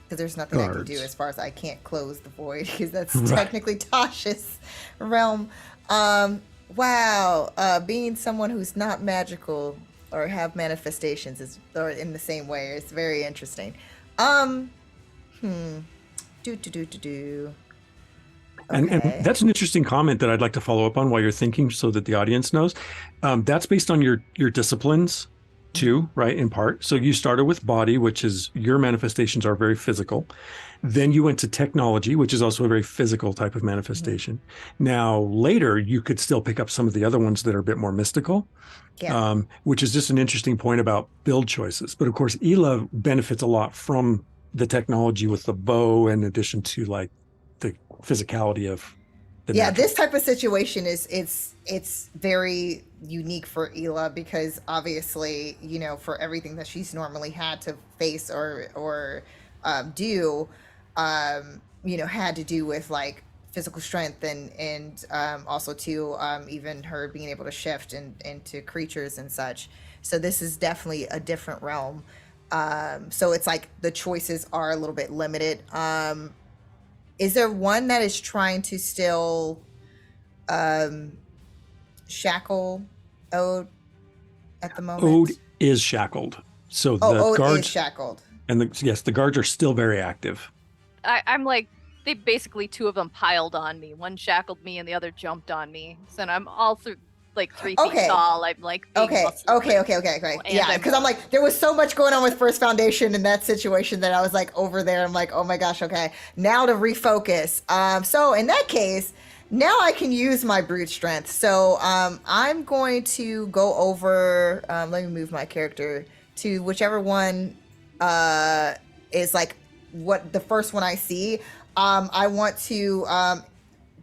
there's nothing I can do as far as I can't close the void because that's technically Tasha's realm. Wow. Being someone who's not magical or have manifestations is or in the same way. It's very interesting. And that's an interesting comment that I'd like to follow up on while you're thinking so that the audience knows. That's based on your disciplines too, right, in part. So you started with body, which is your manifestations are very physical. Then you went to technology, which is also a very physical type of manifestation. Mm-hmm. Now, later, you could still pick up some of the other ones that are a bit more mystical, which is just an interesting point about build choices. But of course, Ela benefits a lot from the technology with the bow in addition to like the physicality of the natural. This type of situation is it's very unique for Ela because obviously, you know, for everything that she's normally had to face or do, you know, had to do with like physical strength and also too even her being able to shift into creatures and such. So this is definitely a different realm. So it's like the choices are a little bit limited. Is there one that is trying to still shackle Ode at the moment? Ode is shackled. So the Ode guards is shackled. And the guards are still very active. I'm like, they basically, 2 of them piled on me. One shackled me and the other jumped on me. So I'm all through like 3 feet tall. I'm like, okay. Yeah, because I'm like, there was so much going on with First Foundation in that situation that I was like over there. I'm like, oh my gosh, okay. Now to refocus. So in that case, now I can use my brute strength. So I'm going to go over, let me move my character to whichever one is like what the first one I see. I want to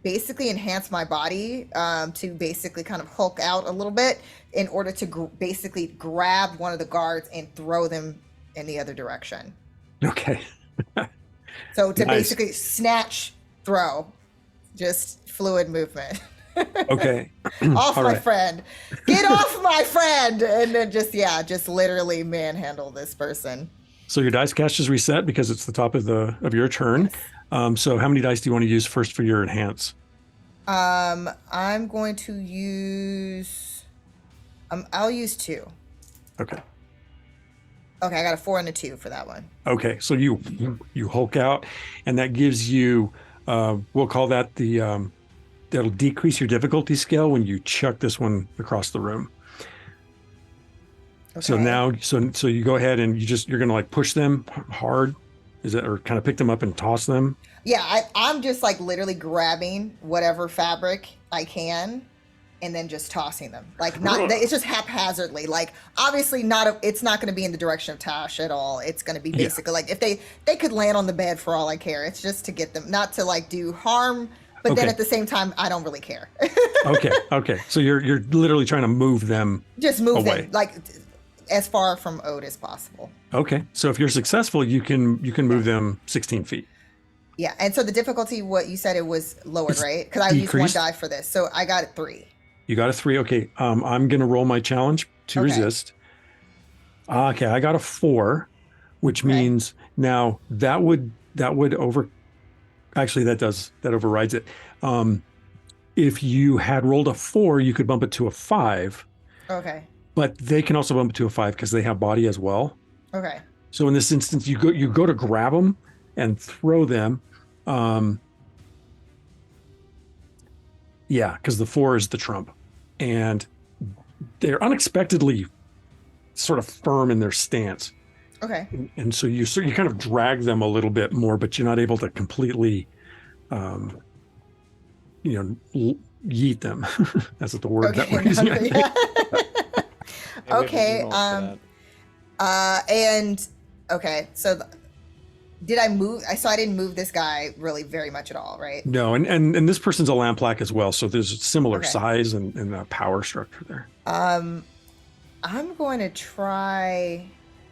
basically enhance my body to basically kind of hulk out a little bit in order to basically grab one of the guards and throw them in the other direction. Okay. So to basically snatch, throw, just fluid movement. Okay. Off my friend. Get off my friend. And then just literally manhandle this person. So your dice cache is reset because it's the top of your turn. So how many dice do you want to use first for your enhance? I'm going to use. I'll use 2. Okay. Okay, I got a 4 and a 2 for that one. Okay, so you Hulk out, and that gives you. We'll call that the. That'll decrease your difficulty scale when you chuck this one across the room. Okay. So now, so you go ahead and you're gonna like push them hard, is it, or kind of pick them up and toss them? Yeah, I'm just like literally grabbing whatever fabric I can, and then just tossing them. Like not, it's just haphazardly. Like obviously it's not going to be in the direction of Tash at all. It's going to be basically like if they could land on the bed for all I care. It's just to get them, not to like do harm. But then at the same time, I don't really care. Okay. So you're literally trying to move them. Just move away. them like as far from Ode as possible. Okay. So if you're successful, you can move them 16 feet. Yeah. And so the difficulty, what you said, it was lowered, right? Because I used 1 die for this, so I got 3. You got a 3. Okay. I'm gonna roll my challenge to resist. Okay. I got a 4, which means now that would over. Actually, that overrides it. If you had rolled a 4, you could bump it to a 5. Okay. But they can also bump it to a 5 because they have body as well. Okay. So in this instance, you go to grab them and throw them. Because the 4 is the trump, and they're unexpectedly sort of firm in their stance. Okay. And so you kind of drag them a little bit more, but you're not able to completely, yeet them. That's what the word that we're using. I think. Okay. So did I move? So I didn't move this guy really very much at all, right? No, and this person's a lamplack as well, so there's a similar size and power structure there. I'm going to try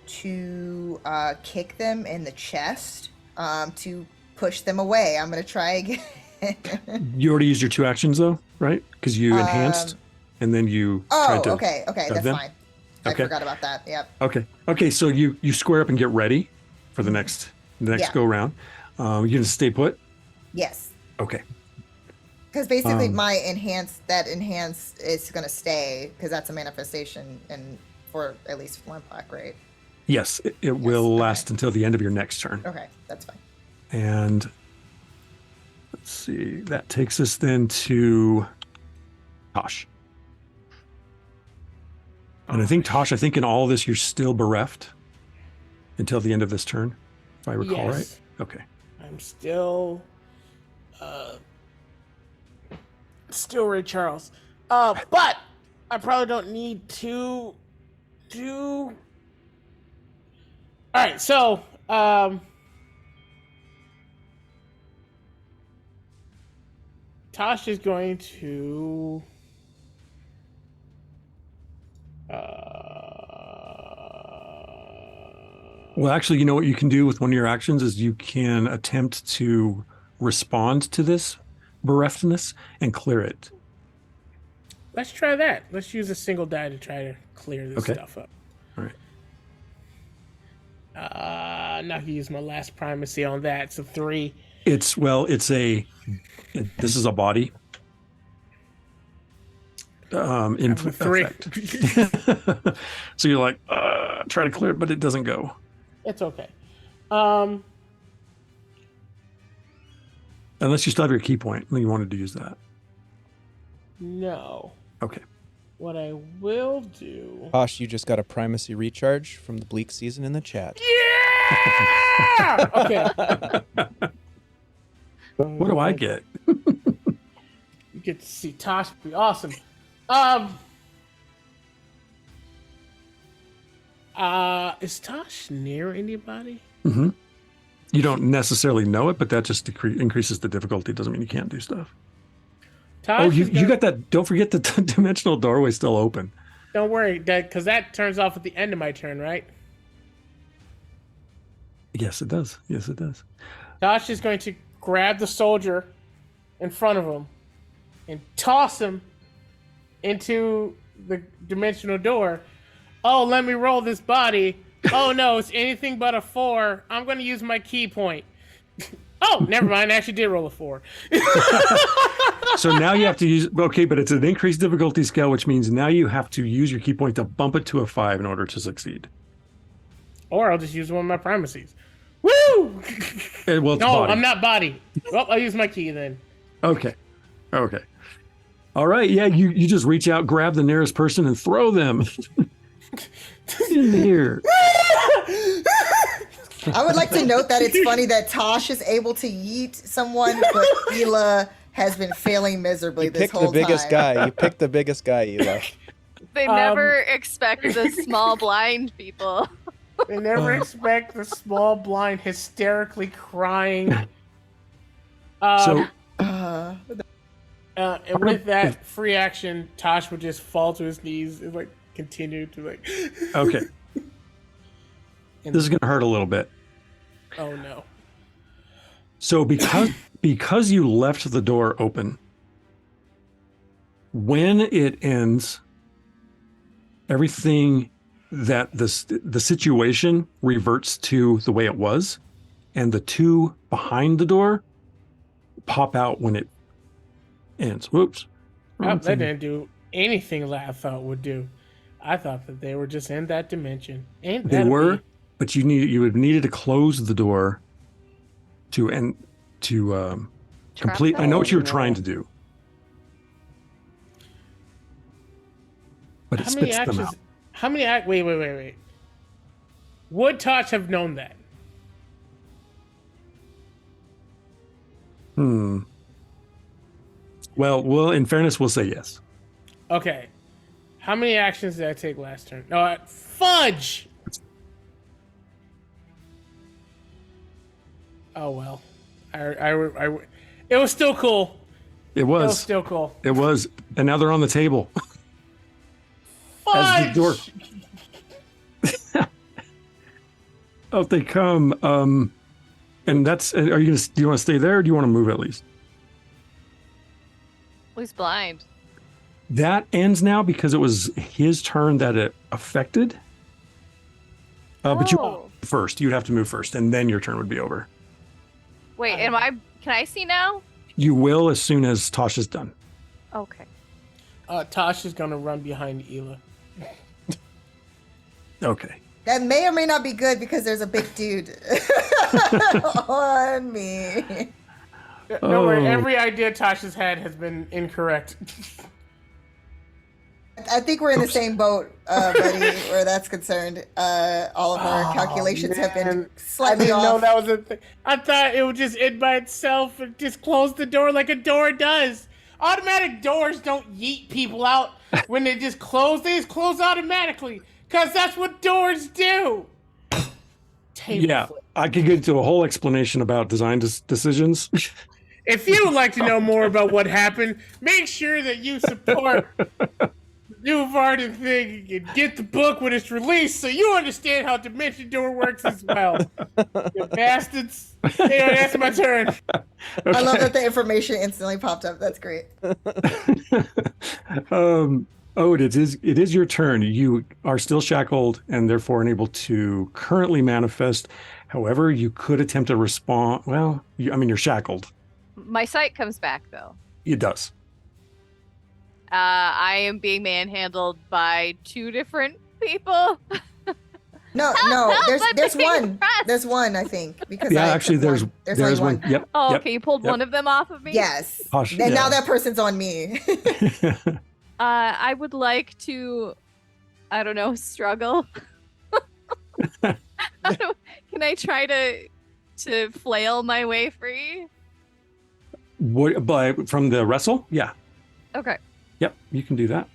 to kick them in the chest to push them away. I'm going to try again. You already used your 2 actions though, right? Because you enhanced and then you tried to okay, that's them. fine. I forgot about that. Yep. Okay, so you square up and get ready for the next go round. You're gonna stay put? Yes. Okay. Because basically my enhance is gonna stay because that's a manifestation and for at least Lamplack, right? Yes, it will last until the end of your next turn. Okay, that's fine. And let's see, that takes us then to Tosh. And I think Tosh, in all this you're still bereft until the end of this turn, if I recall right. Okay. I'm still Ray Charles. But I probably don't need to do. All right, so Tosh is going to well, actually, you know what you can do with one of your actions is you can attempt to respond to this bereftness and clear it. Let's try that. Let's use a single die to try to clear this stuff up. All right. Now I can use my last primacy on that. So 3. This is a body. In 3. effect. So you're like, try to clear it, but it doesn't go. It's okay. Unless you still have your key point, then you wanted to use that. No. Okay. What I will do. Tosh, you just got a primacy recharge from the bleak season in the chat. Yeah! Okay. What do I get? You get to see Tosh be awesome. Is Tosh near anybody? Mm-hmm. You don't necessarily know it, but that just increases the difficulty. Doesn't mean you can't do stuff. Tosh you got that. Don't forget the dimensional doorway still open. Don't worry, because that turns off at the end of my turn, right? Yes, it does. Yes, it does. Tosh is going to grab the soldier in front of him and toss him into the dimensional door. Oh, let me roll this body. Oh no, it's anything but a 4. I'm going to use my key point. Oh, never mind. I actually did roll a 4. So now you have to use, okay, but it's an increased difficulty scale, which means now you have to use your key point to bump it to a 5 in order to succeed. Or I'll just use one of my primacies. Woo! Well, it's No, body. I'm not body. Well, I'll use my key then. Okay. All right. Yeah, you just reach out, grab the nearest person, and throw them in here. I would like to note that it's funny that Tosh is able to yeet someone, but Hila has been failing miserably this whole time. You picked the biggest guy, Ela. They never expect the small blind people. They never expect the small blind hysterically crying. And with that free action, Tosh would just fall to his knees and like continue to like. Okay. This is gonna hurt a little bit. Oh no. So because you left the door open, when it ends, everything that the situation reverts to the way it was, and the two behind the door pop out when it ends. Whoops. That didn't do anything that I thought would do. I thought that they were just in that dimension. They were, but you would have needed to close the door to complete. them? I know what you were trying to do, but it spits them out. How many wait. Would Tosh have known that? Well, in fairness, we'll say yes. Okay. How many actions did I take last turn? No, fudge! Oh well. It was still cool. It was. It was still cool. It was, and now they're on the table. Fudge! As the door. Out they come. And that's. Are you gonna? Do you want to stay there, or do you want to move at least? Who's blind? That ends now because it was his turn that it affected. But you first. You'd have to move first, and then your turn would be over. Wait, can I see now? You will as soon as Tosh is done. Okay. Tosh is gonna run behind Ela. Okay. That may or may not be good because there's a big dude on me. No worry, every idea Tosh has had has been incorrect. I think we're in the same boat, buddy, where that's concerned. All of our calculations have been slightly off. I didn't know that was a thing. I thought it would just end by itself and just close the door like a door does. Automatic doors don't yeet people out when they just close. They just close automatically because that's what doors do. Yeah, I could get into a whole explanation about design decisions. If you would like to know more about what happened, make sure that you support Nuovarden thing and get the book when it's released so you understand how Dimension Door works as well. You bastards. Anyway, that's my turn. Okay. I love that the information instantly popped up. That's great. It is your turn. You are still shackled and therefore unable to currently manifest. However, you could attempt to respond. Well, you're shackled. My sight comes back though. It does. I am being manhandled by two different people. No, there's one. There's one, I think. Because there's one. Yep. Oh, yep, okay, you pulled one of them off of me? Yes. And now that person's on me. I would like to, I don't know, struggle. Can I try to flail my way free? From the wrestle? Yeah. Okay. Yep, you can do that.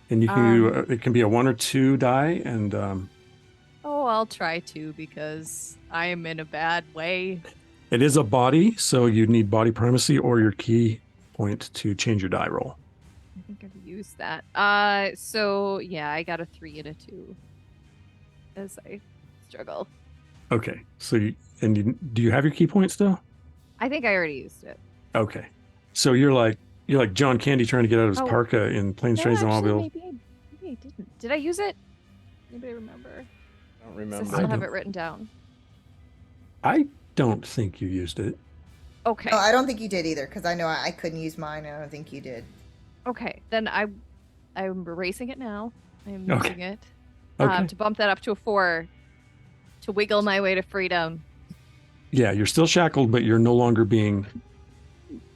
And you can do, it can be a 1 or 2 die, and I'll try to because I am in a bad way. it is a body, so you need body primacy or your key point to change your die roll. I think I've used that. So yeah, I got a 3 and a 2 as I struggle. Okay, so do you have your key point still? I think I already used it. Okay, so you're like John Candy trying to get out of his parka in Planes, Trains, and Automobiles. Maybe I didn't. Did I use it? Anybody remember? I don't I remember. still have it written down. I don't think you used it. Okay. No, I don't think you did either, because I know I couldn't use mine. I don't think you did. Okay. Then I'm erasing it now. I'm Okay. using it Okay. to bump that up to a 4 to wiggle my way to freedom. Yeah, you're still shackled, but you're no longer being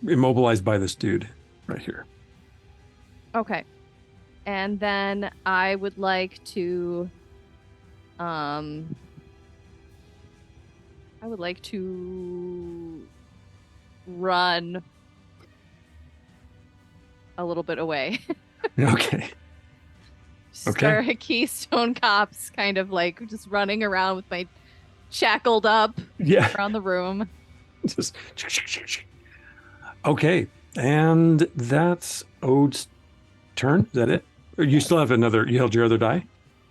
immobilized by this dude right here. Okay. And then I would like to run a little bit away. Okay. Start a Keystone Cops kind of like just running around with my shackled up Yeah. around the room. Just okay. And that's Ode's turn. Is that it? Or you still have another, you held your other die?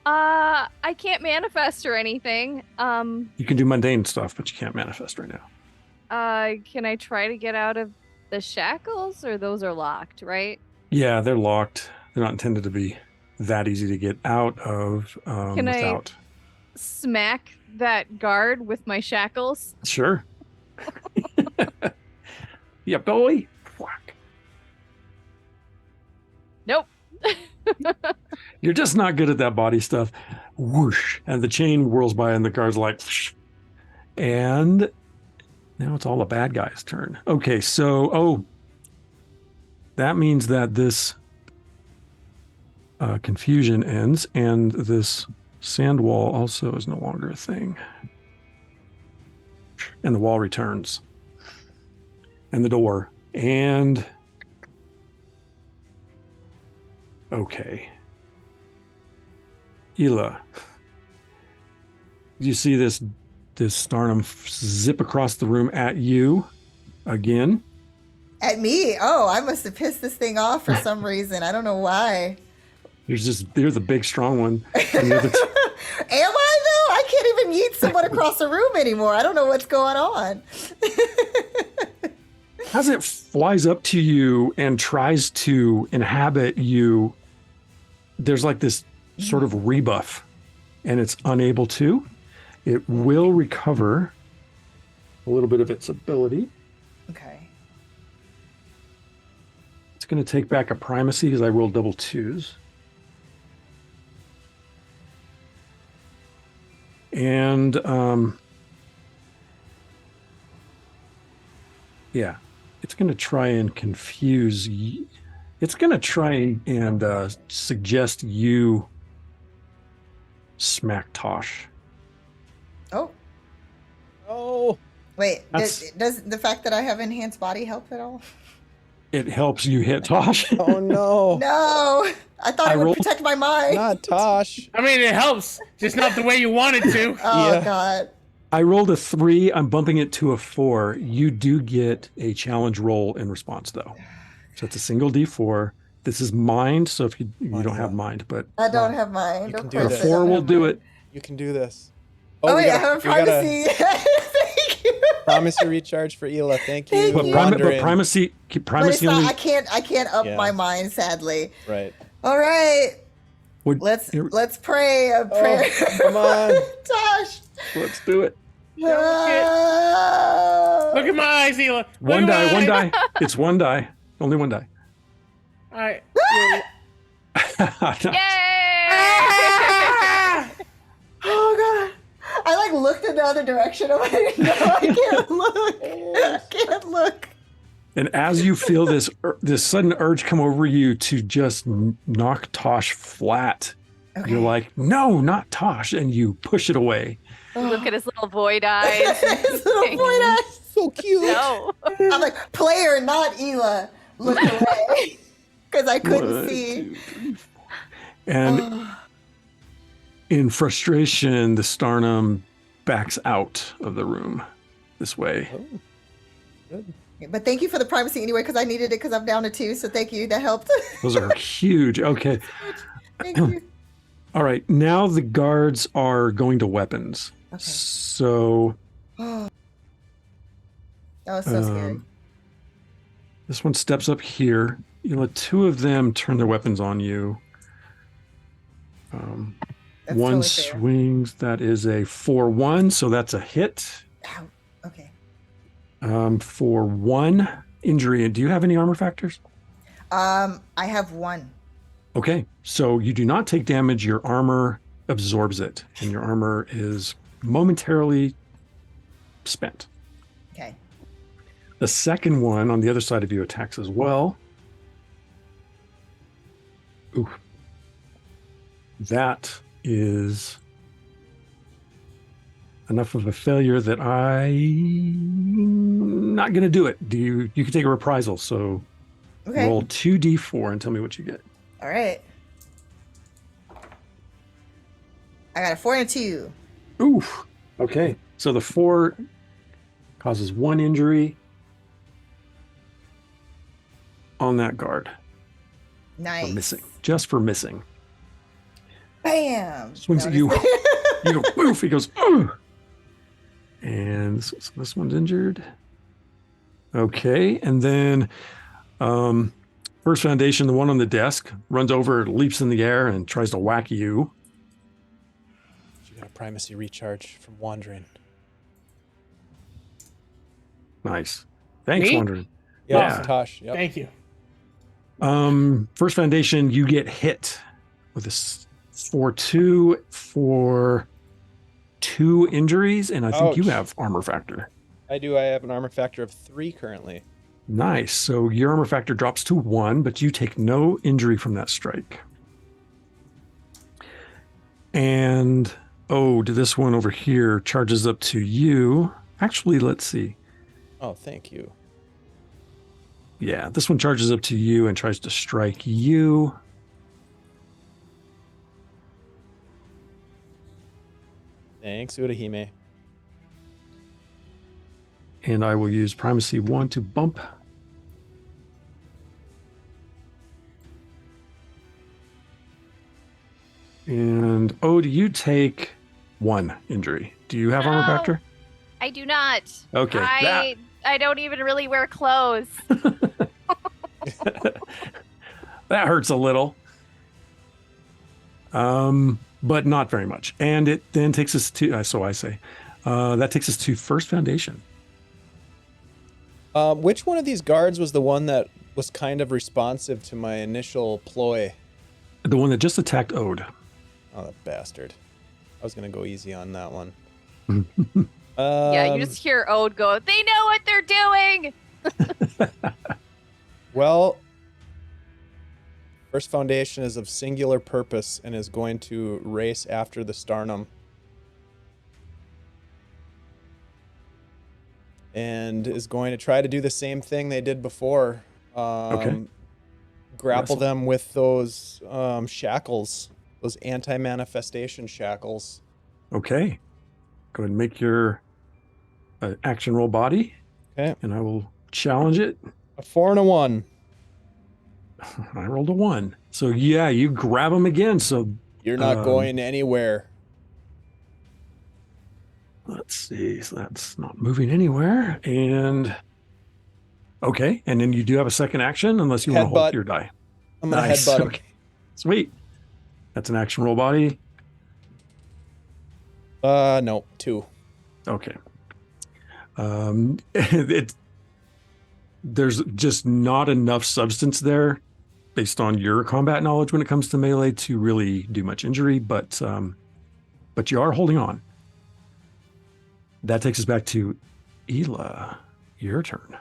I can't manifest or anything. You can do mundane stuff, but you can't manifest right now. Can I try to get out of the shackles, or those are locked, right? Yeah, they're locked. They're not intended to be that easy to get out of Can without. I smack that guard with my shackles? Sure. Yeah, boy. Whack. Nope. You're just not good at that body stuff. Whoosh. And the chain whirls by and the guard's like, whoosh. And now it's all the bad guy's turn. Okay, so, that means that this confusion ends and this sand wall also is no longer a thing. And the wall returns. And the door. And okay. Ela, you see this Starnum zip across the room at you again? At me? Oh, I must have pissed this thing off for some reason. I don't know why. You're the big strong one. And Am I though? I can't even yeet someone across the room anymore. I don't know what's going on. As it flies up to you and tries to inhabit you, there's like this sort of rebuff, and it's unable to. It will recover a little bit of its ability. Okay. It's going to take back a primacy because I rolled double 2s. And yeah, it's going to try and confuse you. It's going to try and suggest you smack Tosh. Oh, Oh, wait. That's- Does the fact that I have enhanced body help at all? It helps you hit Tosh. oh no. No, I thought I it would rolled- protect my mind. Not Tosh. I mean, it helps, just not the way you want it to. Oh Yeah. God. I rolled a 3. I'm bumping it to a 4. You do get a challenge roll in response, though. So it's a single D4. This is mind, so if you don't have mind, but I don't have mind. You Of can do course the this. I 4 don't will have do mind. it. You can do this. Oh, we wait, I gotta- have a we gotta privacy. Thank you. Promise to recharge for Ela. Thank you. Thank But, you. Wandering. primacy But it's only. not, I can't up Yeah. my mind, sadly. Right. All right. would- Let's here- pray a prayer. come on. Tosh. let's do it. Ah. Look at my eyes, Ela. Look One at my die, eyes. It's one die. Only one die. All right. Yay! Oh God. I like looked in the other direction. I'm like, no, I can't look. I can't look. And as you feel this sudden urge come over you to just knock Tosh flat, Okay. you're like, no, not Tosh, and you push it away. Look at his little void eyes. His little void eyes. So cute. No. I'm like, player, not Ela. Look away. Because I couldn't 1, see. 2, 3, 4. And in frustration, the Starnum backs out of the room this way. Oh, good. But thank you for the privacy anyway, because I needed it because I'm down to 2. So thank you. That helped. Those are huge. Okay. Thank you. All right. Now the guards are going to weapons. Okay. So Oh, that was so scary. this one steps up here. You let 2 of them turn their weapons on you. That's One totally fair. swings. That is a 4-1, so that's a hit. Ow. Okay. For 1 injury. Do you have any armor factors? I have 1. Okay, so you do not take damage. Your armor absorbs it, and your armor is momentarily spent. Okay. The second one on the other side of you attacks as well. Ooh. That is enough of a failure that I'm not going to do it. You can take a reprisal, so roll 2d4 and tell me what you get. All right. I got a 4 and a 2. Oof. Okay. So the 4 causes 1 injury on that guard. Nice. For missing. Just for missing. Bam. Swings at you. You go, poof. He goes, ooh. And this one's injured. Okay. And then First Foundation, the one on the desk, runs over, leaps in the air, and tries to whack you. You got a primacy recharge from wandering. Nice. Thanks, Me? Wandering. Yeah, Tosh. Yep. Thank you. First Foundation, you get hit with this 4-2 for 2 injuries, and I think you Ouch. have armor factor. I do. I have an armor factor of 3 currently. Nice. So your armor factor drops to 1, but you take no injury from that strike. And this one over here charges up to you. Actually, let's see. Oh, thank you. Yeah, this one charges up to you and tries to strike you. Thanks, Urahime. And I will use Primacy 1 to bump. And do you take 1 injury? Do you have armor No. factor? I do not. Okay. I don't even really wear clothes. That hurts a little. But not very much. And it then takes us to, so I say, that takes us to First Foundation. Which one of these guards was the one that was kind of responsive to my initial ploy? The one that just attacked Ode. Oh, that bastard. I was going to go easy on that one. Yeah, you just hear Ode go, they know what they're doing! Well, First Foundation is of singular purpose and is going to race after the Starnum. And is going to try to do the same thing they did before. Grapple Wrestle. them with those shackles, those anti-manifestation shackles. Okay. Go ahead and make your action roll body. Okay. And I will challenge it. A 4 and a 1. I rolled a 1. So yeah, you grab him again. So You're not going anywhere. let's see. So that's not moving anywhere. And okay. And then you do have a second action unless you want to hold Headbutt. your die. I'm going to Nice. headbutt him. Okay. Sweet. That's an action roll body. No, 2. Okay. There's just not enough substance there based on your combat knowledge when it comes to melee to really do much injury, but you are holding on. That takes us back to Ela. Your turn.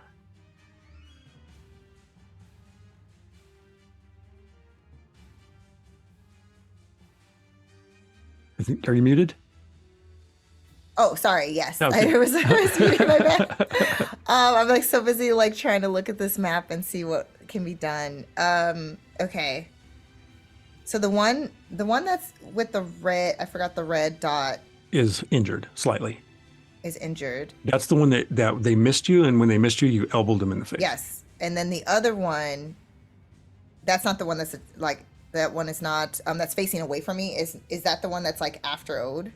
Are you muted? Oh, sorry. Yes, Okay. I was muting my bad. I'm like so busy like trying to look at this map and see what can be done. Okay. So the one that's with the red, I forgot the red dot, Is injured slightly. is injured. That's the one that they missed you, and when they missed you, you elbowed them in the face. Yes, and then the other one, that's not the one that's like that one is not that's facing away from me. Is that the one that's like after Ode?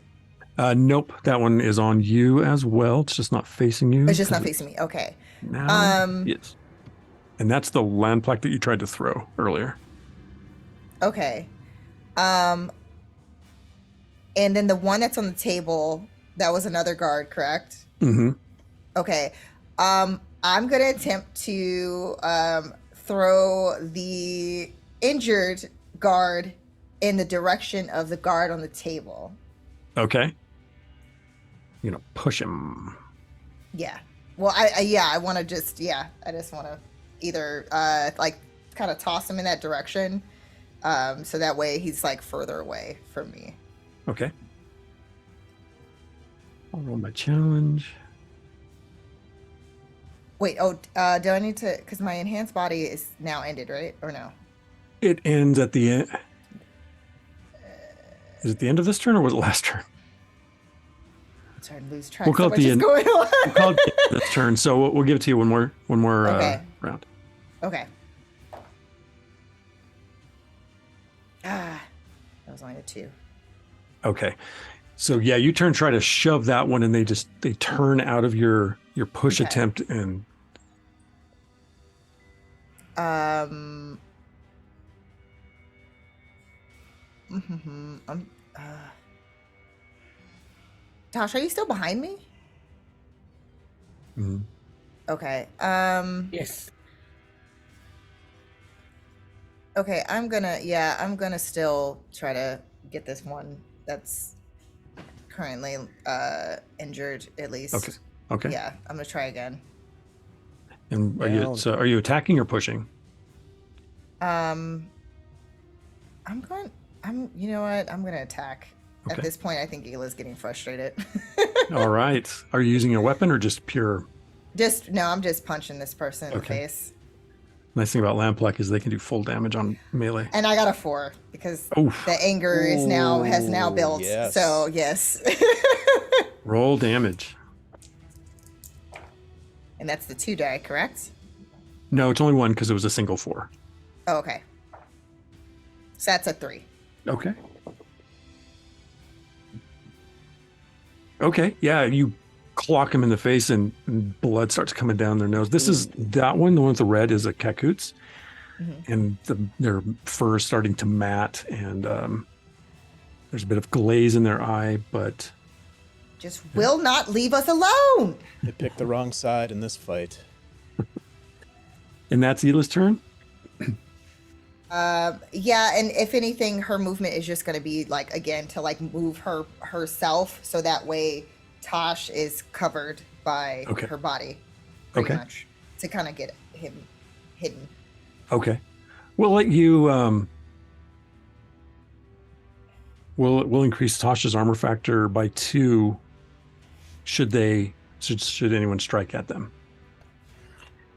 Nope, that one is on you as well. It's just not facing you. It's just not facing me. Okay. Now, yes. And that's the land plaque that you tried to throw earlier. Okay. And then the one that's on the table, that was another guard, correct? Mm-hmm. Okay. I'm gonna attempt to throw the injured guard in the direction of the guard on the table. Okay. You're gonna push him. Yeah. Well, I want to just I just want to either like kind of toss him in that direction, so that way he's like further away from me. Okay. I'll roll my challenge. Wait, do I need to? Because my enhanced body is now ended, right? Or no? It ends at the end. Is it the end of this turn or was it last turn? I'm trying to lose track. We'll call it the end. Going on. We'll call it the end of this turn. So we'll give it to you one more Okay. round. Okay. That was only a 2. Okay. So yeah, you try to shove that one, and they turn out of your push Okay. attempt, and Tosh, are you still behind me? Mhm. Okay. Yes. Okay, I'm gonna still try to get this one that's currently injured at least. Okay. Okay. Yeah, I'm gonna try again. And are you attacking or pushing? You know what? I'm gonna attack. Okay. At this point, I think Gila's getting frustrated. All right. Are you using a weapon or just pure? I'm just punching this person in the Okay. face. Nice thing about Lamplek is they can do full damage on melee. And I got a 4 because Oof. the anger has now built. Yes. So yes. Roll damage. And that's the 2 die, correct? No, it's only 1 because it was a single 4. Oh, okay. So that's a 3. Okay. Okay. Yeah, you clock him in the face and blood starts coming down their nose. This is that one. The one with the red is a Kakoots. Mm-hmm. And their fur is starting to mat, and there's a bit of glaze in their eye, but Just will not leave us alone. They picked the wrong side in this fight. and that's Hila's turn. Yeah, and if anything, her movement is just going to be like again to like move herself, so that way Tosh is covered by Okay. her body, pretty Okay. much, to kind of get him hidden. Okay, we'll let you. We'll increase Tosh's armor factor by 2. Should anyone strike at them?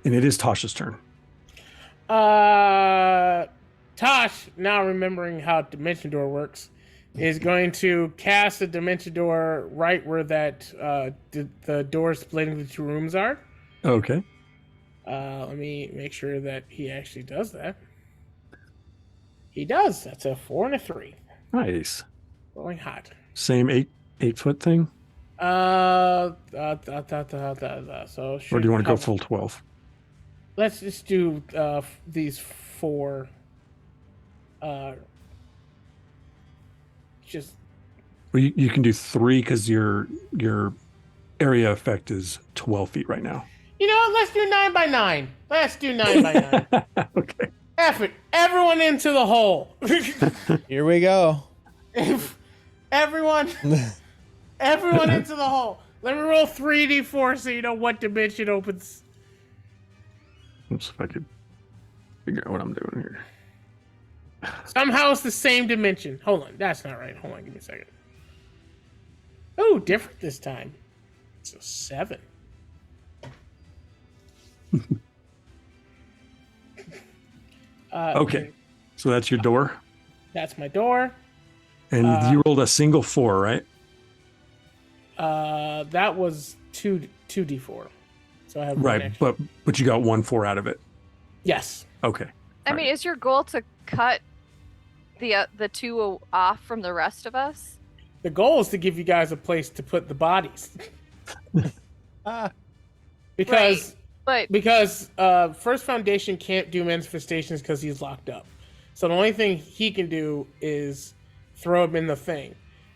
And it is Tosh's turn. Tosh, now remembering how Dimension Door works, is going to cast a Dimension Door right where that the door splitting the 2 rooms are. Okay. Let me make sure that he actually does that. He does. That's a 4 and a 3. Nice. Rolling hot. Same 8-foot thing, So or do you want to go full 12? Let's just do these 4. Just Well, you can do 3 because your area effect is 12 feet right now. you know what? Let's do 9 by 9. Let's do 9 by 9. Okay. Effort. Everyone into the hole. Here we go. Everyone into the hole. Let me roll 3d4 so you know what dimension opens. Oops, if I could figure out what I'm doing here. Somehow it's the same dimension. Hold on, that's not right. Hold on, give me a second. Oh, different this time. It's a 7. Okay, so that's your door, That's my door. and you rolled a single 4, right? That was 2d4. So I have one Right, extra. but you got 1 4 out of it. Yes. Okay. I mean, is your goal to cut the 2 off from the rest of us? The goal is to give you guys a place to put the bodies. Because But Because First Foundation can't do manifestations because he's locked up. So the only thing he can do is throw him in the thing.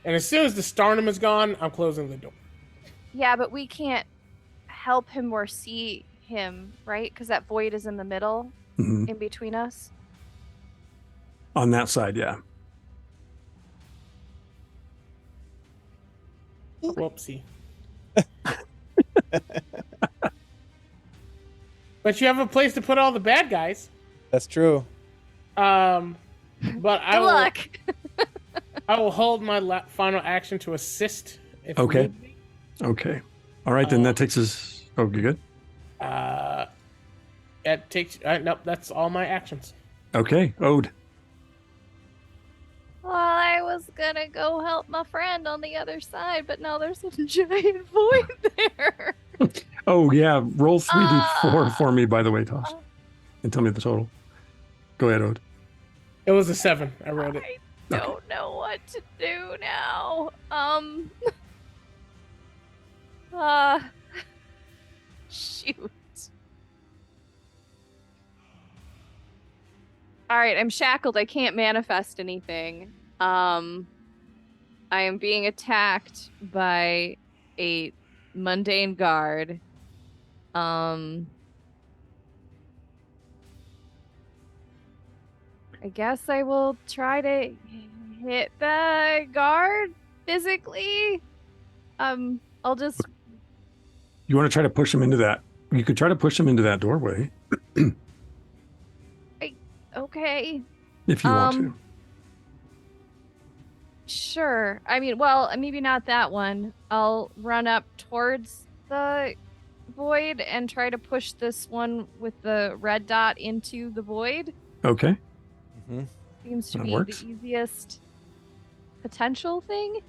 And as soon as the sternum is gone, I'm closing the door. Yeah, but we can't help him or see him, right? Because that void is in the middle, in between us. On that side, yeah. Whoopsie. But you have a place to put all the bad guys. That's true. But Good luck. I will hold my final action to assist. If Okay. need be. Okay. All right, then that takes us. Oh, you good? It takes. Nope, that's all my actions. Okay, Ode. Well, I was gonna go help my friend on the other side, but now there's a giant void there. Oh yeah, roll 3d4 for me, by the way, Tosh, and tell me the total. Go ahead, Ode. It was a 7. I wrote it. I don't know what to do now. Shoot. All right, I'm shackled. I can't manifest anything. I am being attacked by a mundane guard. I guess I will try to hit the guard physically. I'll just. You want to try to push him into that? You could try to push him into that doorway. Okay. If you want to. Sure. I mean, well, maybe not that one. I'll run up towards the void and try to push this one with the red dot into the void. Okay. Seems to That be works. the easiest potential thing.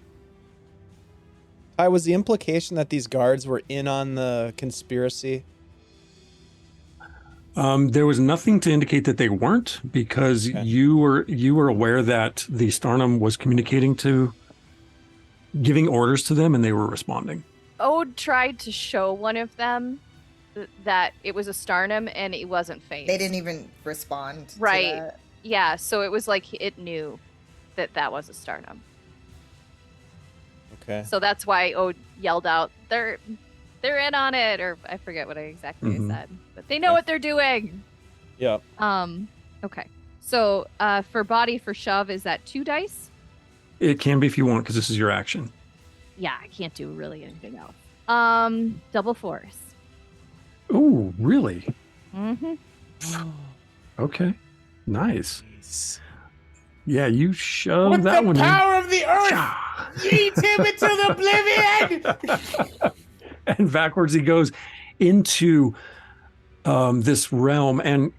Ty, was the implication that these guards were in on the conspiracy? There was nothing to indicate that they weren't, because you were aware that the Starnum was communicating to, giving orders to them, and they were responding. Ode tried to show one of them that it was a Starnum, and it wasn't phased. They didn't even respond. Right. To that. Yeah, so it was like it knew that that was a Starnum. Okay. So that's why Ode yelled out, they're in on it, or I forget what I exactly said, but they know what they're doing. Yep. Okay. So for body for shove, is that 2 dice? It can be if you want, because this is your action. Yeah, I can't do really anything else. Double force. Oh, really? Mm-hmm. Okay. Nice. Yeah, you shove With that the one power of the earth, in. yeet him into oblivion. And backwards he goes into this realm. And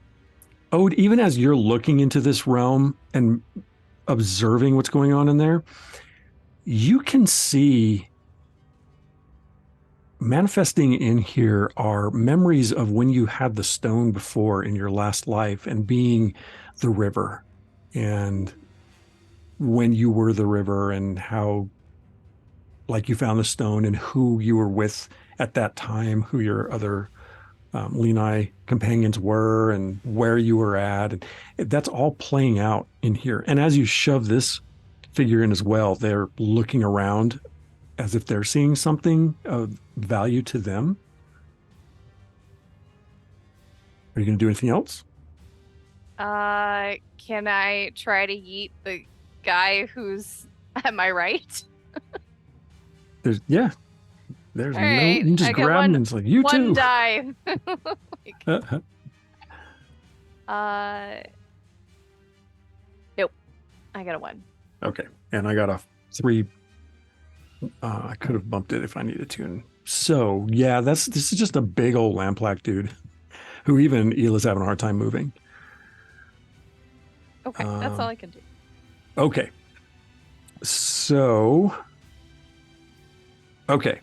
Ode, even as you're looking into this realm and observing what's going on in there, you can see manifesting in here are memories of when you had the stone before in your last life, and being the river, and when you were the river, and how, like, you found the stone, and who you were with at that time, who your other Lenai companions were, and where you were at. And that's all playing out in here. And as you shove this figure in as well, they're looking around as if they're seeing something of value to them. Are you going to do anything else? Can I try to yeet the guy who's at my right? There's All no, right, you can just I got grab him and it's like, you one too. die. Nope. I got a 1. Okay. And I got a 3. I could have bumped it if I needed to. And so, yeah, this is just a big old lamplack dude who even Ela's having a hard time moving. Okay, that's all I can do. Okay. So, okay.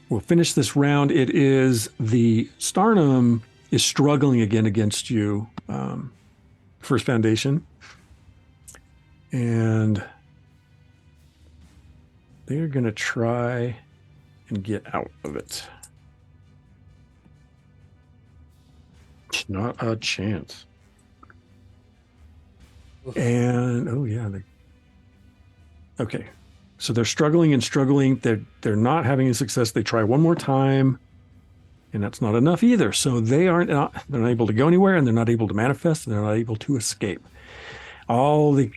We'll finish this round. It is the Starnum is struggling again against you, First Foundation. And they're going to try and get out of it. Not a chance. And, oh yeah. Okay. So they're struggling and struggling. They're not having any success. They try one more time, and that's not enough either. So they're not able to go anywhere, and they're not able to manifest, and they're not able to escape. All they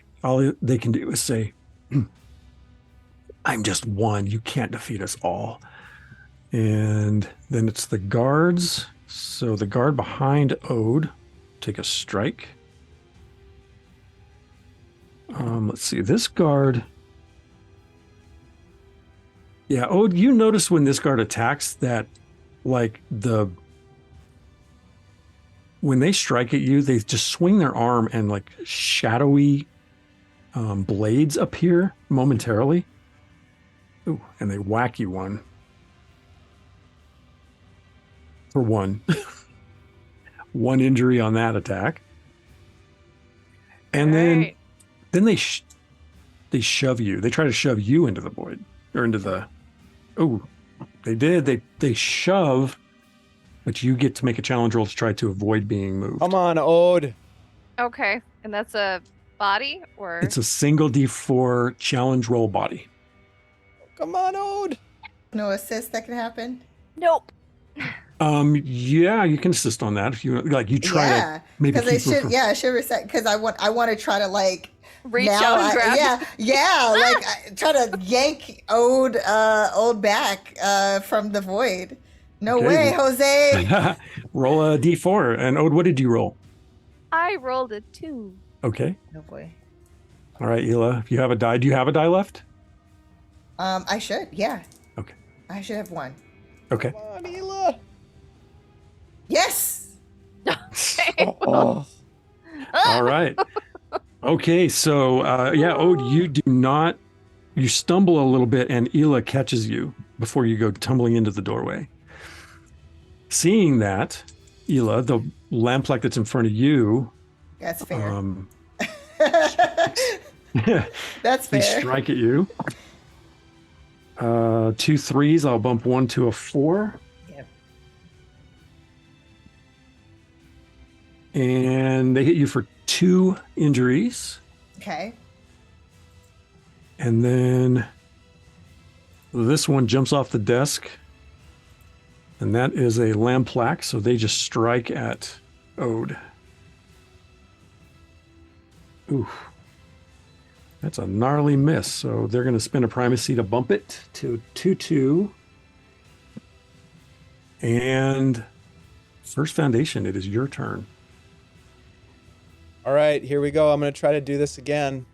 can do is say, I'm just one. You can't defeat us all. And then it's the guards. So the guard behind Ode take a strike. Let's see. This guard. Yeah, Ode, you notice when this guard attacks that, like, when they strike at you, they just swing their arm and, like, shadowy blades appear momentarily. Ooh, and they whack you one. For one. One injury on that attack. And then they shove you. They try to shove you into the void. Or into the... Oh, they did. They shove, but you get to make a challenge roll to try to avoid being moved. Come on, Ode. Okay. And that's a body or? It's a single D4 challenge roll body. Come on, Ode. No assist that can happen? Nope. Yeah, you can assist on that if you like. You try to maybe because I should reset because I want to try to like reach out and grab. Like try to yank Ode back from the void. No way, Jose. Roll a D4. And Ode, what did you roll? I rolled a 2. Okay. Oh boy. All right, Hila, if you have a die, do you have a die left? I should. Yeah. Okay. I should have one. Okay. Come on, Hila. Yes. Oh. All right. Okay, so Ode, you stumble a little bit and Hila catches you before you go tumbling into the doorway. Seeing that, Hila, the lamplight that's in front of you. That's fair. That's They fair. strike at you. 2 3s, I'll bump one to a 4. Yep. And they hit you for 2 injuries. Okay. And then this one jumps off the desk. And that is a lamplack, so they just strike at Ode. Ooh. That's a gnarly miss. So they're going to spend a primacy to bump it to 2-2. And First Foundation, it is your turn. All right, here we go. I'm going to try to do this again.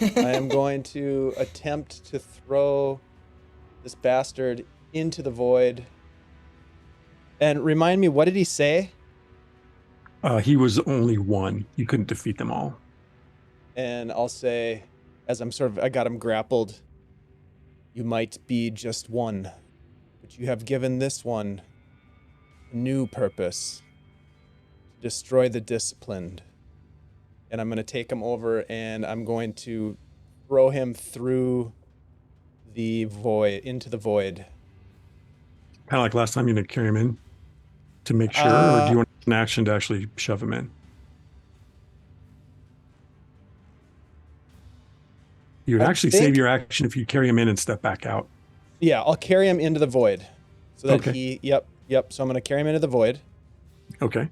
I am going to attempt to throw this bastard into the void. And remind me, what did he say? He was only one. You couldn't defeat them all. And I'll say, as I got him grappled, you might be just one, but you have given this one a new purpose, to destroy the disciplined. And I'm going to take him over and I'm going to throw him through the void, into the void. Kind of like last time you didn't carry him in to make sure, or do you want an action to actually shove him in? You would actually save your action if you carry him in and step back out. Yeah, I'll carry him into the void. So that Okay. Yep. So I'm going to carry him into the void. Okay.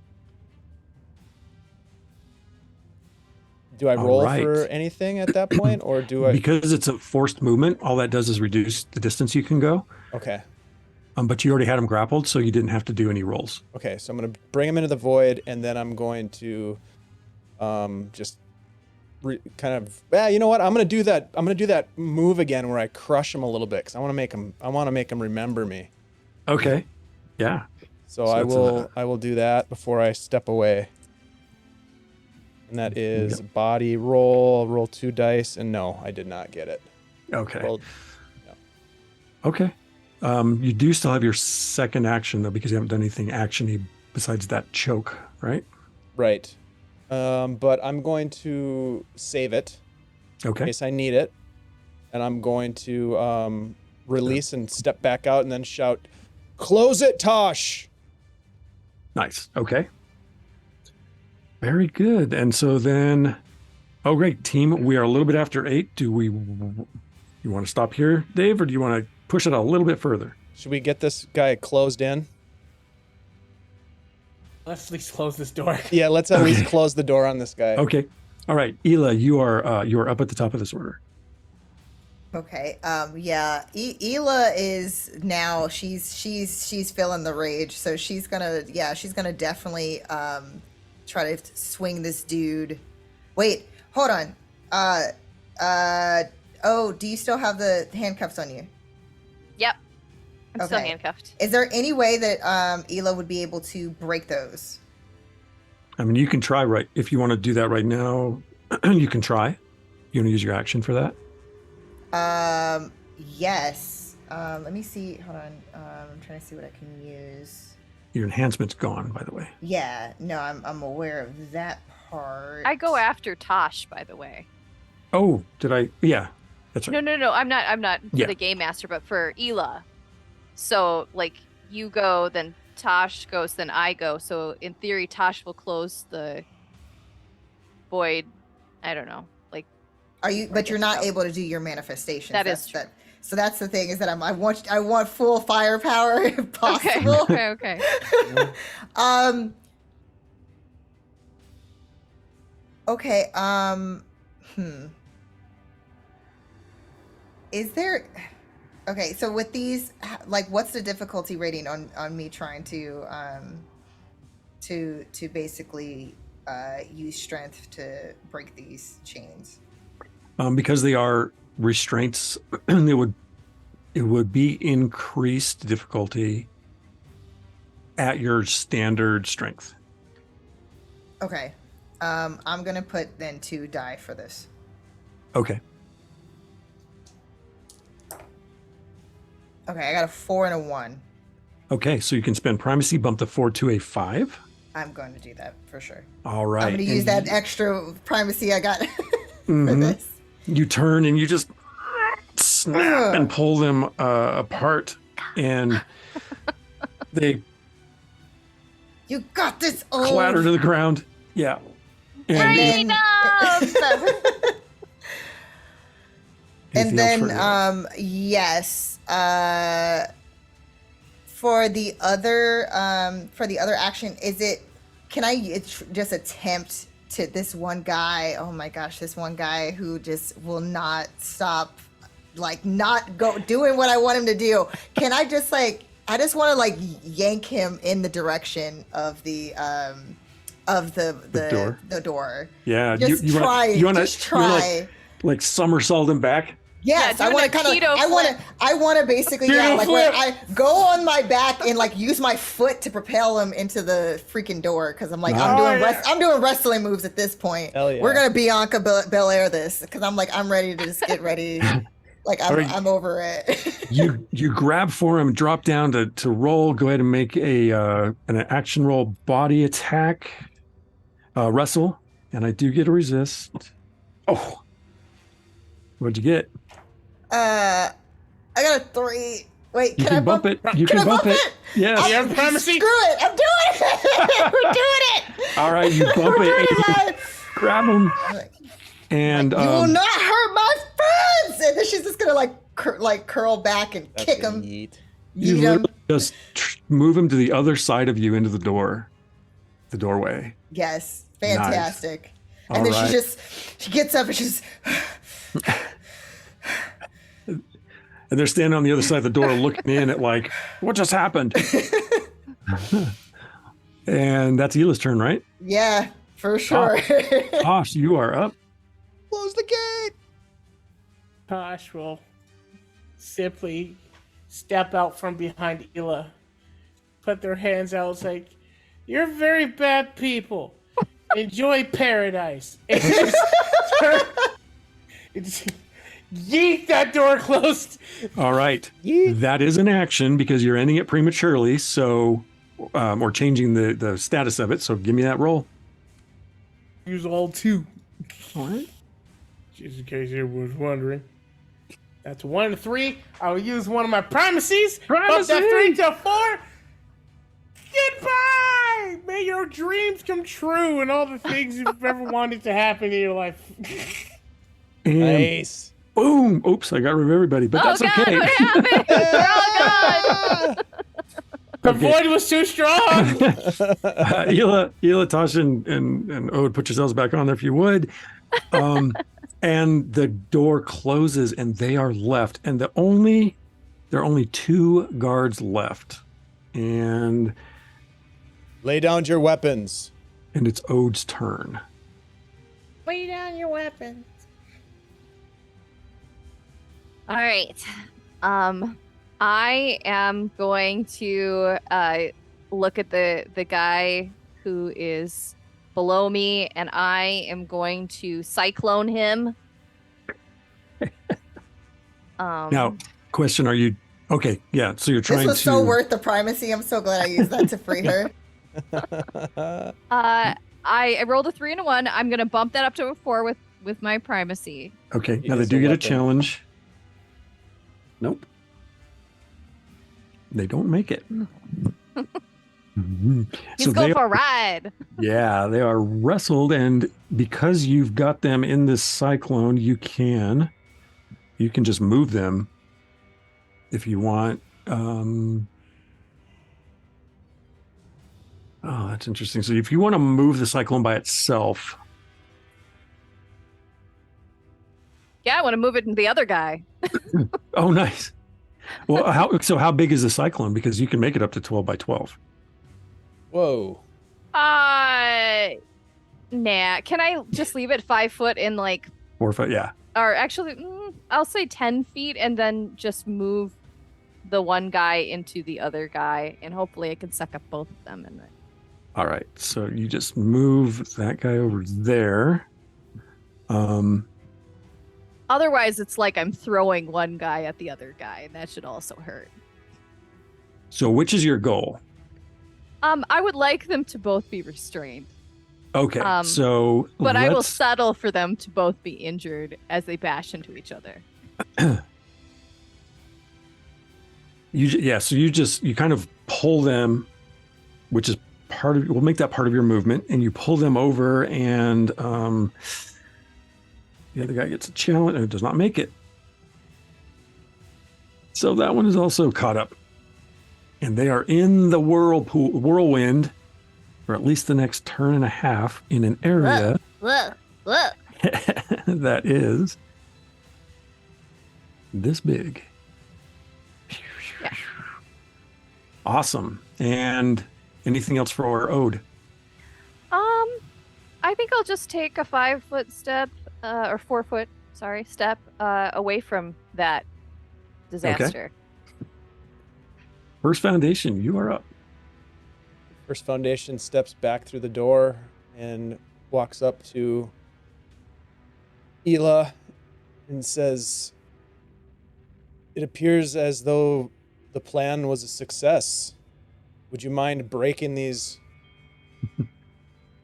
Do I All roll right. for anything at that point, or do I? Because it's a forced movement, all that does is reduce the distance you can go. Okay. But you already had him grappled, so you didn't have to do any rolls. Okay, so I'm going to bring him into the void, and then I'm going to just you know what? I'm going to do that. I'm going to do that move again where I crush him a little bit because I want to make him remember me. Okay. Yeah. So I will do that before I step away. And that is body roll. Roll 2 dice, and no, I did not get it. Okay. Rolled, Okay. You do still have your second action though, because you haven't done anything actiony besides that choke, right? right. But I'm going to save it in Okay. case I need it, and I'm going to release and step back out and then shout, "Close it, Tosh!" Nice. Okay. Very good. And so then, oh great, team. We are a little bit after 8. Do we You want to stop here, Dave, or do you want to push it a little bit further? Should we get this guy closed in? Let's at least close this door. Yeah, let's at least close the door on this guy. Okay. All right, Ela, you are up at the top of this order. Okay. Yeah. Ela is now. She's feeling the rage, so she's gonna definitely try to swing this dude. Wait, hold on. Oh, do you still have the handcuffs on you? Yep. I'm still Okay. handcuffed. Is there any way that Ela would be able to break those? I mean, you can try right if you want to do that right now. You can try. You want to use your action for that? Yes. Let me see. Hold on. I'm trying to see what I can use. Your enhancement's gone, by the way. Yeah. No, I'm aware of that part. I go after Tosh, by the way. Oh, did I? Yeah, that's right. No. I'm not Yeah. the game master, but for Ela. So like you go, then Tosh goes, then I go. So in theory, Tosh will close the void. I don't know. Like, Are you? But you're not able to do your manifestations. That That's is true. So that's the thing, is that I want full firepower if possible. okay. Okay. Is there? Okay. So with these, like, what's the difficulty rating on me trying to basically use strength to break these chains? Because they are restraints, it would be increased difficulty at your standard strength. Okay. I'm gonna put then 2 die for this. Okay. Okay, I got a 4 and a 1. Okay, so you can spend primacy, bump the 4 to a 5. I'm going to do that for sure. All right. I'm going to use that extra primacy I got for Mhm. this. You turn and you just snap and pull them apart, and they You got this, old. clatter to the ground. Yeah. And And anything else for you? yes, for the other action, can I just attempt to this one guy? Oh my gosh, this one guy who just will not stop, like, not go doing what I want him to do. Can I just, like, I just want to, like, yank him in the direction of the door. The door. Yeah. Just you try. You wanna, Just try. like somersault him back. Yes, Yeah, I want to doing a kind of. keto I want to basically, Keto like, when flip. I go on my back and, like, use my foot to propel him into the freaking door, because I'm like, I'm doing wrestling moves at this point. Hell yeah. We're gonna Bianca Belair this, because I'm like, I'm ready to just get ready. Like, I'm over it. You grab for him, drop down to roll. Go ahead and make an action roll, body attack, wrestle, and I do get a resist. Oh, what'd you get? I got a 3. Wait, You can I can bump it. You Can can I bump it. Yes. You have primacy? Screw it! I'm doing it. We're doing it. All right, you bump We're doing it. it, And man. grab him, and You will not hurt my friends. And then she's just gonna, like, curl back and That's kick a him. yeet. you Yeet him. literally just move him to the other side of you into the doorway. Yes, fantastic. All And then right. she gets up and she's And they're standing on the other side of the door looking in at, like, what just happened? And that's Ela's turn, right? yeah, for sure. Tosh, you are up. Close the gate. Tosh will simply step out from behind Ela, put their hands out, it's like, "You're very bad people. Enjoy paradise." And just yeet that door closed. All right. Yeet. That is an action because you're ending it prematurely, so or changing the status of it. So give me that roll. Use all 2. All right. Just in case anyone was wondering. That's 1 to 3. I'll use one of my primacies. Bump that 3 to 4. Goodbye! May your dreams come true and all the things you've ever wanted to happen in your life. And Nice. Boom! Oops, I got rid of everybody, but that's God, okay. what happened? They're all gone. The void was too strong. Ela, Tasha, and Ode, put yourselves back on there if you would. And the door closes, and they are left. And there are only 2 guards left, and Lay down your weapons. it's Ode's turn. Lay down your weapons. All right. I am going to look at the guy who is below me, and I am going to cyclone him. Now, question: are you okay? Yeah. So you're trying This was to. so worth the primacy. I'm so glad I used that to free her. I rolled a 3 and a 1. I'm gonna bump that up to a 4 with my primacy. Okay. He Now they is do a get a weapon. challenge. Nope. They don't make it. Mhm. He's So going they for a ride. Yeah, they are wrestled, and because you've got them in this cyclone, you can just move them if you want. Oh, that's interesting. So if you want to move the cyclone by itself, Yeah, I want to move it to the other guy. oh, nice. Well, how big is the cyclone? Because you can make it up to 12 by 12. Whoa. Nah. Can I just leave it 5 foot in like, 4 or 5, yeah. or actually, I'll say 10 feet, and then just move the one guy into the other guy, and hopefully I can suck up both of them in it. All right. So you just move that guy over there. Otherwise, it's like I'm throwing one guy at the other guy, and that should also hurt. So which is your goal? I would like them to both be restrained, Okay. So but I will let's- settle for them to both be injured as they bash into each other. So you kind of pull them, which is we'll make that part of your movement, and you pull them over, and the other guy gets a challenge and does not make it. So that one is also caught up, and they are in the whirlwind, or at least the next turn and a half, in an area Look. that is this big. Yeah. Awesome. And anything else for Ode? I think I'll just take a 5-foot step, or 4-foot, step away from that disaster. First Foundation, you are up. First Foundation steps back through the door and walks up to Ela and says, "It appears as though the plan was a success. Would you mind breaking these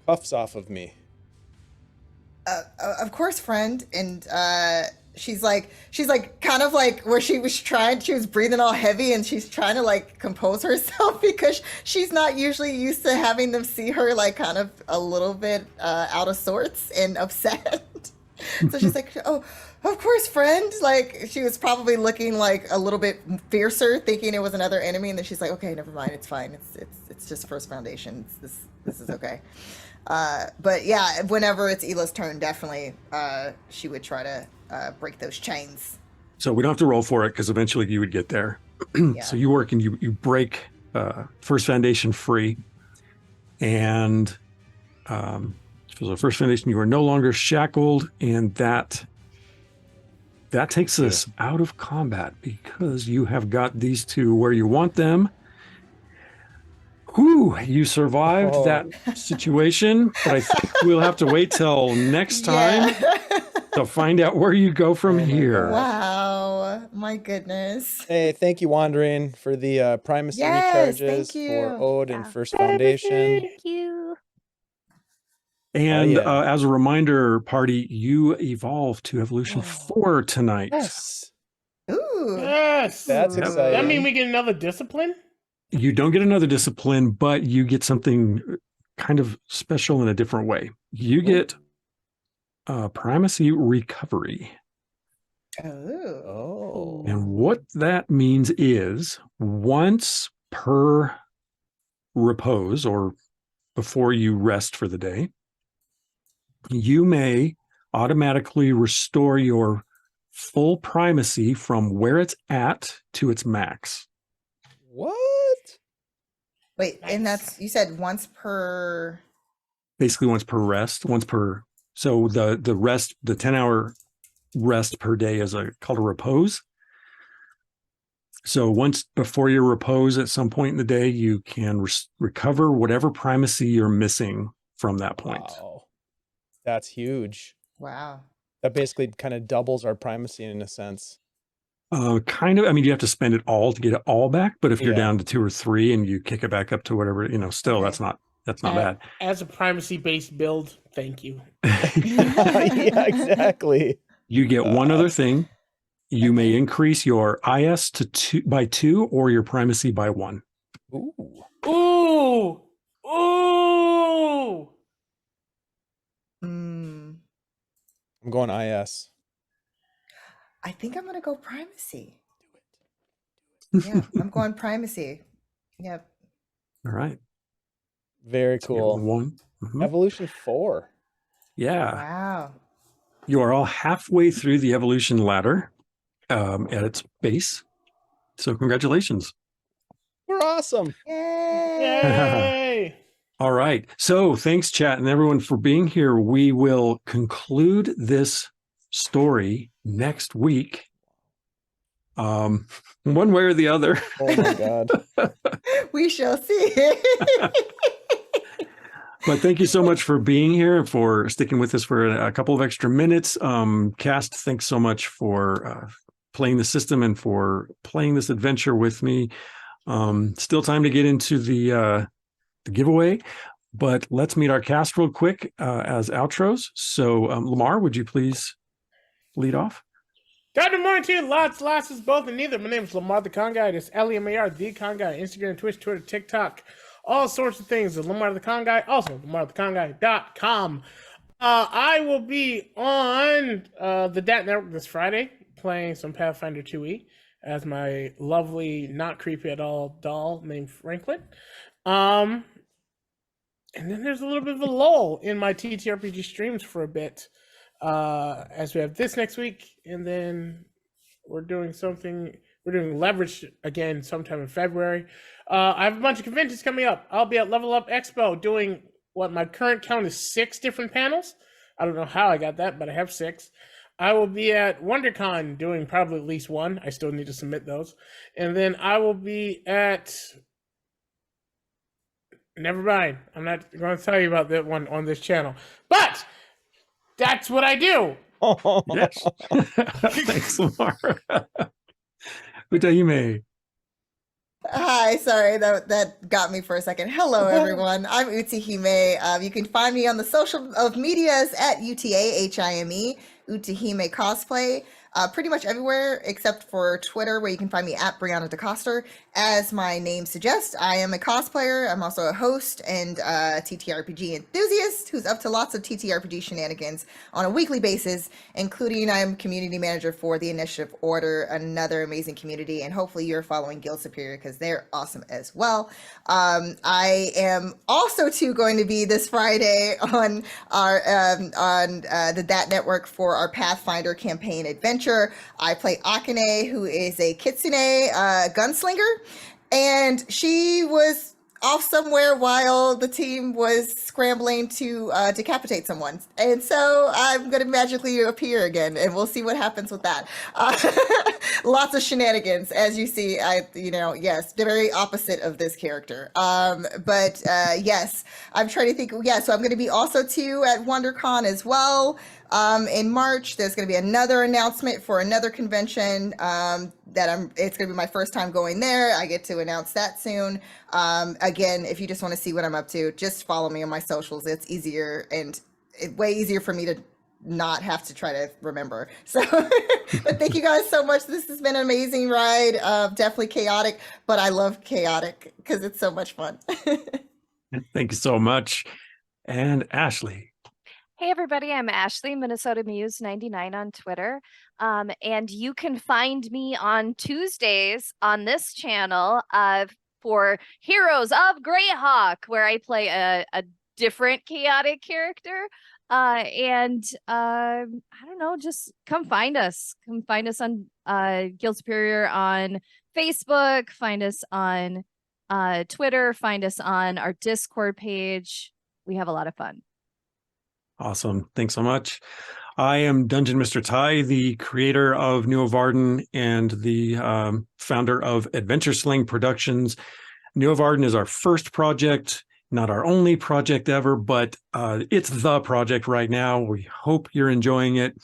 cuffs off of me?" Of course, friend. And she's like kind of like where she was breathing all heavy, and she's trying to like compose herself because she's not usually used to having them see her like kind of a little bit out of sorts and upset. So she's like, "Oh, of course, friend." Like she was probably looking like a little bit fiercer, thinking it was another enemy, and then she's like, "Okay, never mind. It's fine. It's just First Foundation. This is okay." But yeah, whenever it's Ela's turn, definitely she would try to break those chains. So we don't have to roll for it because eventually you would get there. Yeah. So you work and you break First Foundation free. And for the First Foundation, you are no longer shackled, and that takes us out of combat because you have got these two where you want them. Whew, you survived that situation, but I think we'll have to wait till next time to find out where you go from here. Wow, my goodness. Hey, thank you, Wandering, for the primacy Yes, recharges thank you. for Ode and Yeah. First Foundation. Thank you. And yeah. as a reminder, party, you evolve to Evolution 4 tonight. Yes, Ooh. Yes. that's Ooh. exciting. That mean we get another discipline? You don't get another discipline, but you get something kind of special in a different way. You get primacy recovery. Oh. And what that means is once per repose or before you rest for the day, you may automatically restore your full primacy from where it's at to its max. What? Wait, and Nice. that's, you said once per. Basically once per rest, so the rest, the 10-hour rest per day is called a repose. So once before your repose at some point in the day, you can recover whatever primacy you're missing from that point. Wow. That's huge. Wow. That basically kind of doubles our primacy in a sense. Kind of. I mean, you have to spend it all to get it all back. But if you're Yeah. down to 2 or 3 and you kick it back up to whatever, still Okay. that's not bad. As a primacy-based build, thank you. Yeah, exactly. You get one other thing. You may increase your IS by 2 or your primacy by 1. Ooh. Ooh! Ooh! Mm, I'm going IS. I think I'm gonna go primacy. Yeah, I'm going primacy. Yep. All right. Very So you get cool. 1. Mhm. Evolution 4. Yeah. Wow. You are all halfway through the evolution ladder at its base. So congratulations. We're awesome. Yay. Yay! All right. So thanks, chat, and everyone for being here. We will conclude this story next week. One way or the other. Oh my God. We shall see. But thank you so much for being here and for sticking with us for a couple of extra minutes. Cast, thanks so much for playing the system and for playing this adventure with me. Still time to get into the giveaway, but let's meet our cast real quick as outros. So Lamar, would you please lead off? Good morning to you, lots, lasses, both and neither. My name is Lamar the Con Guy. It is Lamar the Con Guy. Instagram, Twitch, Twitter, TikTok, all sorts of things. Lamar the Con Guy. Also, LamarTheConGuy.com. I will be on the DAT Network this Friday playing some Pathfinder 2e as my lovely, not creepy at all doll named Franklin. And then there's a little bit of a lull in my TTRPG streams for a bit. As we have this next week, and then we're doing Leverage again sometime in February. I have a bunch of conventions coming up. I'll be at Level Up Expo doing what my current count is 6 different panels. I don't know how I got that, but I have 6. I will be at WonderCon doing probably at least 1. I still need to submit those. And then I will be at... Never mind. I'm not going to tell you about that one on this channel. But that's what I do. Yes. Thanks, Lamar. Utahime. Hi, sorry, that got me for a second. Hello, everyone. I'm Utahime. You can find me on the social of medias at UTAHIME, Utahime Cosplay. Pretty much everywhere except for Twitter, where you can find me at Brianna DeCoster. As my name suggests, I am a cosplayer. I'm also a host and TTRPG enthusiast who's up to lots of TTRPG shenanigans on a weekly basis, including I'm community manager for the Initiative Order, another amazing community, and hopefully you're following Guild Superior because they're awesome as well. I am also going to be this Friday on our the DAT Network for our Pathfinder campaign adventure. I play Akane, who is a kitsune gunslinger, and she was off somewhere while the team was scrambling to decapitate someone. And so I'm going to magically appear again, and we'll see what happens with that. Lots of shenanigans, as you see. Yes, the very opposite of this character. But yes, I'm trying to think. Yeah, so I'm going to be also too at WonderCon as well. In March, there's going to be another announcement for another convention it's going to be my first time going there. I get to announce that soon. Again, if you just want to see what I'm up to, just follow me on my socials. It's easier and way easier for me to not have to try to remember. So, but thank you guys so much. This has been an amazing ride. Definitely chaotic, but I love chaotic because it's so much fun. Thank you so much. And Ashley. Hey everybody, I'm Ashley, Minnesota Muse 99 on Twitter. And you can find me on Tuesdays on this channel for Heroes of Greyhawk, where I play a different chaotic character. I don't know, just come find us. Come find us on Guild Superior on Facebook, find us on Twitter, find us on our Discord page. We have a lot of fun. Awesome. Thanks so much. I am DungeonMisterTy, the creator of Nuovarden and the founder of Adventure Slang Productions. Nuovarden is our first project, not our only project ever, but it's the project right now. We hope you're enjoying it.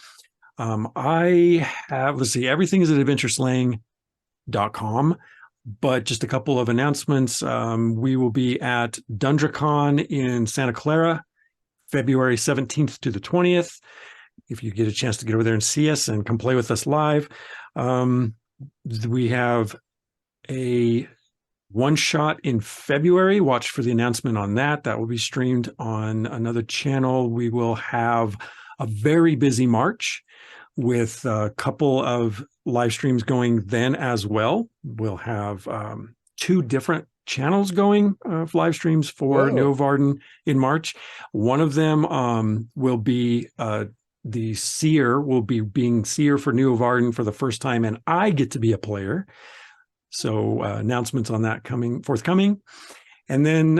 I have, let's see, everything is at adventureslang.com, but just a couple of announcements. We will be at DundraCon in Santa Clara, February 17th to the 20th. If you get a chance to get over there and see us and come play with us live. We have a one-shot in February. Watch for the announcement on that. That will be streamed on another channel. We will have a very busy March with a couple of live streams going then as well. We'll have 2 different channels going of live streams for Nuovarden in March. One of them will be the seer will be being seer for Nuovarden for the first time, and I get to be a player. So announcements on that forthcoming. And then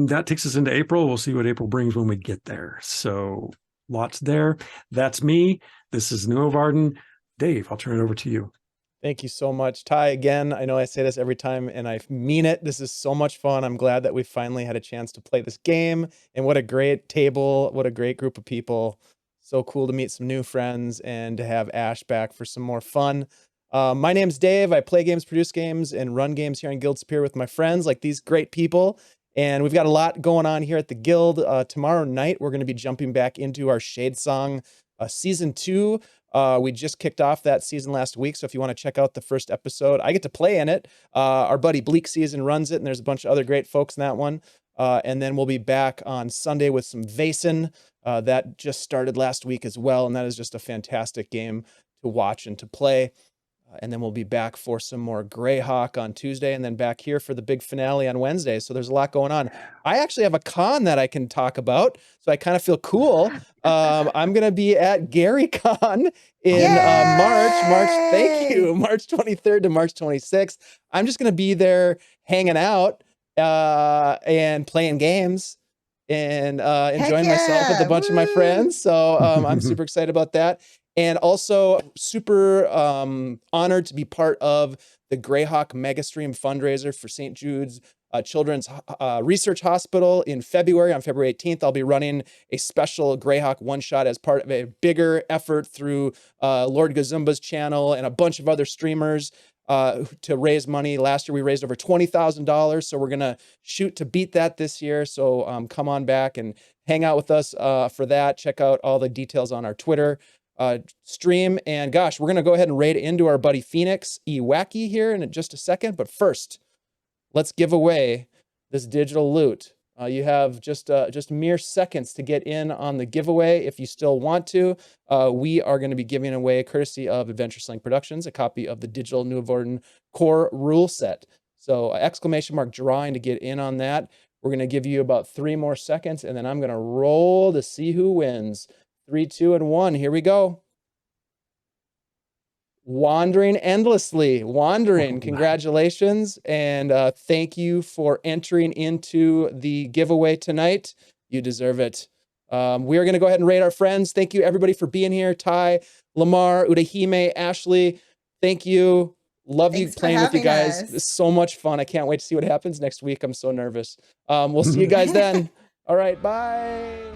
that takes us into April. We'll see what April brings when we get there. So lots there. That's me. This is Nuovarden. Dave, I'll turn it over to you. Thank you so much, Ty. Again, I know I say this every time and I mean it. This is so much fun. I'm glad that we finally had a chance to play this game, and what a great table. What a great group of people. So cool to meet some new friends and to have Ash back for some more fun. My name's Dave. I play games, produce games, and run games here in Guild Superior with my friends, like these great people. And we've got a lot going on here at the Guild. Tomorrow night, we're going to be jumping back into our Shadesong Season 2. We just kicked off that season last week, so if you want to check out the first episode, I get to play in it. Our buddy Bleak Season runs it, and there's a bunch of other great folks in that one. And then we'll be back on Sunday with some Vaesen. That just started last week as well, and that is just a fantastic game to watch and to play. And then we'll be back for some more Greyhawk on Tuesday, and then back here for the big finale on Wednesday. So there's a lot going on. I actually have a con that I can talk about, so I kind of feel cool. I'm going to be at GaryCon in March. Thank you. March 23rd to March 26th. I'm just going to be there hanging out and playing games and enjoying myself with a bunch of my friends. So I'm super excited about that. And also super honored to be part of the Greyhawk Mega Stream fundraiser for St. Jude's Children's Research Hospital in February. On February 18th, I'll be running a special Greyhawk one-shot as part of a bigger effort through Lord Gazumba's channel and a bunch of other streamers to raise money. Last year, we raised over $20,000, so we're going to shoot to beat that this year. So come on back and hang out with us for that. Check out all the details on our Twitter stream. And gosh, we're going to go ahead and raid into our buddy Phoenix Wacky here in just a second. But first, let's give away this digital loot. You have just mere seconds to get in on the giveaway if you still want to. We are going to be giving away, courtesy of Adventure Slang Productions, a copy of the digital Nuovarden core rule set. So !drawing to get in on that. We're going to give you about 3 more seconds, and then I'm going to roll to see who wins. 3, 2, and 1. Here we go. Wandering Endlessly. Wandering, congratulations. And thank you for entering into the giveaway tonight. You deserve it. We are going to go ahead and rate our friends. Thank you, everybody, for being here. Ty, Lamar, Udahime, Ashley, thank you. Love you playing with you guys. It's so much fun. I can't wait to see what happens next week. I'm so nervous. We'll see you guys then. All right, bye.